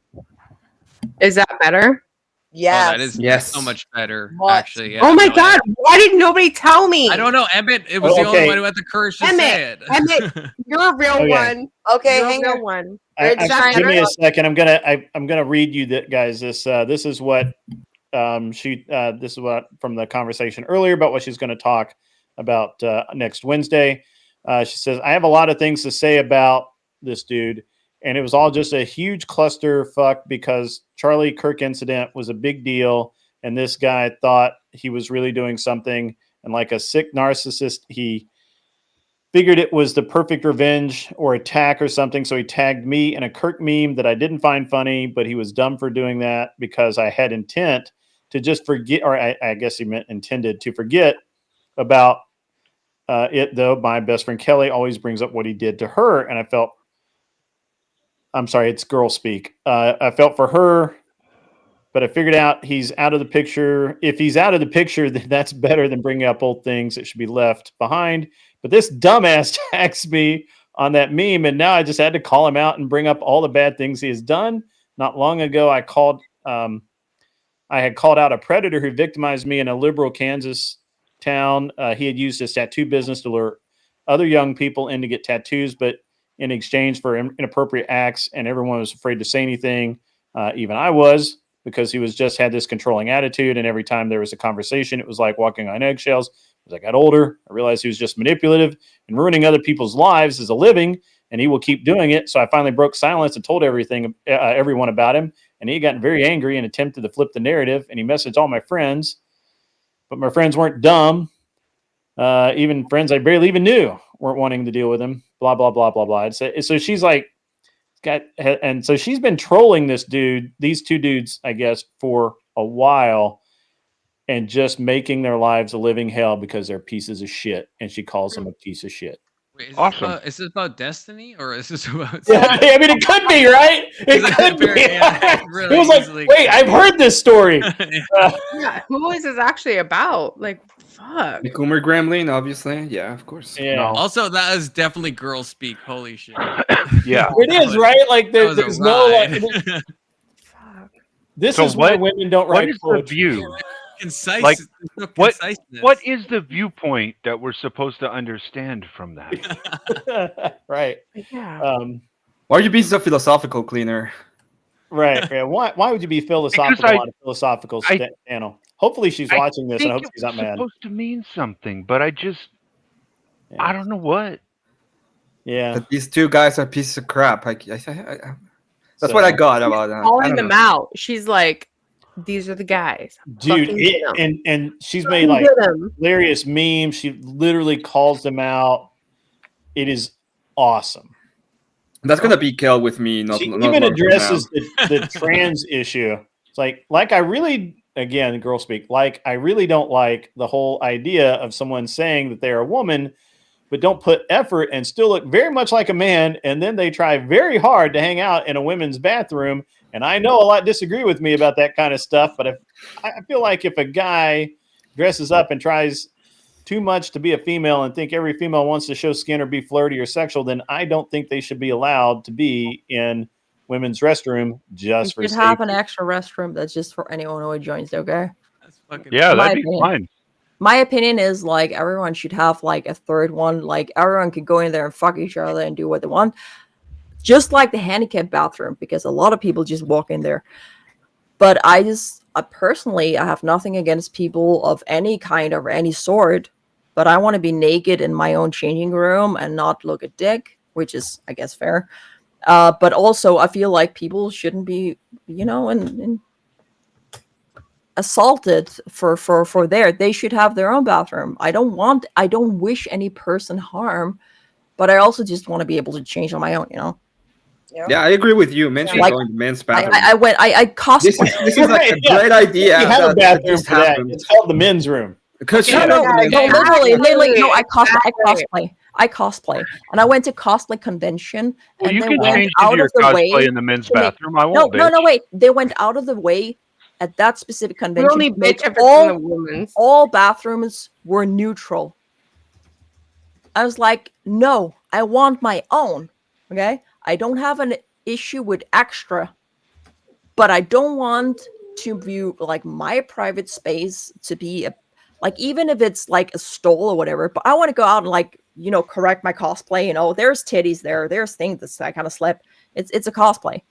Is that better? Yes. Oh, that is Yes. so much better, Much. actually. Yeah, Oh my no, god, why didn't nobody tell me? I don't know, Emmett. It was the Okay. only one who had the courage to say it. Emmett, you're a real Okay. one. Okay, You're hang a on. real one. Give me a second. I'm gonna read you that, guys. This is what this is what from the conversation earlier about what she's going to talk about next Wednesday. She says, I have a lot of things to say about this dude, and it was all just a huge clusterfuck because Charlie Kirk incident was a big deal, and this guy thought he was really doing something, and like a sick narcissist, he figured it was the perfect revenge or attack or something. So he tagged me in a Kirk meme that I didn't find funny, but he was dumb for doing that because I had intent to just forget, or I guess he meant intended to forget about it, though. My best friend Kelly always brings up what he did to her. And I felt, I'm sorry, it's girl speak. I felt for her, but I figured out he's out of the picture. If he's out of the picture, then that's better than bringing up old things that should be left behind. But this dumbass tags me on that meme, and now I just had to call him out and bring up all the bad things he has done. Not long ago, I had called out a predator who victimized me in a liberal Kansas town. He had used his tattoo business to lure other young people in to get tattoos, but in exchange for inappropriate acts, and everyone was afraid to say anything. Even I was, because he was just had this controlling attitude, and every time there was a conversation, it was like walking on eggshells. As I got older, I realized he was just manipulative and ruining other people's lives as a living, and he will keep doing it. So I finally broke silence and told everyone about him, and he got very angry and attempted to flip the narrative, and he messaged all my friends, but my friends weren't dumb. Even friends I barely even knew weren't wanting to deal with him. Blah, blah, blah, blah, blah. So she's like, and so she's been trolling these two dudes, I guess, for a while, and just making their lives a living hell because they're pieces of shit. And she calls them a piece of shit. Wait, Awesome. Is this about destiny or is this about? Yeah, I mean, it could be, right? It could be. Yeah, really It was like, easily wait, I've heard this story. Yeah, who is this actually about? Like, fuck. The Coomer Gremlin, obviously. Yeah, of course. Yeah. No. Also, that is definitely girl speak. Holy shit. Yeah. It is, right? Like, That was a there's no, like, ride. Fuck. this So is why what- women don't What write is the poetry. view? Concise. Like, there's no what- conciseness. What is the viewpoint that we're supposed to understand from that? Right. Yeah. Why are you being so philosophical, Cleaner? Right. Yeah. Why would you be philosophical I- on a philosophical channel? Hopefully she's watching this, and I hope it she's not was mad. supposed to mean something, but I Yeah. don't know what. Yeah. That these two guys are pieces of crap. That's So- what I got about that. I Calling don't them know. out. She's like, these are the guys. Dude, Fucking get 'em. and she's made like Get 'em. hilarious memes. She literally calls them out. It is awesome. That's gonna be Kel with me. Not, She not even long from addresses now. the trans issue. It's like I really, again, girl speak, like I really don't like the whole idea of someone saying that they're a woman, but don't put effort and still look very much like a man, and then they try very hard to hang out in a women's bathroom. And I know a lot disagree with me about that kind of stuff, but I feel like if a guy dresses up and tries too much to be a female and think every female wants to show skin or be flirty or sexual, then I don't think they should be allowed to be in women's restroom just for You should have safety. an extra restroom that's just for anyone who joins, okay? That's fucking Yeah, My that'd be opinion. fine. My opinion is like everyone should have like a third one. Like everyone could go in there and fuck each other and do what they want. Just like the handicap bathroom, because a lot of people just walk in there. But I personally, I have nothing against people of any kind or any sort, but I want to be naked in my own changing room and not look at dick, which is, I guess, fair. But also, I feel like people shouldn't be, assaulted for there. They should have their own bathroom. I don't wish any person harm, but I also just want to be able to change on my own, Yeah, I agree with you. Men should Like, go in the men's bathroom. I cosplay. This is like a great idea. You have a that bathroom just for that. happened. It's called the men's room. Because No, literally, no, I cosplay. And I went to cosplay convention Well, and you they can went change out into your of the way cosplay in the men's to make- bathroom. I No, won't. no, wait. They went out of the way at that specific You convention only to make bitch if it's in the women's. all bathrooms were neutral. I was like, no, I want my own. Okay? I don't have an issue with extra, but I don't want to view like my private space to be even if it's like a stall or whatever, but I want to go out and correct my cosplay. There's titties there's things that kind of slip. It's a cosplay.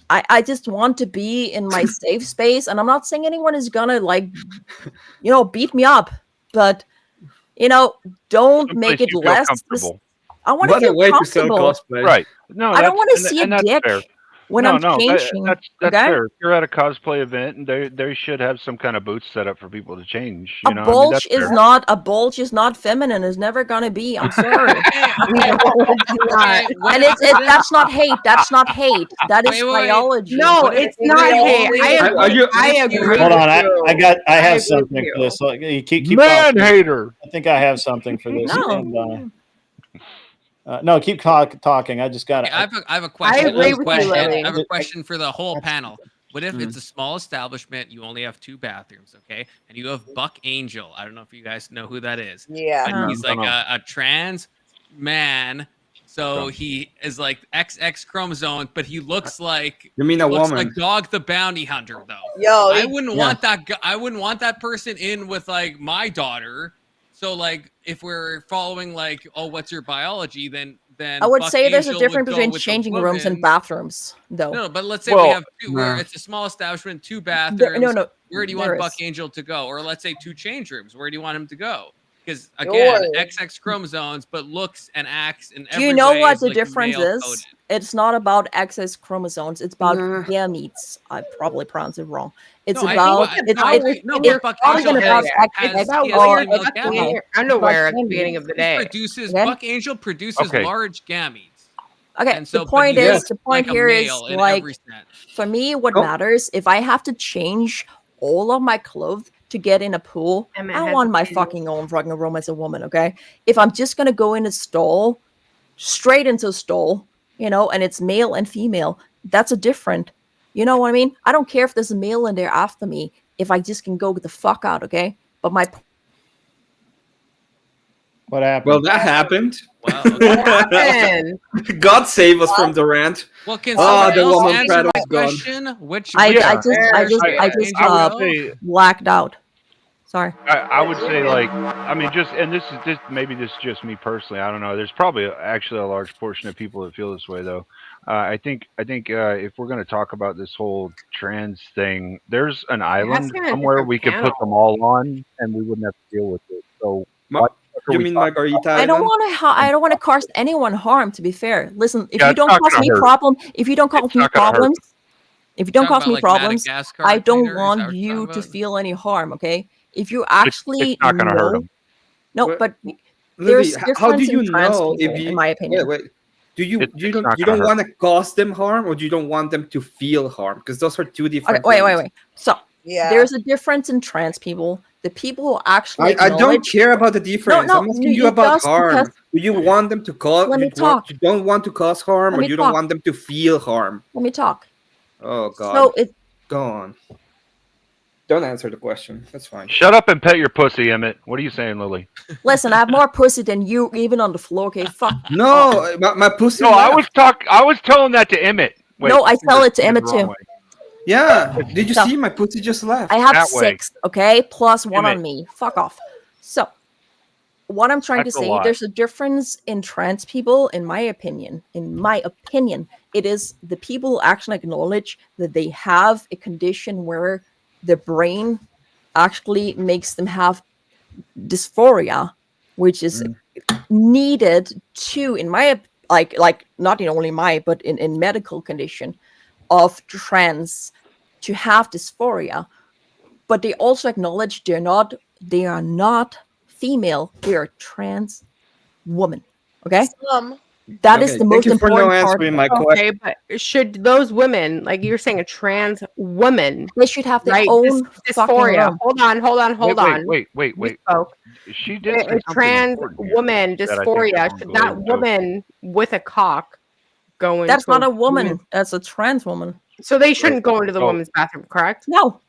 I just want to be in my safe space, and I'm not saying anyone is gonna beat me up, but don't make it you feel less. comfortable. I want to What a feel way to sell comfortable. cosplay. Right. No, I don't want to that's- see and a that's dick fair. when No, I'm no, changing. that's okay? fair. If you're at a cosplay event, and they should have some kind of booth set up for people to change. A bulge is not feminine. Is never gonna be. I'm sorry. And that's not hate. That's not hate. That is biology. No, it's not hate. I agree. Hold on, with I have agree something with for you. this. So you keep Man talking. hater. I think I have something for this. No. No, keep talking. I just got it. I have a question. agree with you, I Lily. have a question for the whole panel. What if it's a small establishment, you only have 2 bathrooms, okay? And you have Buck Angel. I don't know if you guys know who that is. Yeah. But he's like don't know. a trans man. So he is like XX chromosome, but he looks like You mean a woman? like Dog the Bounty Hunter, though. Yo, I wouldn't want that. I wouldn't want that person in with like my daughter. So like, if we're following like, oh, what's your biology? Then I would Buck say there's a Angel would difference go between with the changing rooms and woman. bathrooms, though. No, but let's say Well, we have 2 where no. it's a small establishment, 2 bathrooms. No, Where do you there want Buck is. Angel to go? Or let's say 2 change rooms. Where do you want him to go? Because again, Sure. XX chromosomes, but looks and acts in Do every you know way what is, the like, difference male is? coded. It's not about XX chromosomes. It's about Nah. gametes. I probably pronounced it wrong. It's No, I about think- it's no, it's wait, no, it's but Buck not Angel even about has- active. has- It's about he has or female it's gametes. okay. your underwear at the Buck beginning of the He day. produces Okay. Buck Angel produces Okay. large gametes. Okay, And so, the but point he is, looks the point like a here is male in like every sense. for me, what Oh. matters if I have to change all of my clothes to get in a pool, Emma I has want my opinions. fucking own fucking room as a woman. Okay, if I'm just gonna go in a stall, straight into a stall, and it's male and female, that's a different. You know what I mean? I don't care if there's a male in there after me. If I just can go get the fuck out, okay? But my What happened? Well, that happened. Wow. Okay. And God save us from Durant. Well, can Oh, somebody the else woman answer thread my was gone. question? Which I Yeah. just I would say blacked out. Sorry. I would say like I mean just and this maybe this is just me personally. I don't know. There's probably actually a large portion of people that feel this way though. I think if we're going to talk about this whole trans thing, there's an island been a somewhere different we could put panel. them all on, and we wouldn't have to deal with it. So why the fuck are You we mean talking Margarita I don't Island? want to. I don't want to cause anyone harm. To be fair, listen. If Yeah, you it's don't not cause gonna me hurt. problem, if you don't cause It's me not gonna hurt. problems, if you don't Talking cause about, me like, problems, Madagascar I don't theater? Is that want what you're you talking to about? feel any harm. Okay? If you It's actually not going to hurt know, them. no, Well, but Lily, there's how do difference you in trans know people, if you? in my opinion. Wait. Do you It's don't not gonna hurt. want to cause them harm, or do you don't want them to feel harm? Because those are two different. Okay, wait. things. So Yeah. there's a difference in trans people. The people who actually I don't acknowledge- care about the difference. no, I'm asking you it about does harm. because- Do you want them to cause? Let me You talk. don't want to cause harm, Let or me you talk. don't want them to feel harm? Let me talk. Oh God. So it Go on. Don't answer the question. That's fine. Shut up and pet your pussy, Emmett. What are you saying, Lily? Listen, I have more pussy than you, even on the floor. Okay, fuck. No, my pussy. No, I left. was telling that to Emmett. Wait, No, I tell it to the Emmett wrong too. way. Yeah. Did you So- see my pussy just left? I have That way. 6, okay, plus 1 Emmett. on me. Fuck off. So, what I'm trying That's to a say, lot. there's a difference in trans people, in my opinion. In my opinion, it is the people who actually acknowledge that they have a condition where the brain actually makes them have dysphoria, which is needed to, in my like not in only my, but in medical condition of trans to have dysphoria. But they also acknowledge they are not female, they are trans woman. Okay, that is Okay, the thank most you for important no part. answering my Okay, question. but should those women, like you're saying, a trans woman, They should have their right? own fucking Dysphoria. room. Hold on. Wait. You spoke. She did say A something trans important here woman that I think dysphoria. everyone's Should that related to. woman with a cock go into? That's not a woman. That's a trans woman. So they shouldn't go into the Oh. women's bathroom, correct? No.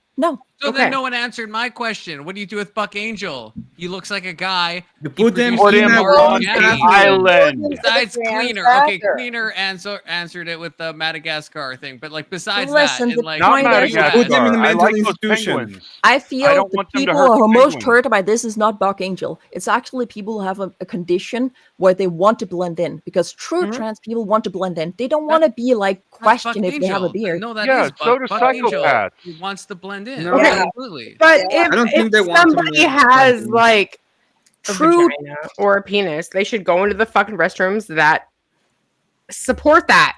So Okay. then no one answered my question. What do you do with Buck Angel? He looks like a guy. You He put them produces in a more wrong organic- Island. Besides Trans cleaner, okay, actor. cleaner answered it with the Madagascar thing, but like besides Listen, that, the and like Not point is- Madagascar. Put them in a I mental like those institution. penguins. I I feel don't the want them to people hurt who the are most penguins. hurt by this is not Buck Angel. It's actually people who have a condition where they want to blend in, because true trans people want to blend in. They don't want to be like that's Buck questioned if they have a Angel. beard. No, that Yeah, is so Buck, do Buck Angel. psychopaths. He wants to blend in. No. Yeah. Absolutely. But Yeah. if, I don't think they if want to somebody make has something. like a True. vagina or a penis, they should go into the fucking restrooms that support that.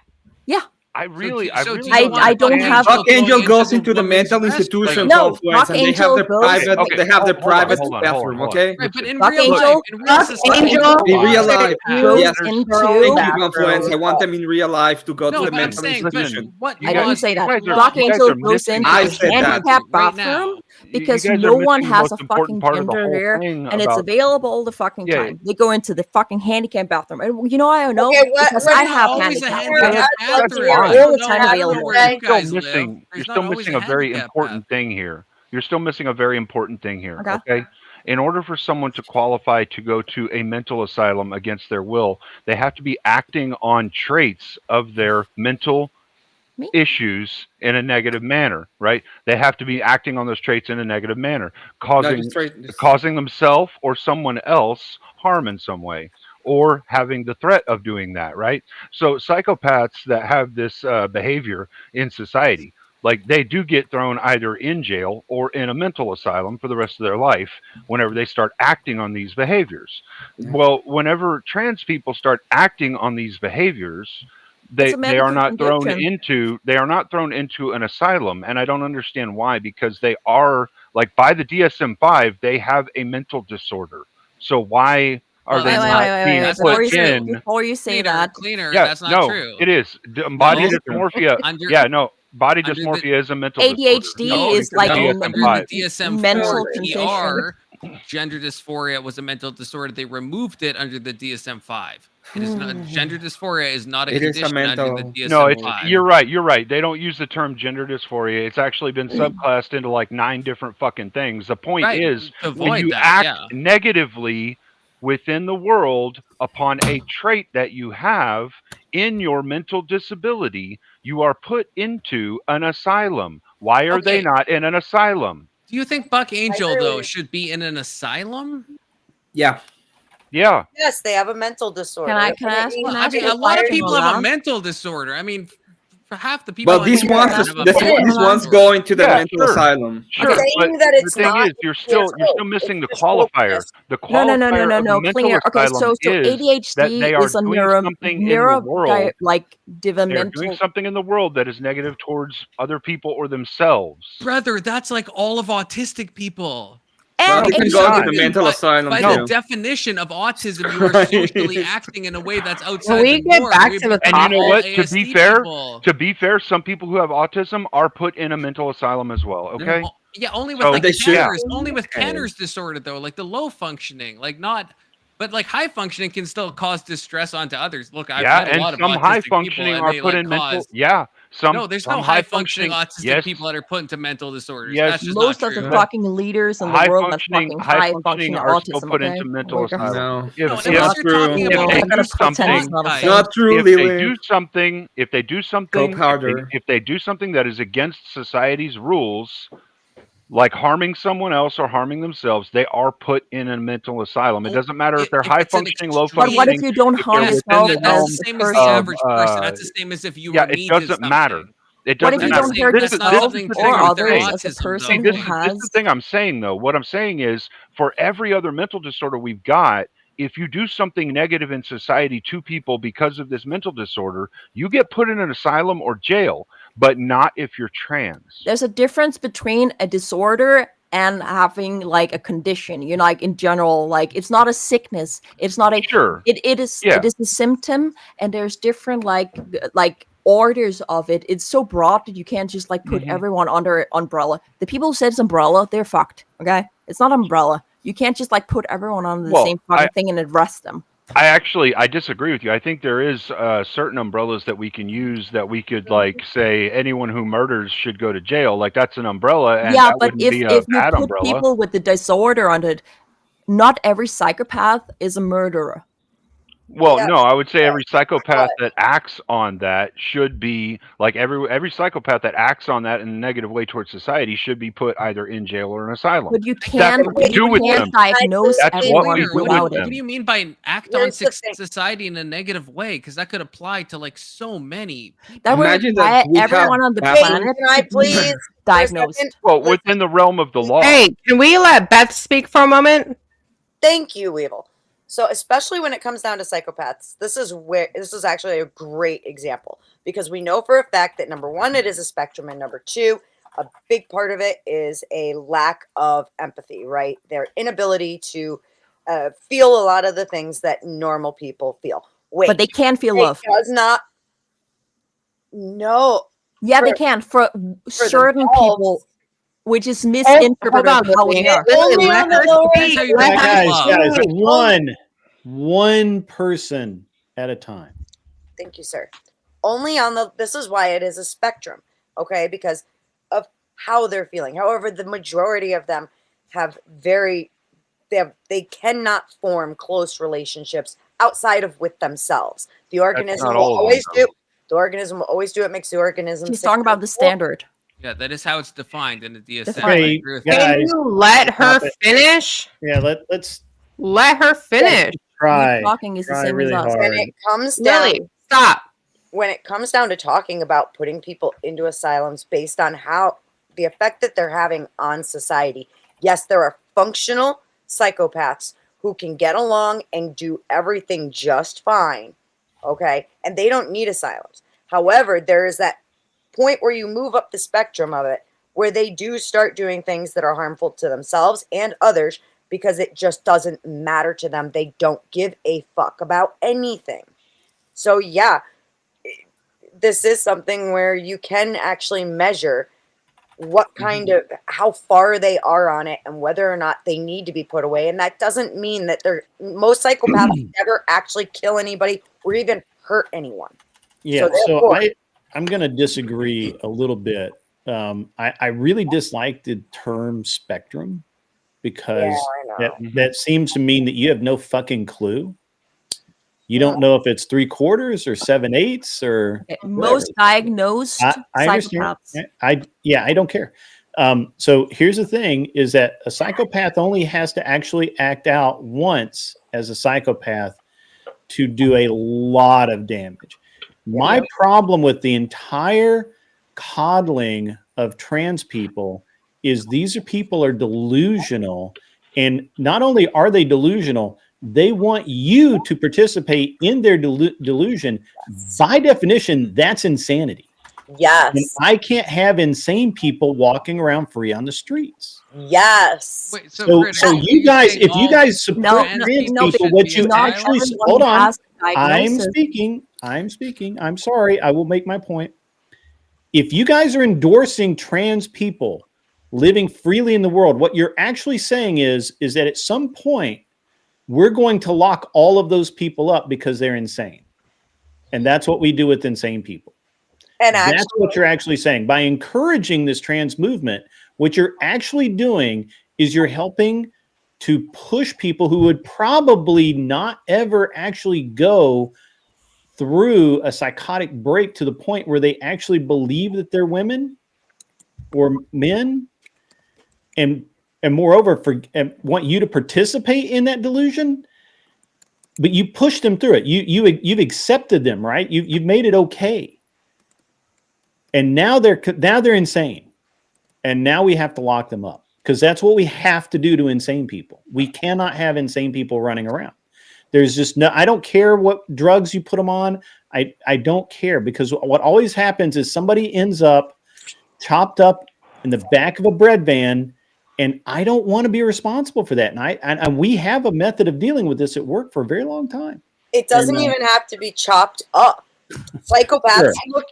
I really do you I want don't Buck have- Buck Angel going goes into the women's mental restroom? institution No, conference, Buck and they have Angel the goes- private. Okay, They have the hold on, private hold on, bathroom. hold on. Okay. Right, but in Buck real Angel- life, in real Buck society, Angel In real life, goes yes. into Thank you, that Confluence. I room. want them in real life to go no, to the but I'm mental saying, but institution. what you I didn't want- say that. You guys are- Buck you guys Angel are goes missing- into I the said that. handicap Right bathroom now. because you guys are no one missing the has most a important fucking part of the gender whole there, thing and it's about- available all the fucking Yeah. time. They go into the fucking handicap bathroom, and you know I know Okay, what- because what I is have always a handicap. handicap That's bathroom. fine. I All don't the know- time I don't available. know where Okay. you guys still missing. live. You're There's still not always missing a very handicap important bath. thing here. You're still missing a very important thing here. Okay. Okay. In order for someone to qualify to go to a mental asylum against their will, they have to be acting on traits of their mental Me? issues in a negative manner, right? They have to be acting on those traits in a negative manner, causing themselves or someone else harm in some way, or having the threat of doing that, right? So psychopaths that have this behavior in society, like they do get thrown either in jail or in a mental asylum for the rest of their life whenever they start acting on these behaviors. Well, whenever trans people start acting on these behaviors, It's a they are medical not condition. thrown into an asylum, and I don't understand why, because they are, like, by the DSM-5 they have a mental disorder. So why are Well, they that's not not- being that's put not true. in? Before you say Cleaner, that, cleaner. Yeah, That's not no, true. it is. Body No. dysmorphia. Under- Yeah, no, body under the- dysmorphia is a mental ADHD disorder. is like According to a the Under DSM-5. the DSM-4 mental ER, gender dysphoria was a mental disorder. They removed it under the DSM-5. It is not, gender dysphoria is not a It is a condition under the mental- No, it's, DSM-5. you're right. You're right. They don't use the term gender dysphoria. It's actually been subclassed into like 9 different fucking things. The point Right, is, to when avoid you that, act yeah. negatively within the world upon a trait that you have in your mental disability, you are put into an asylum. Why are they Okay. not in an asylum? Do you think Buck Angel, agree though, with should be in an asylum? Yeah. Yeah. Yes, they have a mental disorder. Can I ask It- one? I it mean, a lot of requires- people Hold have a on. mental disorder. I mean, for half the people. Well, I these know ones, have a these mental ones disorder. go into the Yeah, mental sure. asylum. Sure, saying but that it's the thing not is, you're still missing the It's just qualifier. wokeness. The No, qualifier of no, mental clear. Okay, asylum so is ADHD that they are is a doing something in the world. like They are doing developmental. something in the world that is negative towards other people or themselves. Brother, that's like all of autistic people. Well, And they can ADHD go to not. the mental asylum By too. the definition of autism, you are Christ. socially acting in a way that's outside Can we the get norm. back We to the become And you know all what? To be ASD fair, people. some people who have autism are put in a mental asylum as well. Okay. Yeah, only with So like they should. Kenner's, only with Kenner's disorder though, like the low functioning, like not, but like high functioning can still cause distress onto others. Look, I've Yeah, met a and lot of some autistic high people, functioning and are they, put like, in mental. cause- Yeah, No, there's no high functioning autistic people that are put into mental disorders. Yes. That's just Most not of the true. fucking leaders in the world that's fucking high functioning are still autism. put Okay? into mental We're gonna- asylum. No, No, it's unless not you're talking true. about If they I'm gonna do pretend something, it's not a It's thing. not true, if they Leland. do something, if they do something that is against society's rules, like harming someone else or harming themselves, they are put in a mental asylum. It doesn't matter if they're high it's an functioning, low But what if functioning. you don't if harm they're yourself within the That's realm the as a same as the person? average person. That's the same as if you yeah, or me it did doesn't matter. something. It What doesn't if you matter. don't hurt That's not yourself something the or thing triggered I'm their others saying. as a autism, person though. who This is has? the thing I'm saying, though. What I'm saying is, for every other mental disorder we've got, if you do something negative in society to people because of this mental disorder, you get put in an asylum or jail, but not if you're trans. There's a difference between a disorder and having like a condition. You know, like in general, like it's not a sickness. It's not a Sure. it is Yeah. it is a symptom, and there's different like orders of it. It's so broad that you can't just like put everyone under an umbrella. The people who said it's umbrella, they're fucked. Okay, it's not umbrella. You can't just like put everyone under the Well, same fucking thing and arrest them. I disagree with you. I think there is certain umbrellas that we can use that we could like say anyone who murders should go to jail. Like that's an umbrella, and Yeah, that but wouldn't if be a you bad put umbrella. people with the disorder under it, not every psychopath is a murderer. Well, Yeah, no, I would say but- every psychopath that acts on that should be like every psychopath that acts on that in a negative way towards society should be put either in jail or an asylum. But you That's can't what we do with them. diagnose That's what everyone we do with without them. it. What do you mean by act Here's on the thing. society in a negative way? Because that could apply to like so many people. That would Imagine require that we have everyone on the Hey, planet Can I to be please diagnosed. For a second? Well, within the realm of the law. Hey, can we let Beth speak for a moment? Thank you, Weevil. So, especially when it comes down to psychopaths, this is actually a great example because we know for a fact that number one, it is a spectrum, and number two, a big part of it is a lack of empathy, right? Their inability to feel a lot of the things that normal people feel. Wait, But they can feel it love. does not. No, Yeah, they for- can for certain themselves. people, which is misinterpreted on, how Lily. they are. Only Let on the her lower speak. That's how you Let define her Guys, speak. one person at a time. Thank you, sir. Only on the, this is why it is a spectrum, okay? Because of how they're feeling. However, the majority of them have they cannot form close relationships outside of with themselves. The organism not will all of them, always though. do. The organism will always do. It makes the organism. She's sick. talking about the standard. Yeah, that is how it's defined in the DSM. Define. I Hey, agree with guys, that. Can you let her Stop it. finish? Yeah, let's Let her finish. try. You talking is the Try same really as us. hard. When it comes down, Lily, stop. when it comes down to talking about putting people into asylums based on how the effect that they're having on society, yes, there are functional psychopaths who can get along and do everything just fine, okay? And they don't need asylums. However, there is that point where you move up the spectrum of it where they do start doing things that are harmful to themselves and others because it just doesn't matter to them. They don't give a fuck about anything. So, yeah, this is something where you can actually measure what kind of, how far they are on it and whether or not they need to be put away. And that doesn't mean that most psychopaths never actually kill anybody or even hurt anyone. Yeah, so therefore- I'm going to disagree a little bit. I really dislike the term spectrum because Yeah, I know. that seems to mean that you have no fucking clue. You don't know if it's 3/4 or 7/8 or Most diagnosed I understand. psychopaths. I don't care. So here's the thing: is that a psychopath only has to actually act out once as a psychopath to do a lot of damage. My problem with the entire coddling of trans people is these are people are delusional, and not only are they delusional, they want you to participate in their delusion. By definition, that's insanity. Yes. And I can't have insane people walking around free on the streets. Yes. Wait, So Britt, you guys, if you guys support No, trans no, people, because what you not actually everyone hold on. has a I'm diagnosis. speaking. I'm sorry. I will make my point. If you guys are endorsing trans people living freely in the world, what you're actually saying is that at some point we're going to lock all of those people up because they're insane. And that's what we do with insane people. And That's actually, what you're actually saying. By encouraging this trans movement, what you're actually doing is you're helping to push people who would probably not ever actually go through a psychotic break to the point where they actually believe that they're women or men, and moreover and want you to participate in that delusion. But you push them through it. You've accepted them, right? You've made it okay. And now they're insane. And now we have to lock them up, because that's what we have to do to insane people. We cannot have insane people running around. There's just no, I don't care what drugs you put them on. I don't care, because what always happens is somebody ends up chopped up in the back of a bread van, and I don't want to be responsible for that. And we have a method of dealing with this at work for a very long time. it doesn't And, even have to be chopped up. Psychopaths Sure. look.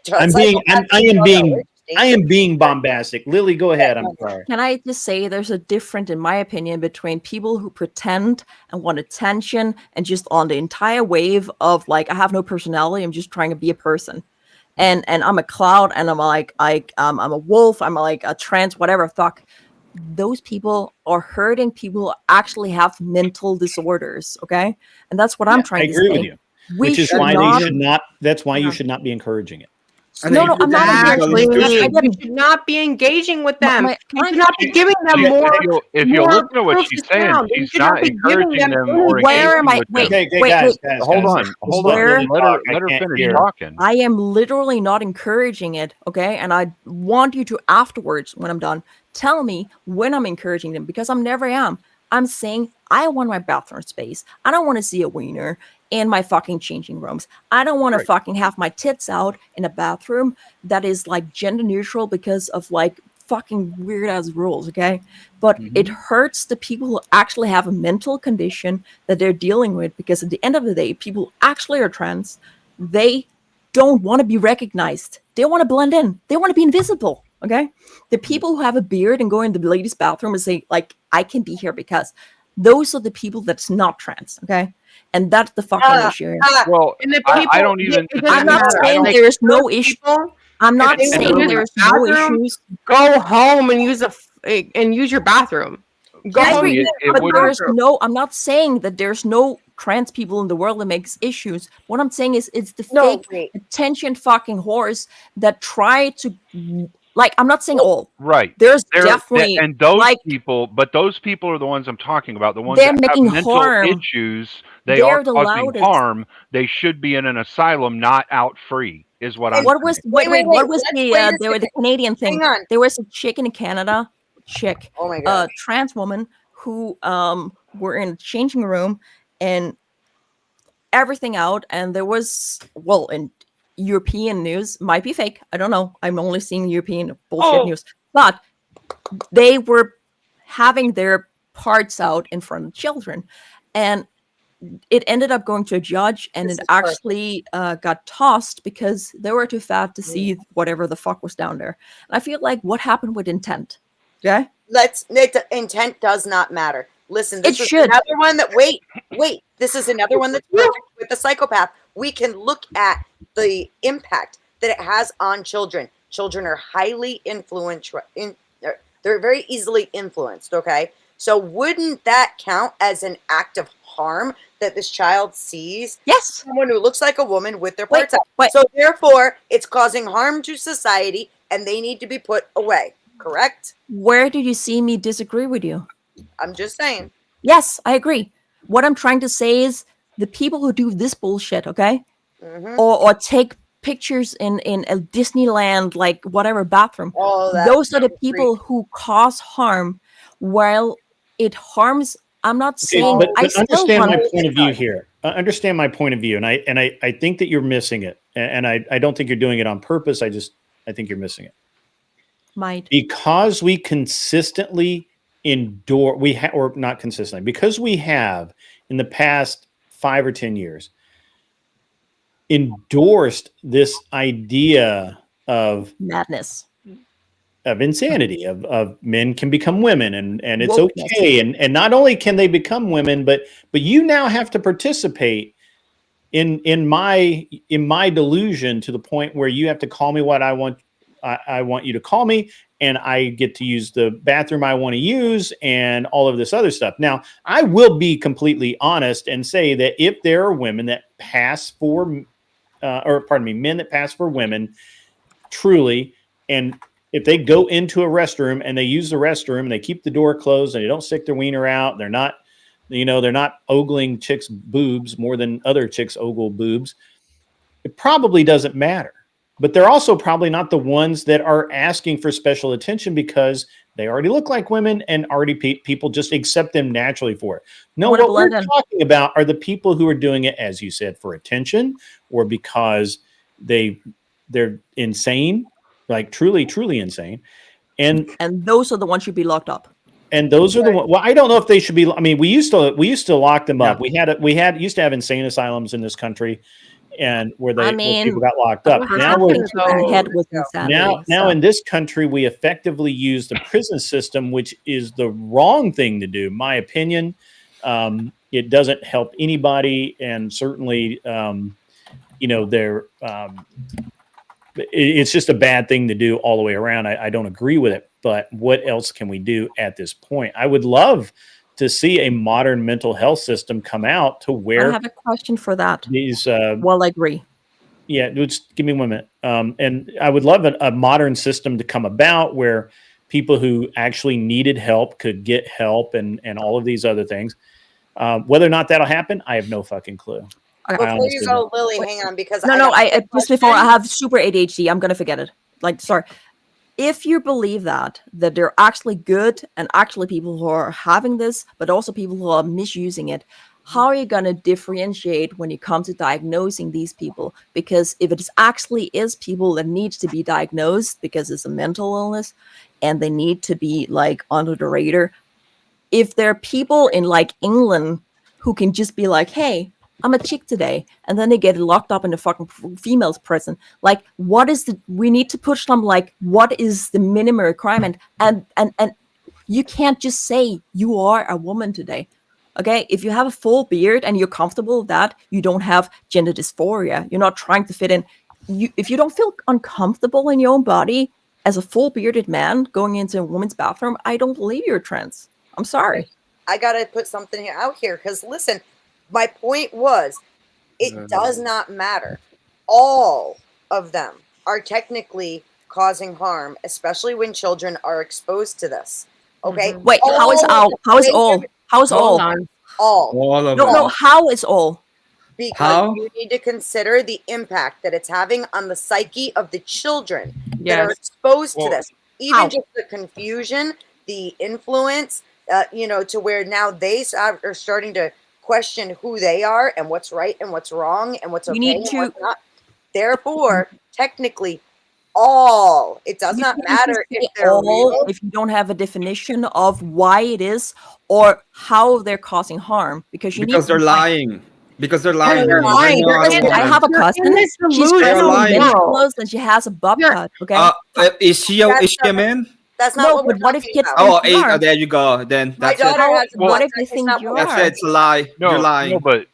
I am being bombastic. Lily, go ahead. I'm sorry. Can I just say there's a difference, in my opinion, between people who pretend and want attention and just on the entire wave of like, I have no personality, I'm just trying to be a person. And I'm a cloud, and I'm a wolf, I'm like a trans, whatever fuck. Those people are hurting people who actually have mental disorders, okay? And that's what I'm trying to say. I agree with you. Which is why they should not. That's why you should not be encouraging it. No, I'm not Exactly. encouraging. You should not be engaging with them. My- You should not be giving them more. If you more listen to what proof she's to saying, sound. You she's should not be giving encouraging them or Where am engaging I? with Wait, them. Okay, wait, guys, wait. Hold on. Where- Let her I can't finish hear. talking. I am literally not encouraging it, okay? And I want you to afterwards, when I'm done, tell me when I'm encouraging them, because I'm never am. I'm saying I want my bathroom space. I don't want to see a wiener in my fucking changing rooms. I don't want to fucking have my tits out in a bathroom that is like gender neutral because of like fucking weird ass rules, okay? But it hurts the people who actually have a mental condition that they're dealing with, because at the end of the day, people who actually are trans, they don't want to be recognized. They want to blend in. They want to be invisible, okay? The people who have a beard and go in the ladies' bathroom and say, like, I can be here because those are the people that's not trans, okay? And that's the fucking issue here. Well, And the I people, don't even. it I'm doesn't not matter. saying Like, there's no those issue. people, I'm not if they saying use there's the no bathroom, issues. go home and use your bathroom. Go I home agree, and use but your there's bathroom. no. I'm not saying that there's no trans people in the world that makes issues. What I'm saying is it's the No, fake wait. attention fucking whores that try to, like. I'm not saying all. Right. There's They're- definitely and those like people, but those people are the ones I'm talking about. The ones they're that making have mental harm. issues. They They're are the causing loudest. harm. They should be in an asylum, not out free. Is what I'm. What was saying. wait, what was let's the wait a there was the second. Canadian thing? Hang on. There was a chick in Canada, Oh my god. trans woman who were in a changing room and everything out, and there was, well, in European news, might be fake, I don't know, I'm only seeing European bullshit news, but they were having their parts out in front of children, and it ended up going to a judge, and This it is perfect. actually got tossed because they were too fat to see whatever the fuck was down there. And I feel like, what happened with intent? Okay, Intent does not matter. Listen, this It is should. another one that wait. This is another one that's perfect with the psychopath. We can look at the impact that it has on children. Children are highly influential. They're very easily influenced. Okay, so wouldn't that count as an act of harm that this child sees? yes. Someone who looks like a woman with their Wait, parts out. wait. So therefore, it's causing harm to society, and they need to be put away. Correct? Where did you see me disagree with you? I'm just saying. Yes, I agree. What I'm trying to say is the people who do this bullshit, okay, Mhm. or take pictures in a Disneyland, like whatever bathroom, All that. those are the people who cause harm. While it harms, I'm not Okay, saying but I still understand my want. point of view here. Understand my point of view, and I think that you're missing it, and I don't think you're doing it on purpose. I think you're missing it. Might. Because we consistently endure, or not consistently, because we have in the past 5 or 10 years endorsed this idea of Madness. insanity, of men can become women, and it's Wokeness. okay, and not only can they become women, but you now have to participate in my delusion to the point where you have to call me what I want you to call me, and I get to use the bathroom I want to use and all of this other stuff. Now, I will be completely honest and say that if there are women that pass for, men that pass for women, truly, and if they go into a restroom and they use the restroom and they keep the door closed and they don't stick their wiener out, they're not ogling chicks' boobs more than other chicks ogle boobs, it probably doesn't matter. But they're also probably not the ones that are asking for special attention because they already look like women and already people just accept them naturally for it. No, what we're talking about are the people who are doing it, as you said, for attention or because they're insane, like truly, truly insane. And those are the ones should be locked up. And those are the ones. Well, I don't know if they should be. I mean, we used to lock them up. We used to have insane asylums in this country, and where people got locked up. Now in this country, we effectively use the prison system, which is the wrong thing to do, my opinion. It doesn't help anybody, and certainly, it's just a bad thing to do all the way around. I don't agree with it. But what else can we do at this point? I would love to see a modern mental health system come out to where I have a question for that. I agree. Yeah, just give me 1 minute. And I would love a modern system to come about where people who actually needed help could get help and all of these other things. Whether or not that'll happen, I have no fucking clue. Okay. Before you go, Lily, hang on, because I just before I have super ADHD, I'm gonna forget it. Sorry. If you believe that they're actually good and actually people who are having this, but also people who are misusing it, how are you going to differentiate when you come to diagnosing these people? Because if it actually is people that need to be diagnosed because it's a mental illness and they need to be under the radar, if there are people in England who can just be like, hey, I'm a chick today, and then they get locked up in the fucking females prison. We need to push them, what is the minimum requirement? And you can't just say you are a woman today. Okay? If you have a full beard and you're comfortable with that, you don't have gender dysphoria. You're not trying to fit in. If you don't feel uncomfortable in your own body as a full bearded man going into a woman's bathroom, I don't believe you're trans. I'm sorry. I got to put something out here because listen, my point was, it does not matter. All of them are technically causing harm, especially when children are exposed to this. Okay. Wait, how is all? How is all? How is all? All. No. How is all? Because you need to consider the impact that it's having on the psyche of the children that are exposed to this. Even just the confusion, the influence, to where now they are starting to question who they are and what's right and what's wrong and what's okay and what's not. Therefore, technically, it does not matter if they're real. If you don't have a definition of why it is or how they're causing harm, because they're lying. Because they're lying. I have a cousin. She's lying. And she has a bob cut. Okay. Is she a man? That's not what if kids think you are? There you go. Then that's it. What if they think you are? That's it. It's a lie. You're lying. No, but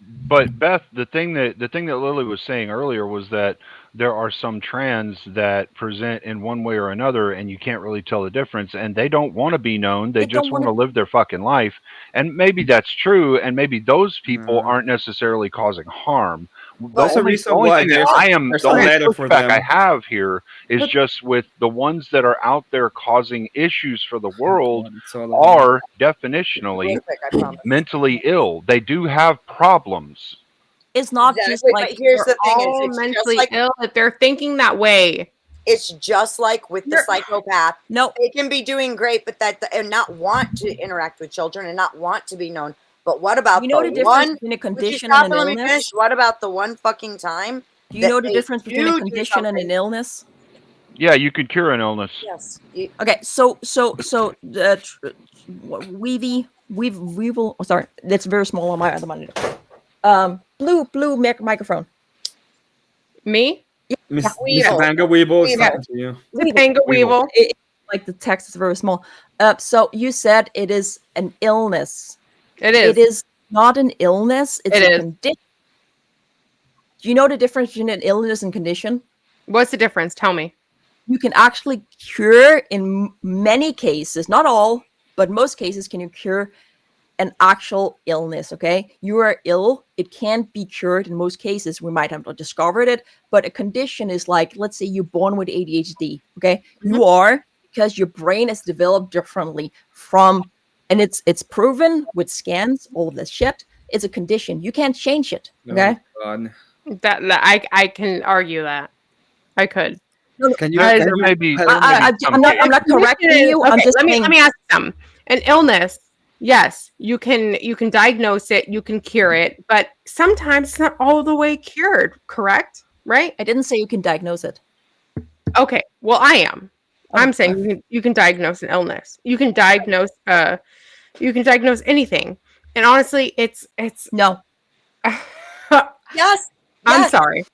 Beth, the thing that Lily was saying earlier was that there are some trans that present in one way or another, and you can't really tell the difference, and they don't want to be known. They just want to live their fucking life, and maybe that's true, and maybe those people aren't necessarily causing harm. That's the reason why the only pushback I have here is just with the ones that are out there causing issues for the world are definitionally mentally ill. They do have problems. It's not just but here's the thing: it's mentally ill if they're thinking that way. It's just like with the psychopath. No, they can be doing great, but and not want to interact with children and not want to be known. But what about the difference between a condition and an illness? What about the one fucking time? Do you know the difference between a condition and an illness? Yeah, you could cure an illness. Yes. Okay, so Weevil. Oh, sorry, that's very small on my other monitor. Blue microphone. Me? Miss Panga Weevil. Panga Weevil. The text is very small. So you said it is an illness. It is. It is not an illness. It's a condition. Do you know the difference between an illness and condition? What's the difference? Tell me. You can actually cure in many cases, not all, but most cases, can you cure an actual illness, okay? You are ill, it can't be cured in most cases. We might have not discovered it, but a condition is like, let's say you're born with ADHD, okay? You are, because your brain is developed differently from, and it's proven with scans, all of this shit. It's a condition. You can't change it, okay? That I can argue that. I could. Can you? Guys, Can you maybe I'm not correcting you. Okay, I'm just let saying. me ask some. An illness, yes, you can diagnose it, you can cure it, but sometimes it's not all the way cured, correct? Right? I didn't say you can diagnose it. Okay, well I am. Oh, I'm saying you can diagnose an illness. You can diagnose anything. And honestly, it's no. Yes. I'm sorry.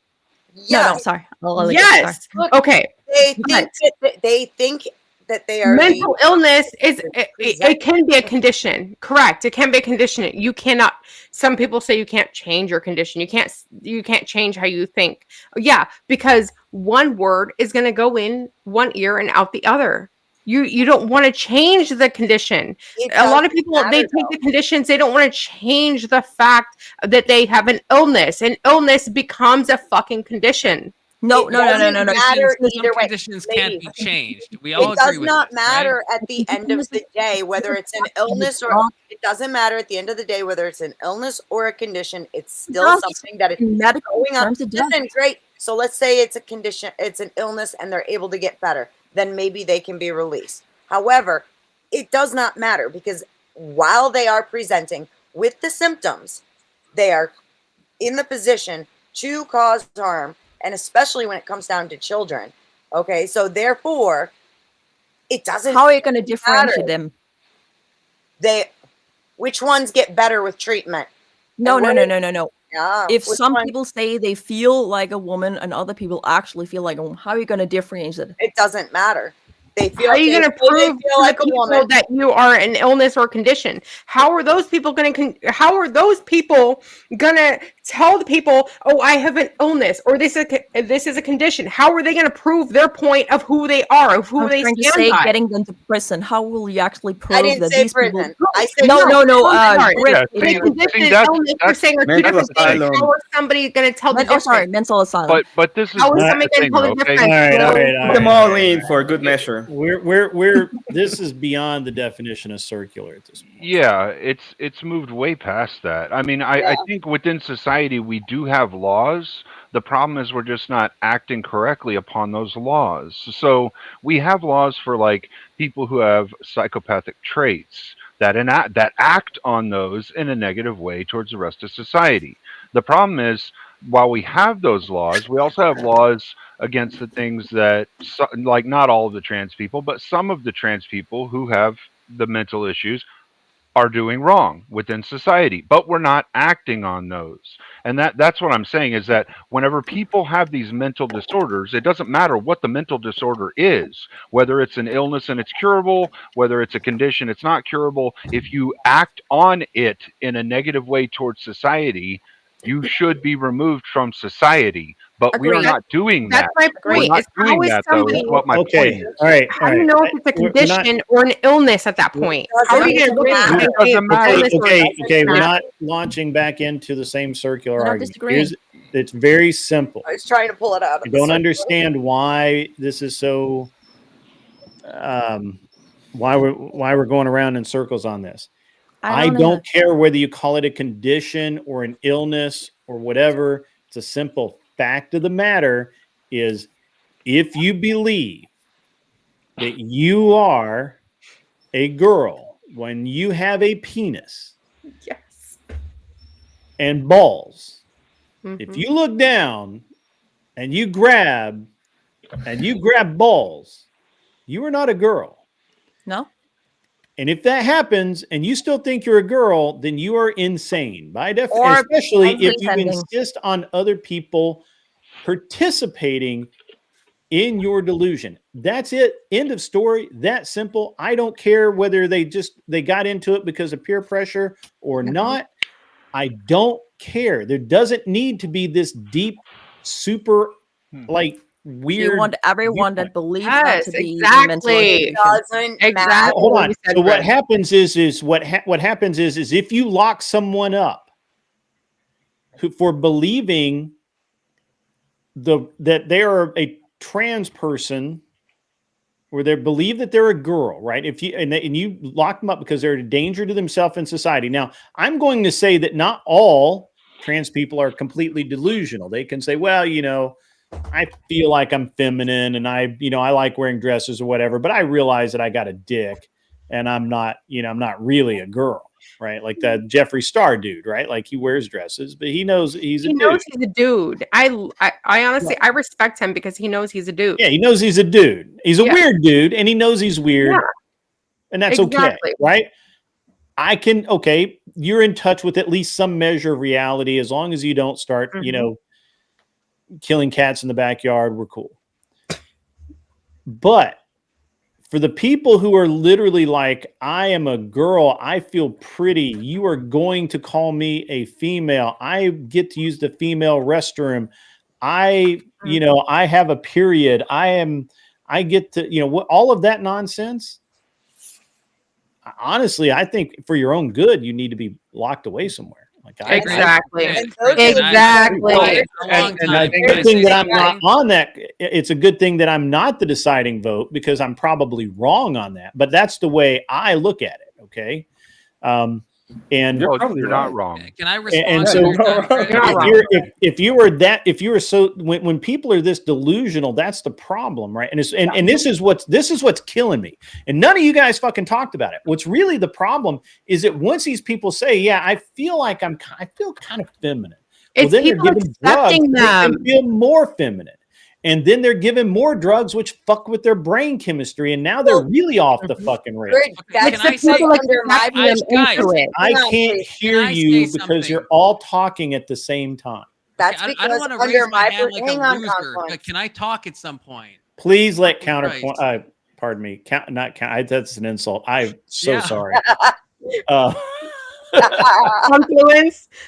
No, sorry. Yes. Look, Okay. They think that they are Mental illness is it can be a condition. Correct. It can be a condition. You cannot. Some people say you can't change your condition. You can't change how you think. Yeah, because one word is going to go in one ear and out the other. You don't want to change the condition. A lot of people, they take the conditions, they don't want to change the fact that they have an illness. An illness becomes a fucking condition. No. Matter either way. Conditions can't be changed. We all It agree does with not this, matter right? at the end of the day whether it's an illness or it doesn't matter at the end of the day whether it's an illness or a condition. It's still something that is going on. Listen, great. So let's say it's a condition, it's an illness, and they're able to get better. Then maybe they can be released. However, it does not matter because while they are presenting with the symptoms, they are in the position to cause harm, and especially when it comes down to children. Okay, so therefore, it doesn't. How are you going to differentiate them? Which ones get better with treatment? No. Yeah, If some people say they feel like a woman and other people actually feel like a woman, how are you going to differentiate it? It doesn't matter. They feel. How are you going to prove like a people woman that you are an illness or condition? How are those people going to? How are those people going to tell the people, "Oh, I have an illness," or this is a condition"? How are they going to prove their point of who they are, of who they trying to stand say by? getting them to prison. How will you actually prove I didn't that say these prison. people? I said No. The Grit, condition and illness you're saying are two mental different things. asylum. How is somebody going to tell the difference? sorry, mental asylum. But this is How is the somebody going thing, to tell the okay? difference? All right. Put them all in for good measure. We're this is beyond the definition of circular at this point. Yeah, it's moved way past that. I mean, I think within society we do have laws. The problem is we're just not acting correctly upon those laws. So we have laws for like people who have psychopathic traits that act on those in a negative way towards the rest of society. The problem is, while we have those laws, we also have laws against the things that, like, not all of the trans people, but some of the trans people who have the mental issues are doing wrong within society, but we're not acting on those. And that's what I'm saying, is that whenever people have these mental disorders, it doesn't matter what the mental disorder is, whether it's an illness and it's curable, whether it's a condition, it's not curable. If you act on it in a negative way towards society, you should be removed from society. But we are not doing that. That's my point. We're not doing that, though, is what my point is. All right. How do you know if it's a condition or an illness at that point? How are you going to Okay. We're not launching back into the same circular We're not argument. disagreeing. It's very simple. I was trying to pull it out. I don't understand why this is so. Why we're going around in circles on this. I don't care whether you call it a condition or an illness or whatever. It's a simple fact of the matter is, if you believe that you are a girl when you have a penis and balls, if you look down and you grab balls, you are not a girl. No. And if that happens and you still think you're a girl, then you are insane by definition, especially if you insist on other people participating in your delusion. That's it. End of story. That simple. I don't care whether they got into it because of peer pressure or not. I don't care. There doesn't need to be this deep, super, like weird. You want everyone that believes that Yes, to be exactly. Doesn't Exactly. matter. Hold on. you said, So what Brett. happens is what happens is if you lock someone up for believing that they are a trans person, or they believe that they're a girl, right? If you and you lock them up because they're a danger to themselves and society. Now, I'm going to say that not all trans people are completely delusional. They can say, well, I feel like I'm feminine and I like wearing dresses or whatever, but I realize that I got a dick and I'm not really a girl, right? Like that Jeffree Star dude, right? Like he wears dresses, but he knows he's a dude. He knows he's a dude. I honestly, I respect him because he knows he's a dude. Yeah, he knows he's a dude. He's a weird dude and he knows he's weird. Yeah. And that's okay, right? You're in touch with at least some measure of reality as long as you don't start, killing cats in the backyard, we're cool. But for the people who are literally like, I am a girl, I feel pretty, you are going to call me a female, I get to use the female restroom, I have a period, I get to, all of that nonsense. Honestly, I think for your own good, you need to be locked away somewhere. Exactly. Exactly. And the good thing that I'm not on that, it's a good thing that I'm not the deciding vote because I'm probably wrong on that. But that's the way I look at it. Okay. And you're not wrong. Can I respond? And so if you were so when people are this delusional, that's the problem, right? And this is what's killing me. And none of you guys fucking talked about it. What's really the problem is that once these people say, yeah, I feel kind of feminine. It's then people they're given accepting drugs, them. they feel more feminine. And then they're given more drugs, which fuck with their brain chemistry, and now they're really off the fucking rails. That's Can I say, I can't hear you because you're all talking at the same time. That's I because don't want to under raise my my hand like hang a on, loser, Confluence. but can I talk at some point? Please let counterpoint. Pardon me. That's an insult. I'm so sorry.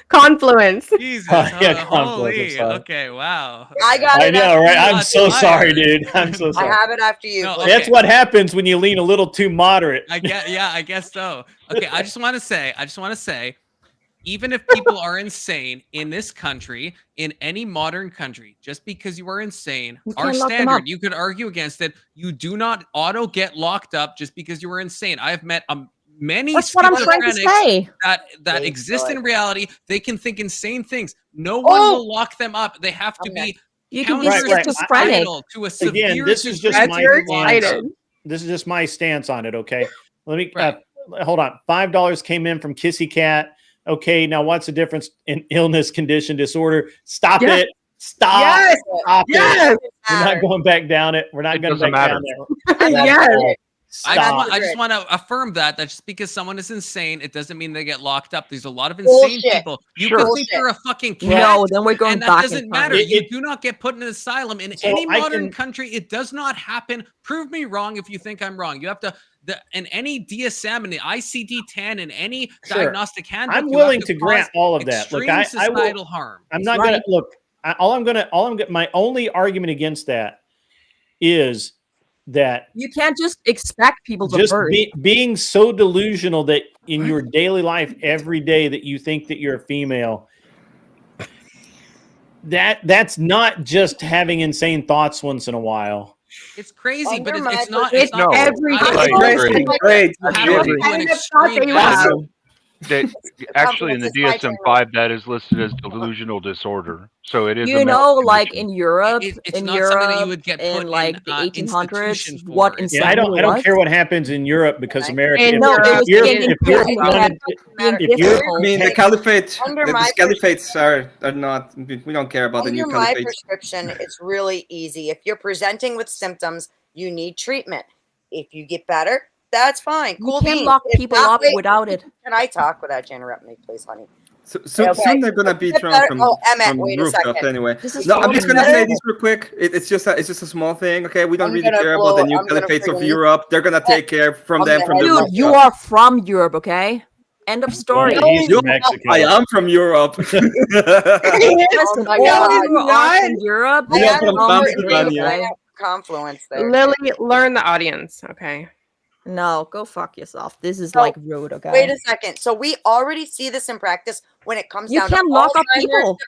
Confluence. Jesus. Yeah, Holy. sorry. Okay. Wow. I know, right? I'm so sorry, dude. I'm so I sorry. have it after you. No, That's what happens when you lean a little too moderate. I guess so. Okay, I just want to say, even if people are insane in this country, in any modern country, just because you are insane, our standard, you could argue against it. You do not auto get locked up just because you are insane. I have met many schizophrenics that exist in reality. They can think insane things. No one will lock them up. They have to be. You can be schizophrenic. To a severe Again, this is just this is just my stance on it. Okay, let me hold on. $5 came in from Kissy Cat. Okay, now what's the difference in illness, condition, disorder? Stop it. Stop. Yes. Stop Yes. it. We're not going back down it. We're not going back down there. Yes. I just want to affirm that just because someone is insane, it doesn't mean they get locked up. There's a lot of insane people. You can think you're a fucking cat. No, then we're going and back. That doesn't matter. You do not get put in an asylum in any modern country. It does not happen. Prove me wrong if you think I'm wrong. You have to. In any DSM and the ICD-10 and any diagnostic handbook, I'm willing to grant all of that. Look, I will. Harm. I'm not going to look. My only argument against that is that you can't just expect people to just birth. Being so delusional that in your daily life every day that you think that you're a female. That's not just having insane thoughts once in a while. It's crazy, but it's not. It's not every Great. Actually, in the DSM-5, that is listed as delusional disorder. So it is. You know, like in Europe, it's not something that you would get put in like in, the 1800s, institution for. what It's- insanity I don't was. care what happens in Europe because America. And If no, you're- it was if getting you're different. wanted- if you're- I mean, the caliphate. Under The my caliphates are not. We don't care about the new Under my caliphate. prescription, it's really easy. If you're presenting with symptoms, you need treatment. If you get better, that's fine. You Cool can't beans. lock If people not, up wait, without it. Can I talk without you interrupting me, please, honey? So Okay. soon they're gonna be Get thrown better. from, Emmett, from wait a rooftop second. anyway. This is No, I'm just gonna better. say this real quick. It's just a small thing. Okay, we don't I'm really gonna care blow- about the new I'm gonna caliphates of friggin' Europe. They're gonna take care from I'm them gonna from the head Dude, rooftop. you are from Europe, okay? End of story. Well, he's from Europe, Mexico. I am from Europe. Listen, Oh my all God. you are in Europe. We I are had from a word Pennsylvania. I have confluence there. Lily, learn the audience. Okay. No, go fuck yourself. This is So, like rude, okay? Wait a second. So we already see this in practice when it comes You down can't to lock up Alzheimer's. people.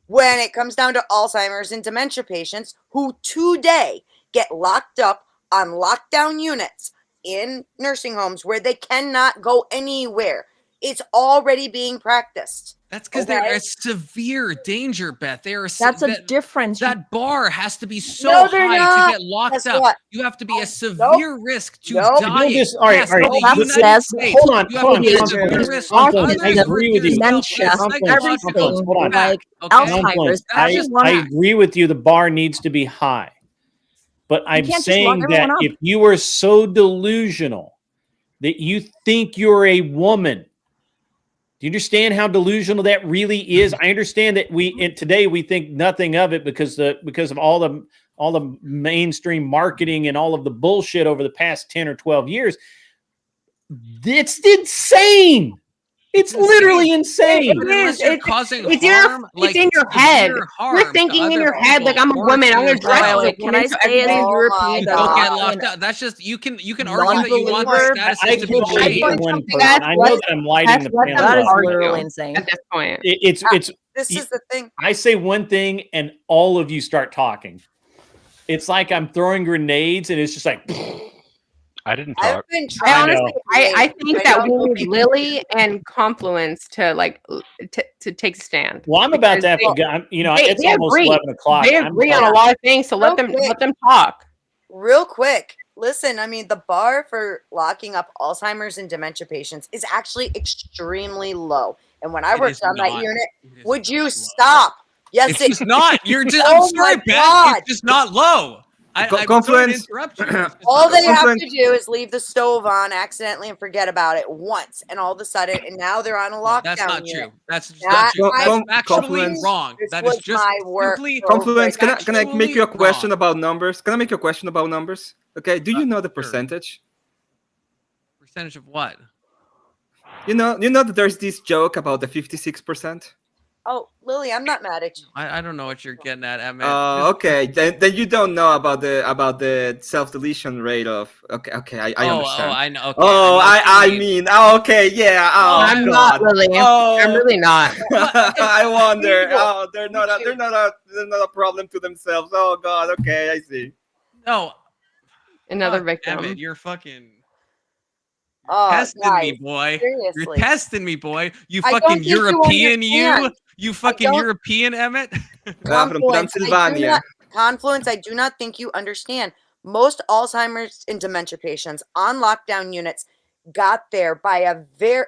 When it comes down to Alzheimer's and dementia patients who today get locked up on lockdown units in nursing homes where they cannot go anywhere. It's already being practiced. That's because Okay. they're a severe danger, Beth. They are. That's a difference. That bar has to be so No, they're high not. to get locked Guess up. what? You have to be a Nope. severe risk to Nope. dying. Just- all right, Yes, all right. in the That United says- States, Hold on, you hold on, have to be a Confluence. severe risk. Confluence, Others I agree with you. Dementia, Confluence, everything, Back, like okay? Alzheimer's. That's just everyone- I agree with you. The bar needs to be high. But I'm can't just saying lock that everyone up. if you are so delusional that you think you're a woman, do you understand how delusional that really is? I understand that today we think nothing of it because of all the mainstream marketing and all of the bullshit over the past 10 or 12 years. It's insane. It's literally insane. It Unless is. you're It's- causing It's harm, it's in your head. severe harm You're to thinking in other your head like people I'm a or woman. to I'm gonna dress yourself. like Wait, a can woman. I So say as a everything- Oh European my that Don't God. get is locked in- up. That's just you can argue that you want the Non-believer, status I to can be relate to changed. one person. That's I know what- that I'm lighting the That's what panel That them is up. argue literally insane. at this point. It's This is the thing. I say one thing and all of you start talking. It's like I'm throwing grenades and it's just like I didn't I've talk. been I trying. honestly, to I think I that don't we know need Lily and Confluence to to take a stand. well, I'm about to have to Because go. they- It's they almost agree. 11 o'clock. They agree on a lot of things, so let them talk. Real quick, listen, I mean, the bar for locking up Alzheimer's and dementia patients is actually extremely low. And when I It worked is on that not. unit, It is would you low. stop? Yes, It's it just not. You're just. Oh I'm sorry, my Beth. God. It's just not low. I'm sorry to Confluence. interrupt you. It's just All not they low. have to do is leave the stove on accidentally and forget about it once, and all of a sudden, and now they're on a lockdown. That's not unit. true. That's just That- not true. I- That's factually Confluence. wrong. This That was is just my work. simply Confluence, can I make you a factually question wrong. about numbers? Can I make you a question about numbers? Okay, do you know the sure. percentage? Percentage of what? You know that there's this joke about the 56%? Oh, Lily, I'm not mad at you. I don't know what you're getting at, Emmett. Okay. Then you don't know about the self-deletion rate of. Okay, I understand. I know. Okay, Oh, I know what you mean. okay, yeah. Oh, I'm God. not Lily. Oh. I'm really not. I wonder. Evil. Oh, they're not a problem to themselves. Oh God. Okay, I see. No, Another fuck, victim. Emmett, you're fucking Oh, testing me, guys, boy. seriously. You're testing me, boy. You I don't fucking think you European, understand. you fucking don't- European, Emmett. From Confluence, Transylvania. Confluence, I do not think you understand. Most Alzheimer's and dementia patients on lockdown units got there by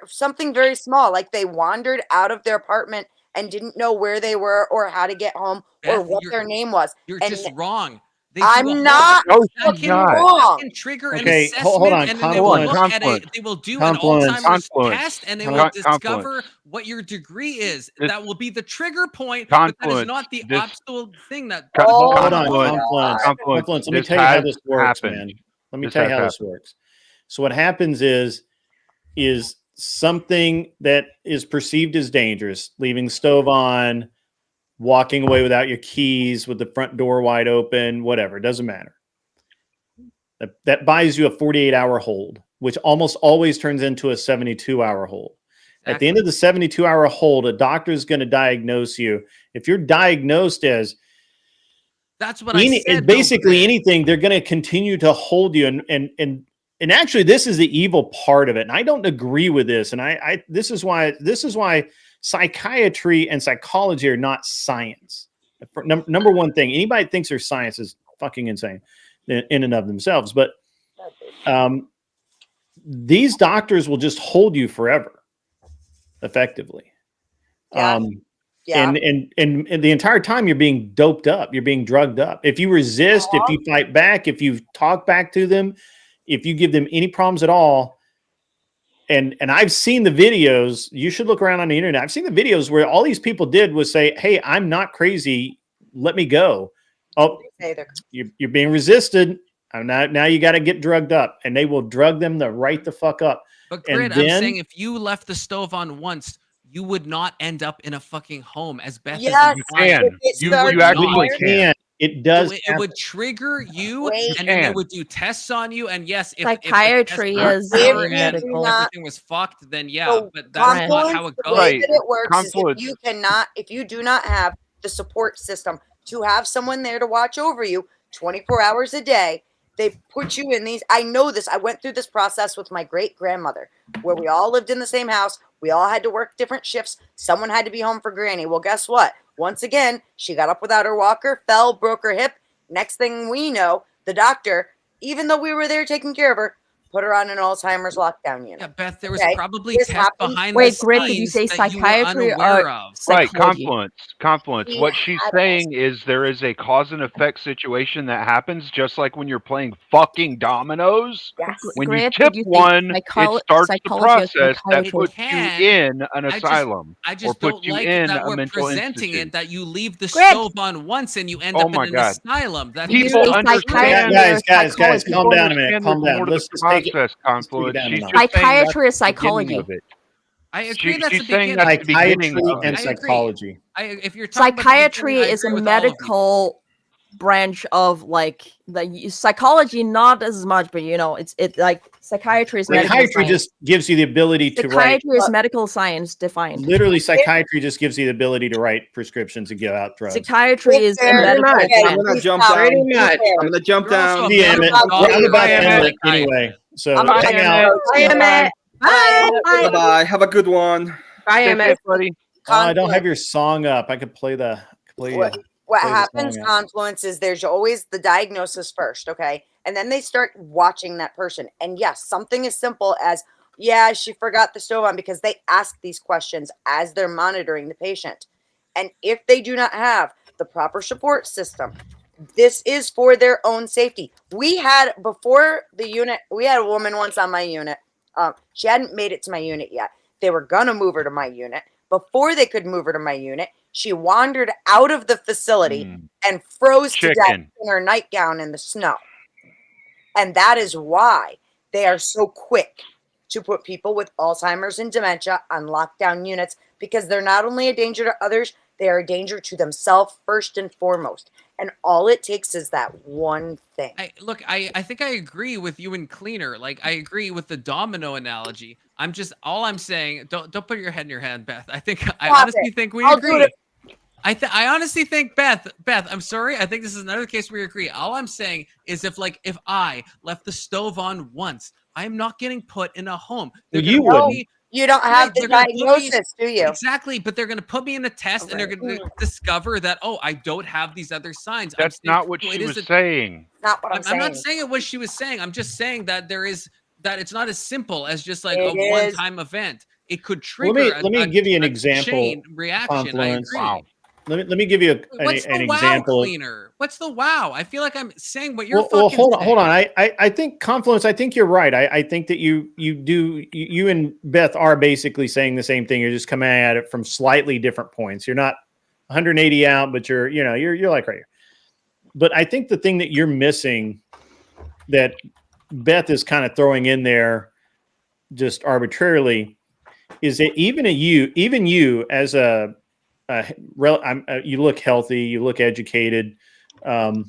something very small, like they wandered out of their apartment and didn't know where they were or how to get home or Beth, what their name was. You're And just wrong. They do a I'm whole- not No, that she's can, not. wrong. that can trigger an Okay, assessment, hold on, and then they will Confluence. look at Confluence. They will do Confluence. an Alzheimer's Confluence. test, and they will Confluence. discover what your degree is. This- That will be the trigger point, but that is Confluence. not the This- absolute thing that. Oh, Hold on, Confluence. Confluence. Let me This tell you how has this works, happened. man. Let me This tell you has how this works. So what happens is something that is perceived as dangerous, leaving the stove on, walking away without your keys, with the front door wide open, whatever, it doesn't matter. That buys you a 48-hour hold, which almost always turns into a 72-hour hold. At the end of the 72-hour hold, a doctor is going to diagnose you. If you're diagnosed as That's what I said. basically anything, they're going to continue to hold you. And actually, this is the evil part of it. And I don't agree with this. And this is why psychiatry and psychology are not science. Number one thing, anybody that thinks they're science is fucking insane in and of themselves. But these doctors will just hold you forever, effectively. Yeah. And the entire time you're being doped up, you're being drugged up. If you resist, if you fight back, if you talk back to them, if you give them any problems at all, and I've seen the videos, you should look around on the internet. I've seen the videos where all these people did was say, "Hey, I'm not crazy. Let me go." Oh, you're being resisted. Now you got to get drugged up, and they will drug them right the fuck up. But And Grid, I'm then- saying if you left the stove on once, you would not end up in a fucking home, as Beth Yes, is implying. can. You would actually not. can. It does. It would trigger you, Wait. and then they can. would do tests on you. And yes, if Psychiatry the tests is were very and medical. everything was fucked, then yeah. So But that's not Confluence, how it the goes. way Right. that it works is Confluence. if you do not have the support system to have someone there to watch over you 24 hours a day, they put you in these. I know this. I went through this process with my great grandmother, where we all lived in the same house. We all had to work different shifts. Someone had to be home for Granny. Well, guess what? Once again, she got up without her walker, fell, broke her hip. Next thing we know, the doctor, even though we were there taking care of her, put her on an Alzheimer's lockdown unit. Yeah, Beth, there was Okay. probably This tests happens- behind Wait, the Grit, did you scenes say that you were psychiatry or unaware of. Right, psychology? confluence. He What she's had saying is there is a cause and effect situation that happens just like when you're playing fucking dominoes. Yes. When you Grit, tip did you say one, it starts the psychology or process that psychiatry? puts It can. you in an I just- asylum I or just puts don't you like in that a we're mental presenting institute. it that you leave the Grit. stove on once and you end Oh up my in an God. asylum. That Did you People say understand- psychiatry guys, or guys, psychology? calm down a minute. Understand Calm there's down. more to Let's the just take it. process, Let's take it Confluence. down a She's notch. just saying Psychiatry that's or the psychology? beginning of it. I agree. That's She's the saying beginning. that's the beginning Psychiatry of and it. I agree. psychology. If you're talking about the Psychiatry beginning, I is a agree with all of you. medical branch of like the psychology, not as much, but it's like psychiatry is medical Psychiatry science. just gives you the ability to write. Psychiatry is medical science defined. Literally, psychiatry just gives you the ability to write prescriptions and give out drugs. Psychiatry is a Very medical much. branch. I'm gonna Please jump stop. down. Pretty much. I'm gonna jump You're also down. a See, Emmett, Stop. I'm about to end it Psychiatry. anyway. So Bye, hang Emmett. out. Bye, Emmett. Bye. Bye bye. Have a good one. Bye, Stay Emmett. safe, buddy. Oh, I don't have your song up. I could play the play. What play the happens, song out. Confluence, is there's always the diagnosis first, okay? And then they start watching that person. And yes, something as simple as, yeah, she forgot the stove on, because they ask these questions as they're monitoring the patient. And if they do not have the proper support system, this is for their own safety. We had, before the unit, we had a woman once on my unit. She hadn't made it to my unit yet. They were going to move her to my unit. Before they could move her to my unit, she wandered out of the facility and froze to death Chicken. in her nightgown in the snow. And that is why they are so quick to put people with Alzheimer's and dementia on lockdown units, because they're not only a danger to others, they are a danger to themselves first and foremost. And all it takes is that one thing. I think I agree with you and Cleaner. Like, I agree with the domino analogy. All I'm saying, don't put your head in your hand, Beth. I honestly think we I'll do agree. it. I honestly think Beth, I'm sorry. I think this is another case where we agree. All I'm saying is if I left the stove on once, I'm not getting put in a home. They're Well, you gonna put wouldn't. me- You don't have the they're gonna put me- diagnosis, do you? Exactly, but they're going to put me in a test and they're going to discover that, oh, I don't have these other signs. That's not what she was saying. Not what I'm saying. I'm not saying it what she was saying. I'm just saying that that it's not as simple as just like It a is. one-time event. It could trigger. Let me give you an example. Chain reaction. Confluence. I agree. Let me give you an What's the wow example. Cleaner? What's the wow? I feel like I'm saying what you're Well, fucking hold on. saying. I think Confluence. I think you're right. I think that you and Beth are basically saying the same thing. You're just coming at it from slightly different points. You're not 180 out, but you're like right here. But I think the thing that you're missing, that Beth is kind of throwing in there, just arbitrarily, is that even you as you look healthy, you look educated. So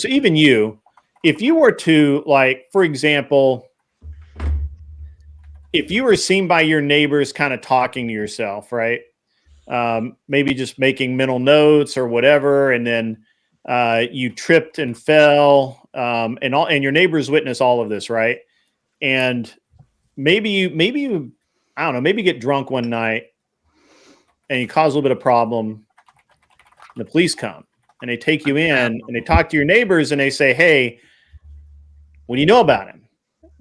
even you, if you were to, like, for example, if you were seen by your neighbors kind of talking to yourself, right? Maybe just making mental notes or whatever, and then you tripped and fell, and your neighbors witness all of this, right? And maybe you, I don't know, maybe get drunk one night and you cause a little bit of problem. And the police come and they take you in and they talk to your neighbors and they say, "Hey, what do you know about him?"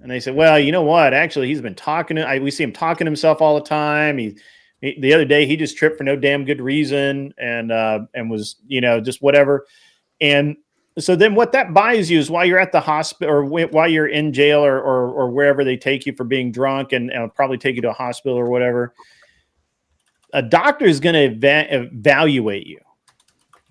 And they say, "Well, you know what? Actually, he's been talking. We see him talking to himself all the time. The other day he just tripped for no damn good reason and was, just whatever." And so then what that buys you is while you're at the hospital or while you're in jail or wherever they take you for being drunk and probably take you to a hospital or whatever, a doctor is going to evaluate you.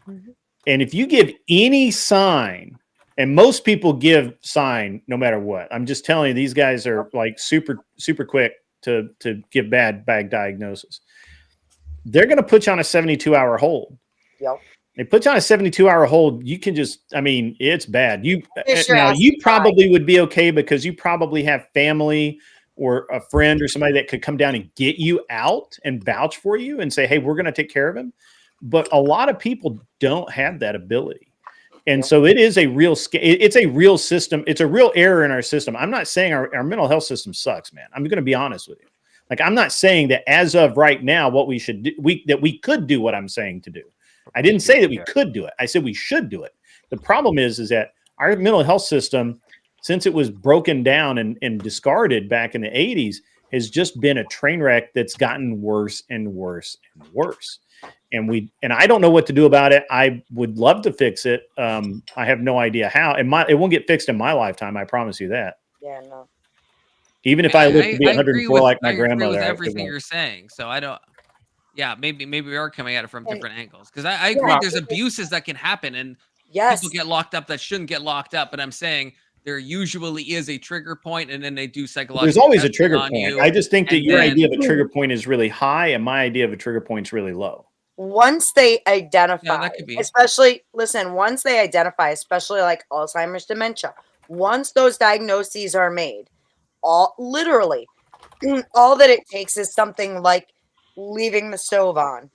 Mm-hmm. And if you give any sign And most people give sign no matter what. I'm just telling you, these guys are like super quick to give bad diagnosis. They're going to put you on a 72-hour hold. Yep. They put you on a 72-hour hold. You can just, I mean, it's bad. You Sure, probably would be okay because you probably have family or a friend or somebody that could come down and get you out and vouch for you and say, hey, we're going to take care of him. But a lot of people don't have that ability. And so it is a real, it's a real system. It's a real error in our system. I'm not saying our mental health system sucks, man. I'm going to be honest with you. Like, I'm not saying that as of right now, what we should do, that we could do what I'm saying to do. I didn't say that we could do it. I said we should do it. The problem is that our mental health system, since it was broken down and discarded back in the 80s, has just been a train wreck that's gotten worse and worse and worse. And I don't know what to do about it. I would love to fix it. I have no idea how. It won't get fixed in my lifetime. I promise you that. Yeah, no. Even if I live to be 104 like my grandmother. I agree with everything you're saying. So I don't. Yeah, maybe we are coming at it from different angles, because I agree there's abuses that can happen and people get locked up that shouldn't get locked up. But I'm saying there usually is a trigger point, and then they do psychological. There's always a trigger point. You, I just think that your idea of a trigger point is really high, and my idea of a trigger point is really low. Once they identify, that could be. once they identify, especially like Alzheimer's, dementia, once those diagnoses are made, literally, all that it takes is something like leaving the stove on,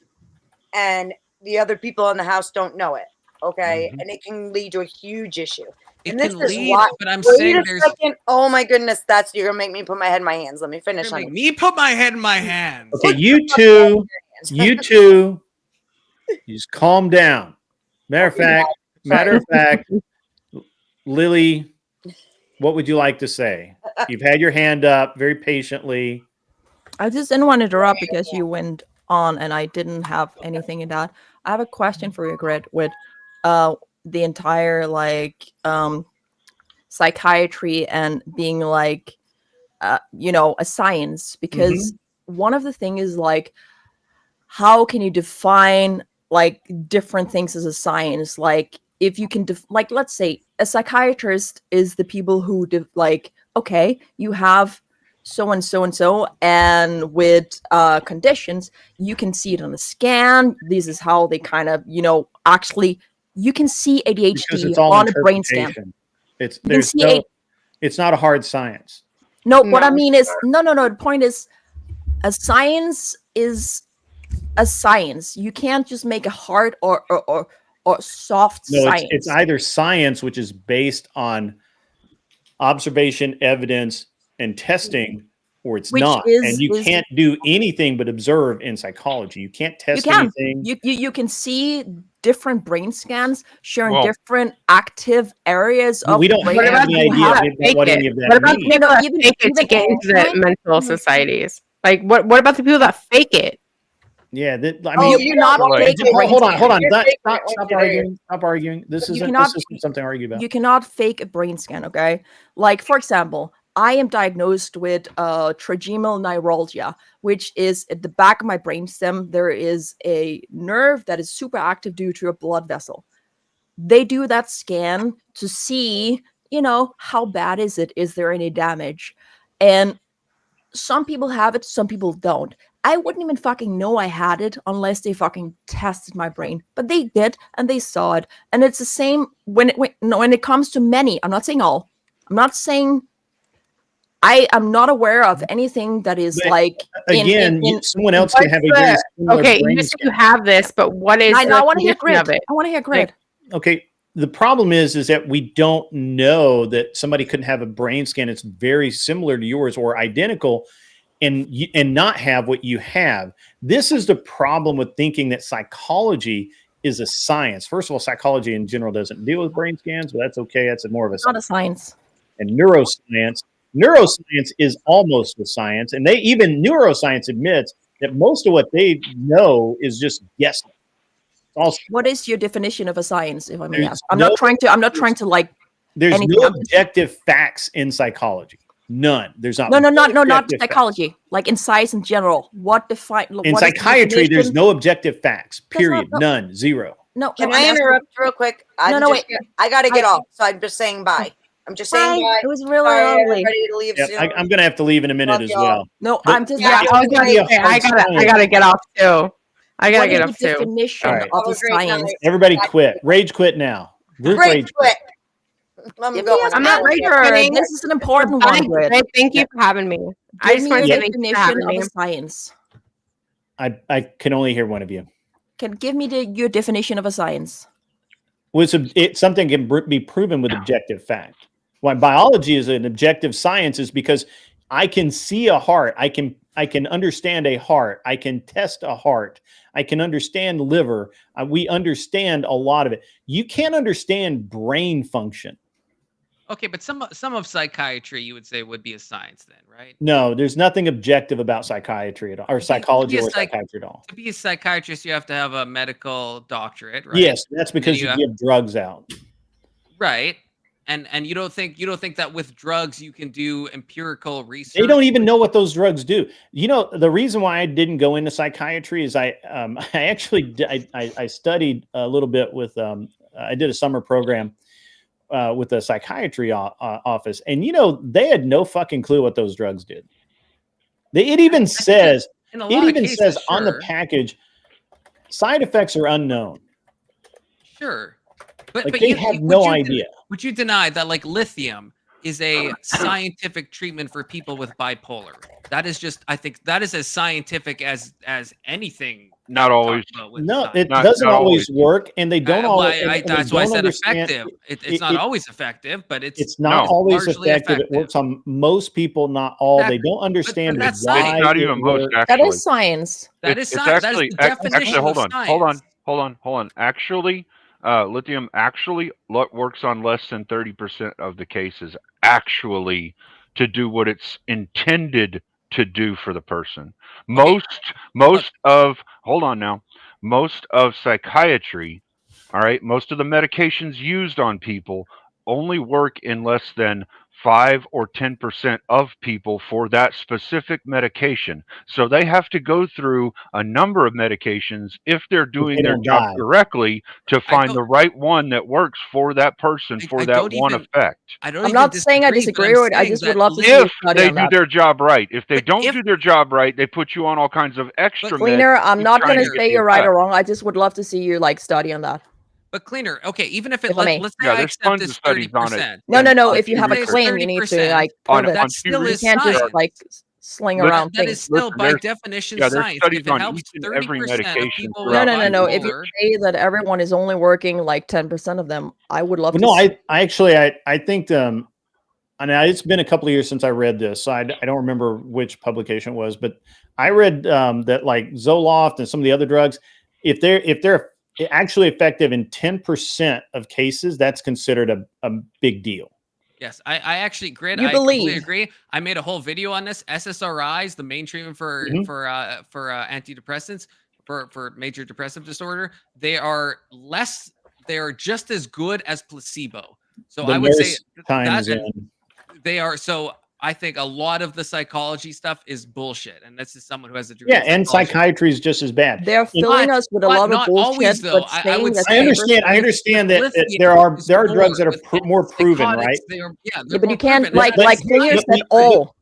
and the other people in the house don't know it. Okay, and it can lead to a huge issue. It can lead, but I'm saying there's. Oh my goodness, you're gonna make me put my head in my hands. Let me finish. Make me put my head in my hands. Okay, you two, you just calm down. Matter of fact, Lily, what would you like to say? You've had your hand up very patiently. I just didn't want to interrupt because you went on and I didn't have anything in that. I have a question for you, Grit, with the entire psychiatry and being a science, because one of the things is how can you define different things as a science? If you can let's say a psychiatrist is the people who okay, you have so and so and so, and with conditions, you can see it on the scan. This is how they kind of, actually, you can see ADHD on a brain scan. It's not a hard science. No, what I mean is, no. The point is, a science is a science. You can't just make a hard or soft science. It's either science, which is based on observation, evidence, and testing, or it's not. And you can't do anything but observe in psychology. You can't test anything. You can see different brain scans showing different active areas of we don't brain. have any idea about what any of that What about means. people that fake it to get into the mental societies? What about the people that fake it? Yeah, you cannot fake a brain hold on. Stop scan. arguing. This isn't something to argue about. You cannot fake a brain scan, okay? For example, I am diagnosed with trigeminal neuralgia, which is at the back of my brainstem. There is a nerve that is super active due to a blood vessel. They do that scan to see, how bad is it? Is there any damage? And some people have it, some people don't. I wouldn't even fucking know I had it unless they fucking tested my brain. But they did, and they saw it. And it's the same when it comes to many. I'm not saying all. I'm not saying I am not aware of anything that is someone else can have a very similar brain scan. You have this, but what is I want to hear Grit. I want to hear Grit. Okay. The problem is that we don't know that somebody couldn't have a brain scan. It's very similar to yours or identical and not have what you have. This is the problem with thinking that psychology is a science. First of all, psychology in general doesn't deal with brain scans, but that's okay. That's more of a not a science. And neuroscience is almost a science. And neuroscience admits that most of what they know is just guessing. What is your definition of a science, if I may ask? I'm not trying to there's anything. no objective facts in psychology. None. There's not. No, not psychology. Facts. Like in science in general. In psychiatry, there's no objective facts. Period. None. Zero. No, Can no, I I'm asking- interrupt real quick? No, wait. I gotta get I- off, so I'm just saying bye. I'm just saying Bye. bye. It was really Sorry, lovely. everybody to leave Yep, soon. I'm going to have to leave in a minute Love as y'all. well. No, But- I'm just Yeah, I was gonna Give me say a hard I science. gotta get off too. I gotta what get is off the too. definition All right. of Have a a great science? night. Everybody quit. Rage quit now. Group Great rage quit. I'm Give me going. a I'm not science, rage Grid. quitting. This is an important one, Fine, Grid. Grid. Thank you for having me. I Give just me want to your say thank you for definition having me. of a science. I can only hear one of you. Can give me your definition of a science. Well, it's something can be proven with objective fact. Why biology is an objective science is because I can see a heart. I can understand a heart. I can test a heart. I can understand liver. We understand a lot of it. You can't understand brain function. Okay, but some of psychiatry you would say would be a science then, right? No, there's nothing objective about psychiatry at all, or psychology or psychiatry at all. To be a psychiatrist, you have to have a medical doctorate, right? Yes, that's because you give drugs out. Right. And you don't think that with drugs you can do empirical research? They don't even know what those drugs do. You know, the reason why I didn't go into psychiatry is I studied a little bit with I did a summer program with the psychiatry office, and you know they had no fucking clue what those drugs did. It even says on the package, side effects are unknown. Sure. But Like, they have no idea. Would you deny that like lithium is a scientific treatment for people with bipolar? That is just, I think that is as scientific as anything. Not always. No, it doesn't always work, and they don't always. That's why I said effective. It's not always effective, but it's not always largely effective. It works on most people, not all. They don't understand that's why. science. It's not even most. That Actually, is science. That is science. That is the definition hold of on, science. hold on. Actually, lithium actually works on less than 30% of the cases. Actually, to do what it's intended to do for the person. Most of psychiatry, all right, most of the medications used on people only work in less than 5 or 10% of people for that specific medication. So they have to go through a number of medications if they're doing their job correctly to find the right one that works for that person for that one effect. I'm not saying I disagree with it. I just would love to see If you study they on do that. their job right. If they don't do their job right, they put you on all kinds of extra Cleaner, meds I'm not trying going to to get say the you're right effect. or wrong. I just would love to see you like study on that. But cleaner, okay, even if it If I may. let's say Yeah, I there's accept tons this of studies on it. 30%. No. Let's If you have a say it's claim, you need to 30%. like On- prove it. That still You is can't just science. like sling That- around that things. is still by there's- definition there's science. studies If it on helps each and every 30% of medication people throughout with No. If you bipolar, say that everyone is only working like 10% of them, I would love to. No, see. I think and it's been a couple of years since I read this, so I don't remember which publication it was, but I read that like Zoloft and some of the other drugs, if they're actually effective in 10% of cases, that's considered a big deal. yes, I actually, Grid, You I completely believe. agree. I made a whole video on this. SSRIs, the main treatment for antidepressants for major depressive disorder, they are just as good as placebo. So The I would say most times that in- they are. So I think a lot of the psychology stuff is bullshit, and this is someone who has a degree. yeah, in and psychology. psychiatry is just as bad. They're filling us with a lot of not bullshit, always, though. but I saying would that say- I understand that lithium there are is drugs that are more, more proven, psychotics, right? They are, Yeah, they're but more you can't proven. like But- Clear but- said all.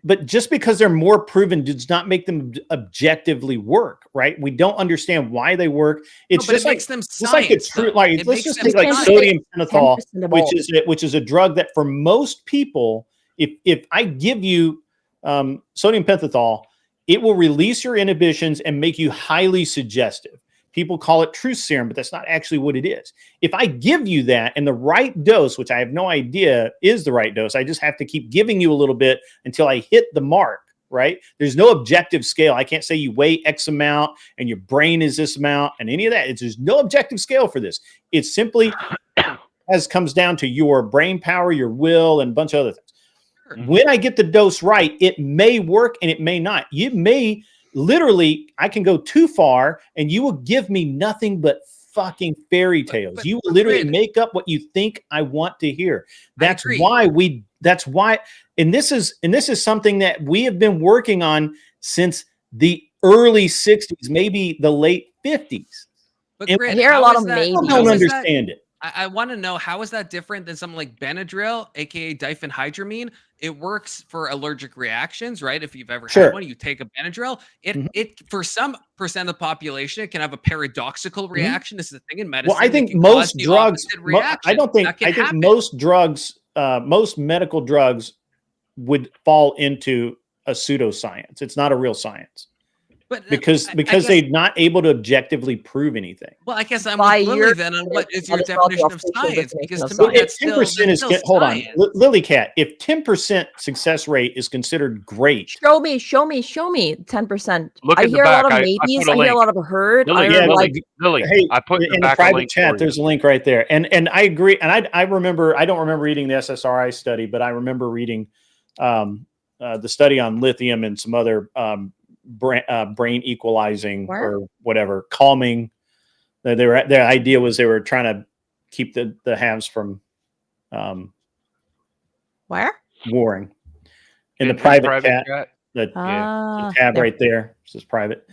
But just because they're more proven does not make them objectively work, right? We don't understand why they work. It's but just it like makes them just like science, it's true. though. Like It let's makes just them take like science. sodium pentothal, 10% of all. which is a drug that for most people, if I give you sodium pentothal, it will release your inhibitions and make you highly suggestive. People call it truth serum, but that's not actually what it is. If I give you that in the right dose, which I have no idea is the right dose, I just have to keep giving you a little bit until I hit the mark, right? There's no objective scale. I can't say you weigh X amount and your brain is this amount and any of that. There's no objective scale for this. It simply comes down to your brain power, your will, and a bunch of other things. When I get the dose right, it may work and it may not. You may literally, I can go too far and you will give me nothing but fucking fairy tales. You will literally make up what you think I want to hear. That's why, and this is something that we have been working on since the early 60s, maybe the late 50s. But And- I Grid, hear a how lot is of that- maybe. I how don't is that- understand it. I want to know, how is that different than something like Benadryl, aka diphenhydramine? It works for allergic reactions, right? If you've ever Sure. had one, you take a Benadryl. It for some percent of the population, it can have a paradoxical reaction. This is a thing in medicine. Well, I that think can cause most the drugs. opposite I reaction. don't think. That can I think happen. most drugs, most medical drugs, would fall into a pseudoscience. It's not a real science But because I because guess- they're not able to objectively prove anything. Well, I guess I'm By with Lily your then on what is that your is not the definition of official science? definition Because of to science. me, that's If 10% still, is that's still hold on, science. Lilycat. If 10% success rate is considered great, Show me 10%. Look I at the hear a lot back. of I maybes. put a I hear a link. lot of heard. Lily, I yeah, hear Lily, like Lily, hey, I put in in the the back a private link chat, for you. there's a link right there. And I agree. And I remember. I don't remember reading the SSRI study, but I remember reading the study on lithium and some other brain equalizing Where? or whatever, calming. Their idea was they were trying to keep the haves from where? warring. In the In private chat, the Ah, tab there. right there. This is private.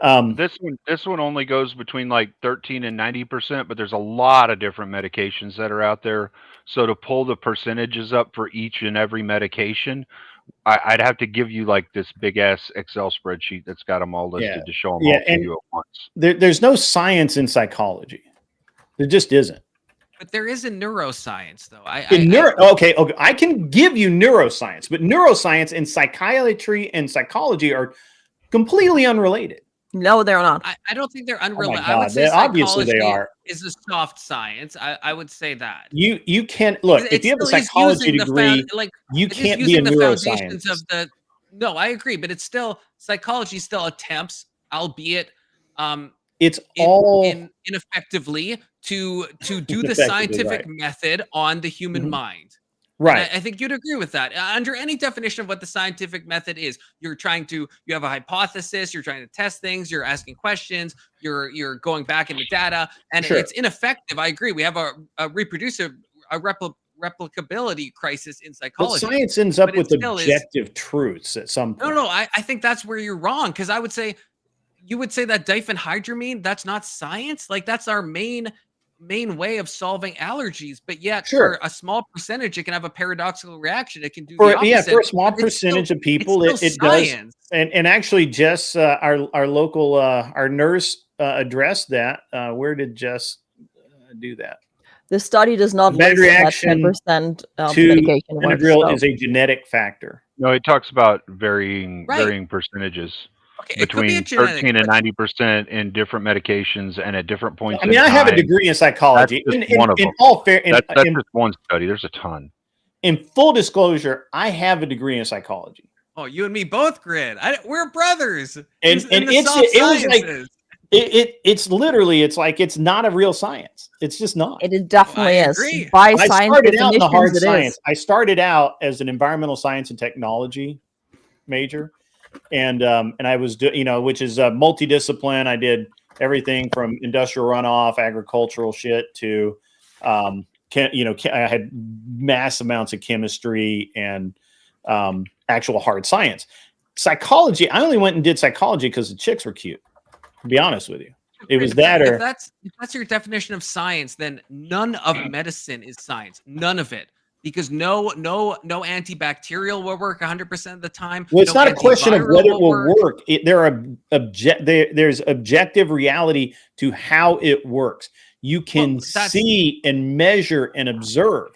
This one only goes between like 13 and 90%, but there's a lot of different medications that are out there. So to pull the percentages up for each and every medication, I'd have to give you like this big ass Excel spreadsheet that's got them all listed Yeah. to show them Yeah, all to and you at once. there's no science in psychology. There just isn't. But there is a neuroscience, though. Okay, I can give you neuroscience, but neuroscience and psychiatry and psychology are completely unrelated. No, they're not. I don't think they're Oh my unrelated. I God, would say obviously they psychology are. is a soft science. I would say that. You can't look if It's you have a still is psychology using the degree. like You it is can't be a using the foundations neuroscientist. of the. No, I agree, but it's still psychology. Still attempts, albeit It's all ineffectively, to do the Effectively, scientific right. method on the human Mhm. mind. right. I think you'd agree with that. Under any definition of what the scientific method is, you have a hypothesis, you're trying to test things, you're asking questions, you're going back into data, and Sure. it's ineffective. I agree. We have a replicability crisis in But psychology. science ends up but it with still is- objective truths at some point. No, I think that's where you're wrong, because I would say you would say that diphenhydramine, that's not science. Like, that's our main way of solving allergies, but yet Sure. for a small percentage, it can have a paradoxical reaction. It can do the opposite. For a small but it's still- percentage of people, it's it still does. science. And actually, Jess, our local our nurse addressed that. Where did Jess do that? The study does not Bad list that reaction 10% to medication works, Benadryl so- is a genetic factor. No, it talks about varying Right. percentages Okay, it could be a between genetic, 13 and but- 90% in different medications and at different points. I mean, in I have a time. degree in psychology. That's just In one of them. all fair, That's in just one study. There's a ton. full disclosure, I have a degree in psychology. Oh, you and me both, Grid. We're brothers. And in the it's soft it was like sciences. it's literally it's not a real science. It's just not. It definitely I is. agree. By I science started out in the hard definitions, it science. is. I started out as an environmental science and technology major, and I was which is multidiscipline. I did everything from industrial runoff, agricultural shit to I had mass amounts of chemistry and actual hard science. Psychology, I only went and did psychology because the chicks were cute. To be honest with you, it was that If or that's your definition of science, then none of medicine is science. None of it. Because no antibacterial will work 100% of the time. well, it's no not a question of antiviral whether it will work. work. There's objective reality to how it works. You can see and measure and observe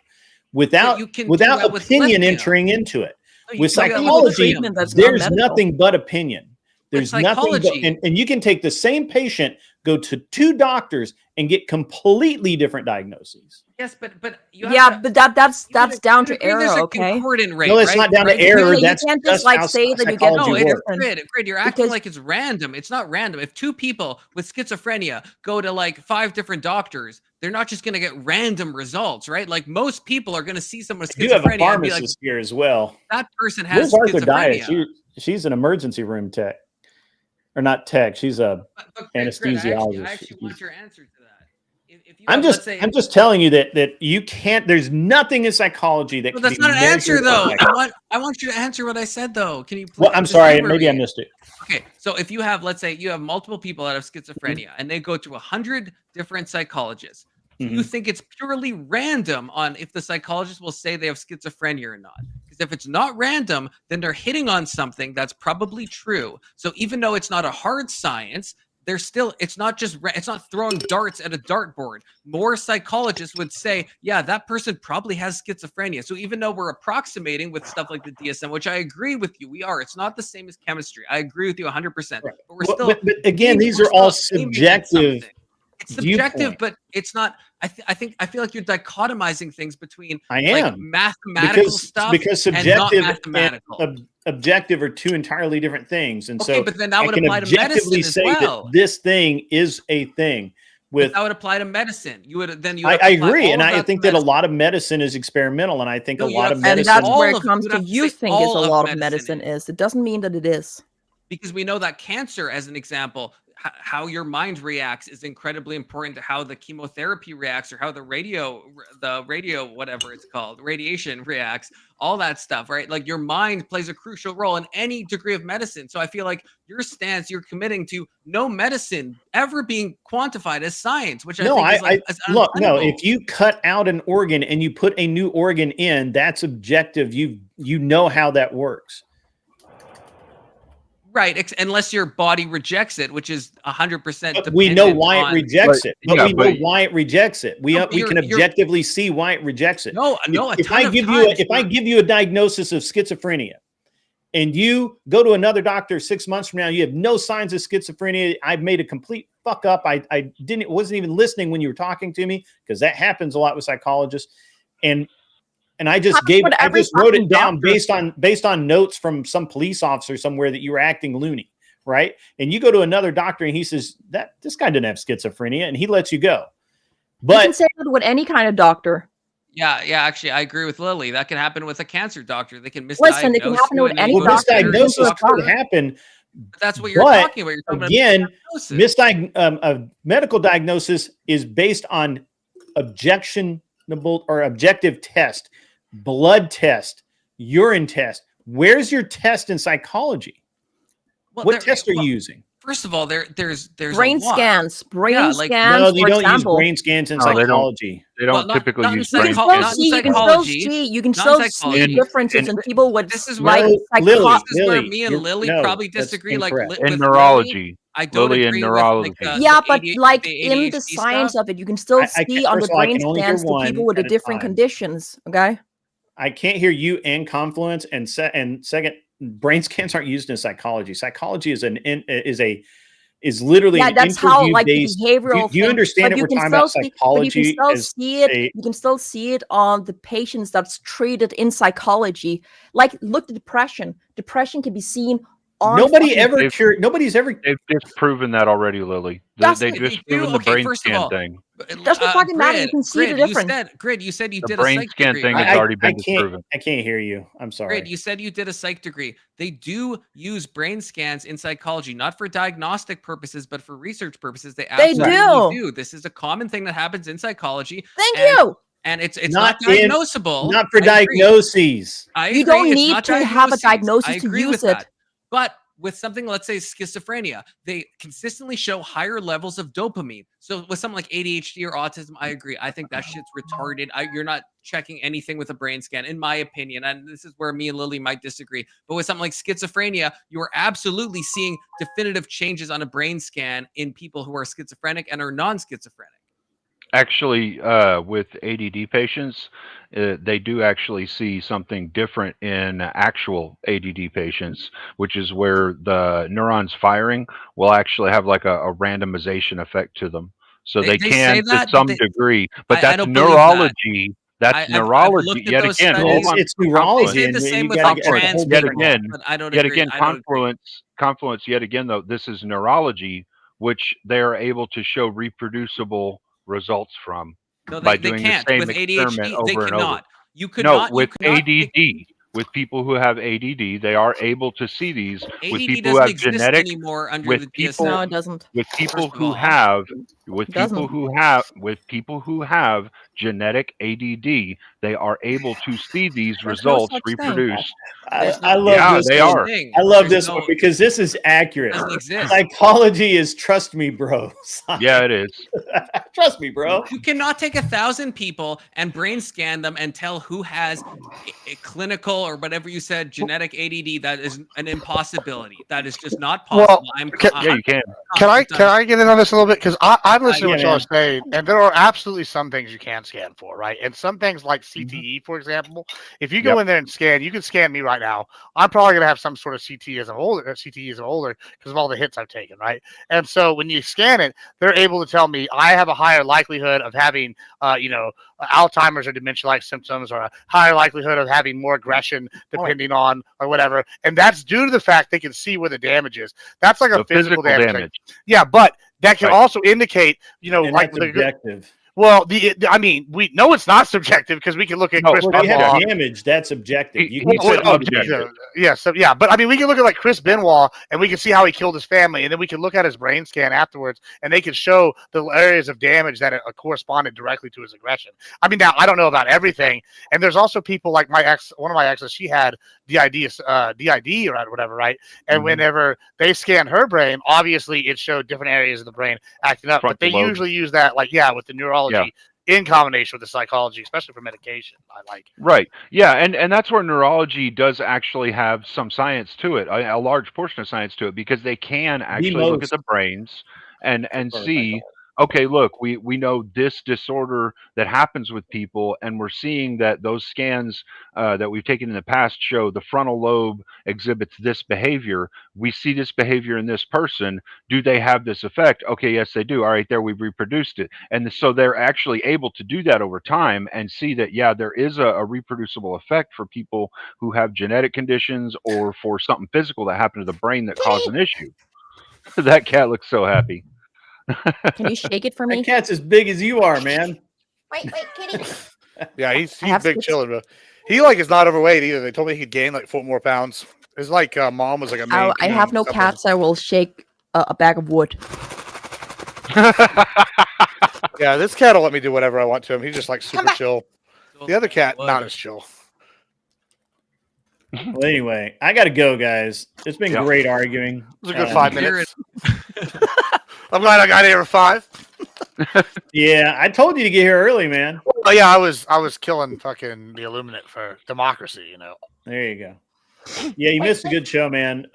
without you can do that with opinion lithium. entering into it. No, you With can do that with psychology, lithium. That's there's non-medical. nothing but opinion. There's nothing but, psychology- and you can take the same patient, go to two doctors, and get completely different diagnoses. Yes, but you have Yeah, to- but that's down to agree there's error, a okay? concordant rate, No, it's right? not down to Right? error. You That's can't just just, like, how say that you get psychology No, it's works. Grid. You're acting Because- like it's random. It's not random. If two people with schizophrenia go to like 5 different doctors, they're not just going to get random results, right? Like most people are going to see someone with You have a schizophrenia and be like, pharmacist here as well. that person has Where's Arthur Dias? schizophrenia. She's an emergency room tech, or not tech. She's a But Grid, anesthesiologist. I actually want your answer to that. If you I'm have, just let's say, I'm just telling you that you can't. There's nothing in psychology that. Well, can that's be not an answer, measured though. objectively. I want you to answer what I said, though. Can you? Well, I'm just sorry. humor Maybe I me? missed it. Okay, so if you have, let's say, you have multiple people that have schizophrenia, and they go to 100 different psychologists, do you think it's purely random on if the psychologist will say they have schizophrenia or not? Because if it's not random, then they're hitting on something that's probably true. So even though it's not a hard science, there's still, it's not throwing darts at a dartboard. More psychologists would say, yeah, that person probably has schizophrenia. So even though we're approximating with stuff like the DSM, which I agree with you, we are, it's not the same as chemistry. I agree with you 100%. But we're still, but again, these are all subjective. It's subjective, but it's not. I feel like you're dichotomizing things between like mathematical stuff because and subjective not mathematical. and objective are two entirely different things. And Okay, so but then that would I can apply to medicine objectively as say well. that this thing is a thing. That would apply to medicine. You would then I agree, and I think that a lot of medicine is experimental, and I think a lot of medicine. And that's where it comes to you think is a lot of medicine is. It doesn't mean that it is. Because we know that cancer, as an example, how your mind reacts is incredibly important to how the chemotherapy reacts, or how the radio, whatever it's called, radiation reacts, all that stuff, right? Like your mind plays a crucial role in any degree of medicine. So I feel like your stance, you're committing to no medicine ever being quantified as science, which look, no, if you cut out an organ and you put a new organ in, that's objective. You know how that works. Right, unless your body rejects it, which is 100%. We know why it rejects it. But we know why it rejects it. We can objectively see why it rejects it. No. If I give you a diagnosis of schizophrenia, and you go to another doctor 6 months from now, you have no signs of schizophrenia. I've made a complete fuck up. I wasn't even listening when you were talking to me, because that happens a lot with psychologists. And I just wrote it down based on notes from some police officer somewhere that you were acting loony, right? And you go to another doctor and he says that this guy didn't have schizophrenia, and he lets you go. But you can say that with any kind of doctor. Yeah. Actually, I agree with Lily. That can happen with a cancer doctor. They can misdiagnose. Listen, it can happen with any doctor. Misdiagnosis could happen. But that's what you're talking about. You're talking about medical diagnosis is based on objective test. Blood test, urine test. Where's your test in psychology? What test are you using? First of all, there's brain scans. Brain scans. No, they don't use brain scans in psychology. They don't typically use brain scans. You can still see differences in people with this is where me and Lily probably disagree. Like in neurology. I don't agree neurology. With, but like in the science of it, you can still see on the brain scans the people with the different conditions. Okay. I can't hear you and Confluence, and second, brain scans aren't used in psychology. Psychology is literally that's how like the behavioral. Do you understand it? We're talking about psychology. You can still see it on the patients that's treated in psychology. Like look at depression. Depression can be seen on. Nobody's ever. They've disproven that already, Lily. They've disproven the brain scan thing. That's what fucking matter. You can see the difference. You said you the did brain a psych scan degree. thing has already been disproven. I can't hear you. I'm sorry. You said you did a psych degree. They do use brain scans in psychology, not for diagnostic purposes, but for research purposes. They absolutely do. This is a common thing that happens in psychology. Thank you. And it's not diagnosable. Not for diagnoses. You don't need to have a diagnosis to use it. But with something, let's say schizophrenia, they consistently show higher levels of dopamine. So with something like ADHD or autism, I agree. I think that shit's retarded. You're not checking anything with a brain scan, in my opinion. And this is where me and Lily might disagree. But with something like schizophrenia, you are absolutely seeing definitive changes on a brain scan in people who are schizophrenic and are non-schizophrenic. Actually, with ADD patients, they do actually see something different in actual ADD patients, which is where the neurons firing will actually have like a randomization effect to them. So they can to some degree, but that's neurology. That's neurology. Yet again, it's neurology. They say the same with trans people, but I don't agree. Confluence. Yet again, though, this is neurology, which they are able to show reproducible results from by doing the same experiment over and over. With ADD, with people who have ADD, they are able to see these with people who have genetic with people who have genetic ADD. They are able to see these There's no results such thing. reproduced. I love Yeah, this they one. are. I love There's this one because this is accurate. doesn't exist. Psychology is trust me, bro. Yeah, it is. Trust me, bro. You cannot take 1,000 people and brain scan them and tell who has a clinical or whatever you said genetic ADD. That is an impossibility. That is just not possible. Yeah, you can. Can I get in on this a little bit? Because I'm listening to yeah, what y'all man. are saying, and there are absolutely some things you can scan for, right? And some things like CTE, for example, if you go in there and scan, you can scan me right now. I'm probably going to have some sort of CTE as an older because of all the hits I've taken, right? And so when you scan it, they're able to tell me I have a higher likelihood of having, Alzheimer's or dementia-like symptoms, or a higher likelihood of having more aggression, depending on or whatever. And that's due to the fact they can see where the damage is. That's like a physical damage. Like, yeah, but that can also indicate, And like that's objective. Well, we know it's not subjective because we can look at Chris Well, we have Benoit. damage. That's objective. You He can said say objective. Yeah, but I mean, we can look at like Chris Benoit and we can see how he killed his family, and then we can look at his brain scan afterwards, and they can show the areas of damage that corresponded directly to his aggression. I mean, now I don't know about everything, and there's also people like one of my exes, she had DID or whatever, right? And whenever they scanned her brain, obviously it showed different areas of the brain acting up, but they usually use that with the neurology in combination with the psychology, especially for medication. Right. Yeah, and that's where neurology does actually have some science to it, a large portion of science to it, because they can actually look at the brains and see, okay, look, we know this disorder that happens with people, and we're seeing that those scans that we've taken in the past show the frontal lobe exhibits this behavior. We see this behavior in this person. Do they have this effect? Okay, yes, they do. All right, there, we've reproduced it. And so they're actually able to do that over time and see that, yeah, there is a reproducible effect for people who have genetic conditions or for something physical that happened to the brain that caused an issue. That cat looks so happy. Can you shake it for me? That cat's as big as you are, man. Wait, kitty. Yeah, he's big chilling, bro. He is not overweight either. They told me he could gain like 4 more pounds. It's like mom was like a main. I have no cats. I will shake a bag of wood. Yeah, this cat will let me do whatever I want to him. He's just like super chill. The other cat, not as chill. Well, anyway, I got to go, guys. It's been great arguing. It was a good 5 minutes. I'm glad I got here at 5. Yeah, I told you to get here early, man. Oh yeah, I was killing fucking the Illuminate for democracy, There you go. Yeah, you missed a good show, man.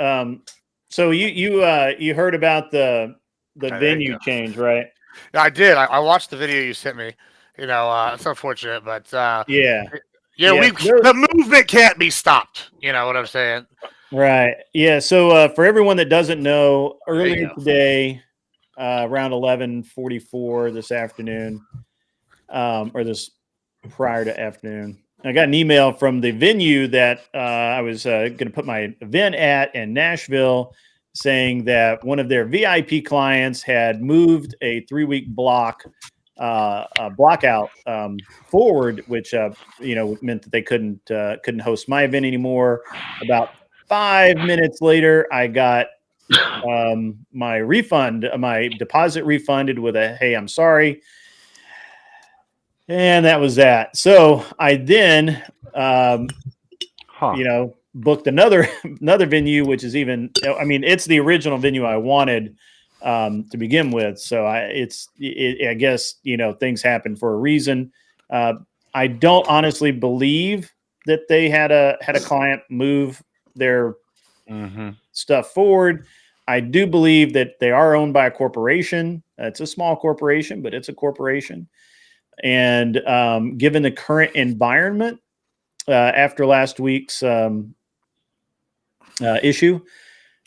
So you heard about the venue change, right? Yeah, I did. I watched the video you sent me. It's unfortunate, but yeah, the movement can't be stopped. You know what I'm saying? Right. Yeah. So for everyone that doesn't know, earlier today, around 11:44 this afternoon, or this prior to afternoon, I got an email from the venue that I was going to put my event at in Nashville, saying that one of their VIP clients had moved a 3-week block blockout forward, which meant that they couldn't host my event anymore. About 5 minutes later, I got my refund, my deposit refunded with a "Hey, I'm sorry," and that was that. So I then booked another venue, which is even, it's the original venue I wanted to begin with. So I guess, things happen for a reason. I don't honestly believe that they had a client move their stuff forward. I do believe that they are owned by a corporation. It's a small corporation, but it's a corporation. And given the current environment, after last week's issue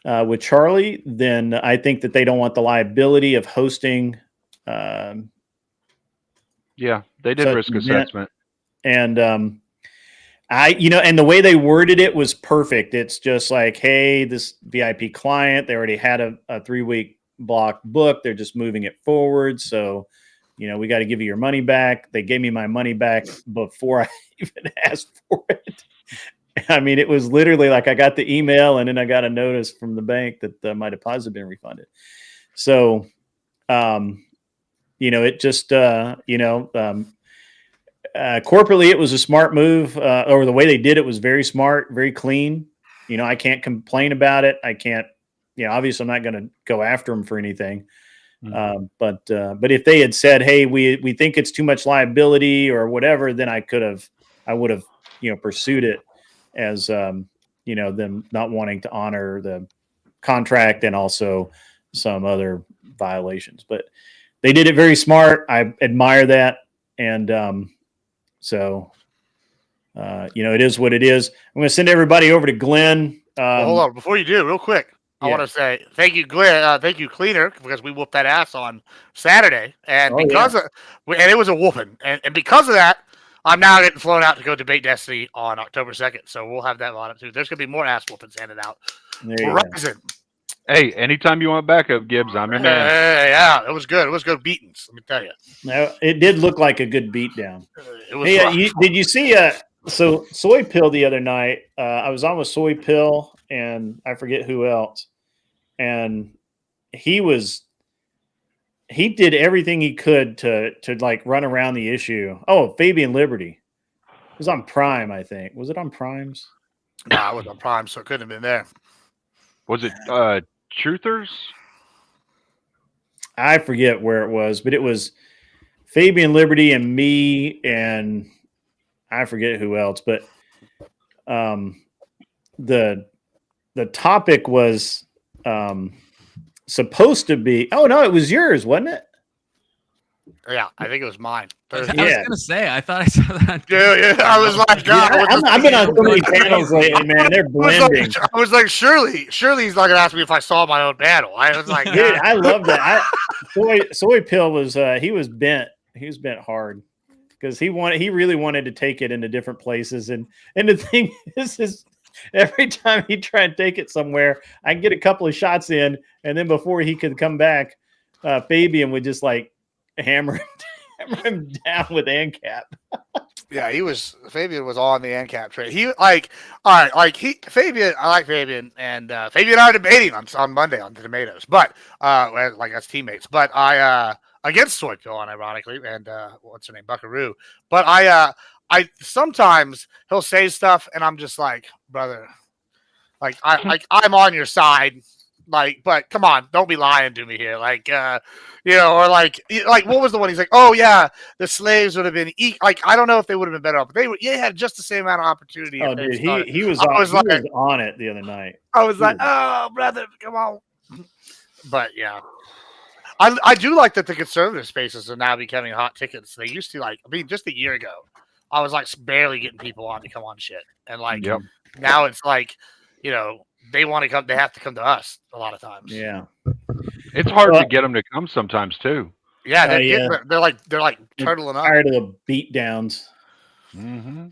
with Charlie, then I think that they don't want the liability of hosting. Yeah, they did risk assessment. And and the way they worded it was perfect. It's just like, hey, this VIP client, they already had a 3-week block booked. They're just moving it forward. So, we got to give you your money back. They gave me my money back before I even asked for it. It was literally like I got the email and then I got a notice from the bank that my deposit had been refunded. So, it just, corporately, it was a smart move, or the way they did it was very smart, very clean. I can't complain about it. I can't, obviously I'm not going to go after them for anything. But if they had said, hey, we think it's too much liability or whatever, then I would have, pursued it as, them not wanting to honor the contract and also some other violations. But they did it very smart. I admire that. And, it is what it is. I'm going to send everybody over to Glenn. Hold on. Before you do, real quick, I want to say thank you, Glenn. Thank you, Cleaner, because we whooped that ass on Saturday. And and it was a whooping. And because of that, I'm now getting flown out to go debate Destiny on October 2nd. So we'll have that lineup too. There's going to be more ass whoopings handed out. Horizon. Hey, anytime you want backup, Gibbs, I'm your man. Yeah, it was good. It was good beatings, let me tell you. Now, it did look like a good beatdown. It was did you see so Soy Pill the other night? I was on with Soy Pill and I forget who else. And he did everything he could to like run around the issue. Oh, Fabian Liberty. It was on Prime, I think. Was it on Prime's? No, it was on Prime, so it couldn't have been there. Was it Truthers? I forget where it was, but it was Fabian Liberty and me and I forget who else, but the topic was supposed to be, oh no, it was yours, wasn't it? Yeah, I think it was mine. I was gonna say, I thought I saw that. Yeah, I was like, God, I've been on so many panels lately, man. They're blending. I was like, surely he's not gonna ask me if I saw my own battle. I was like, dude, I love that. Soy Pill was he was bent. He was bent hard because he really wanted to take it into different places. And the thing is every time he tried to take it somewhere, I get a couple of shots in, and then before he could come back, Fabian would just like hammer him down with ANCAP. Yeah, Fabian was on the ANCAP trade. Fabian, I like Fabian, and Fabian and I are debating on Monday on the tomatoes, but like as teammates. But I against Soy Pill, ironically, and what's her name, Buckaroo. But I sometimes he'll say stuff, and I'm just like, brother, like I'm on your side. Like, but come on, don't be lying to me here. Like, or like what was the one? He's like, oh yeah, the slaves would have been like, I don't know if they would have been better off, but they had just the same amount of opportunity. Oh, dude, he was on it the other night. I was like, oh brother, come on. But yeah, I do like that the conservative spaces are now becoming hot tickets. They used to just a year ago, I was like barely getting people on to come on shit, and like now it's like, they want to come. They have to come to us a lot of times. Yeah, it's hard to get them to come sometimes too. Yeah, they're like turtling up. Tired of the beat downs. Mm-hmm.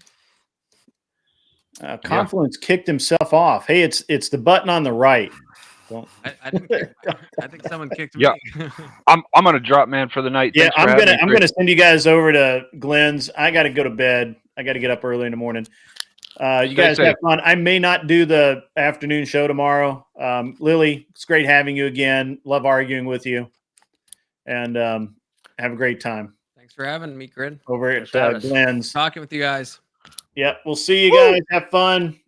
Confluence kicked himself off. Hey, it's the button on the right. I think someone kicked me. Yeah, I'm gonna drop, man, for the night. Yeah, I'm gonna send you guys over to Glenn's. I got to go to bed. I got to get up early in the morning. You guys have fun. I may not do the afternoon show tomorrow. Lily, it's great having you again. Love arguing with you. And have a great time. Thanks for having me, Grid. Over at Glenn's. Talking with you guys. Yep. We'll see you guys. Have fun.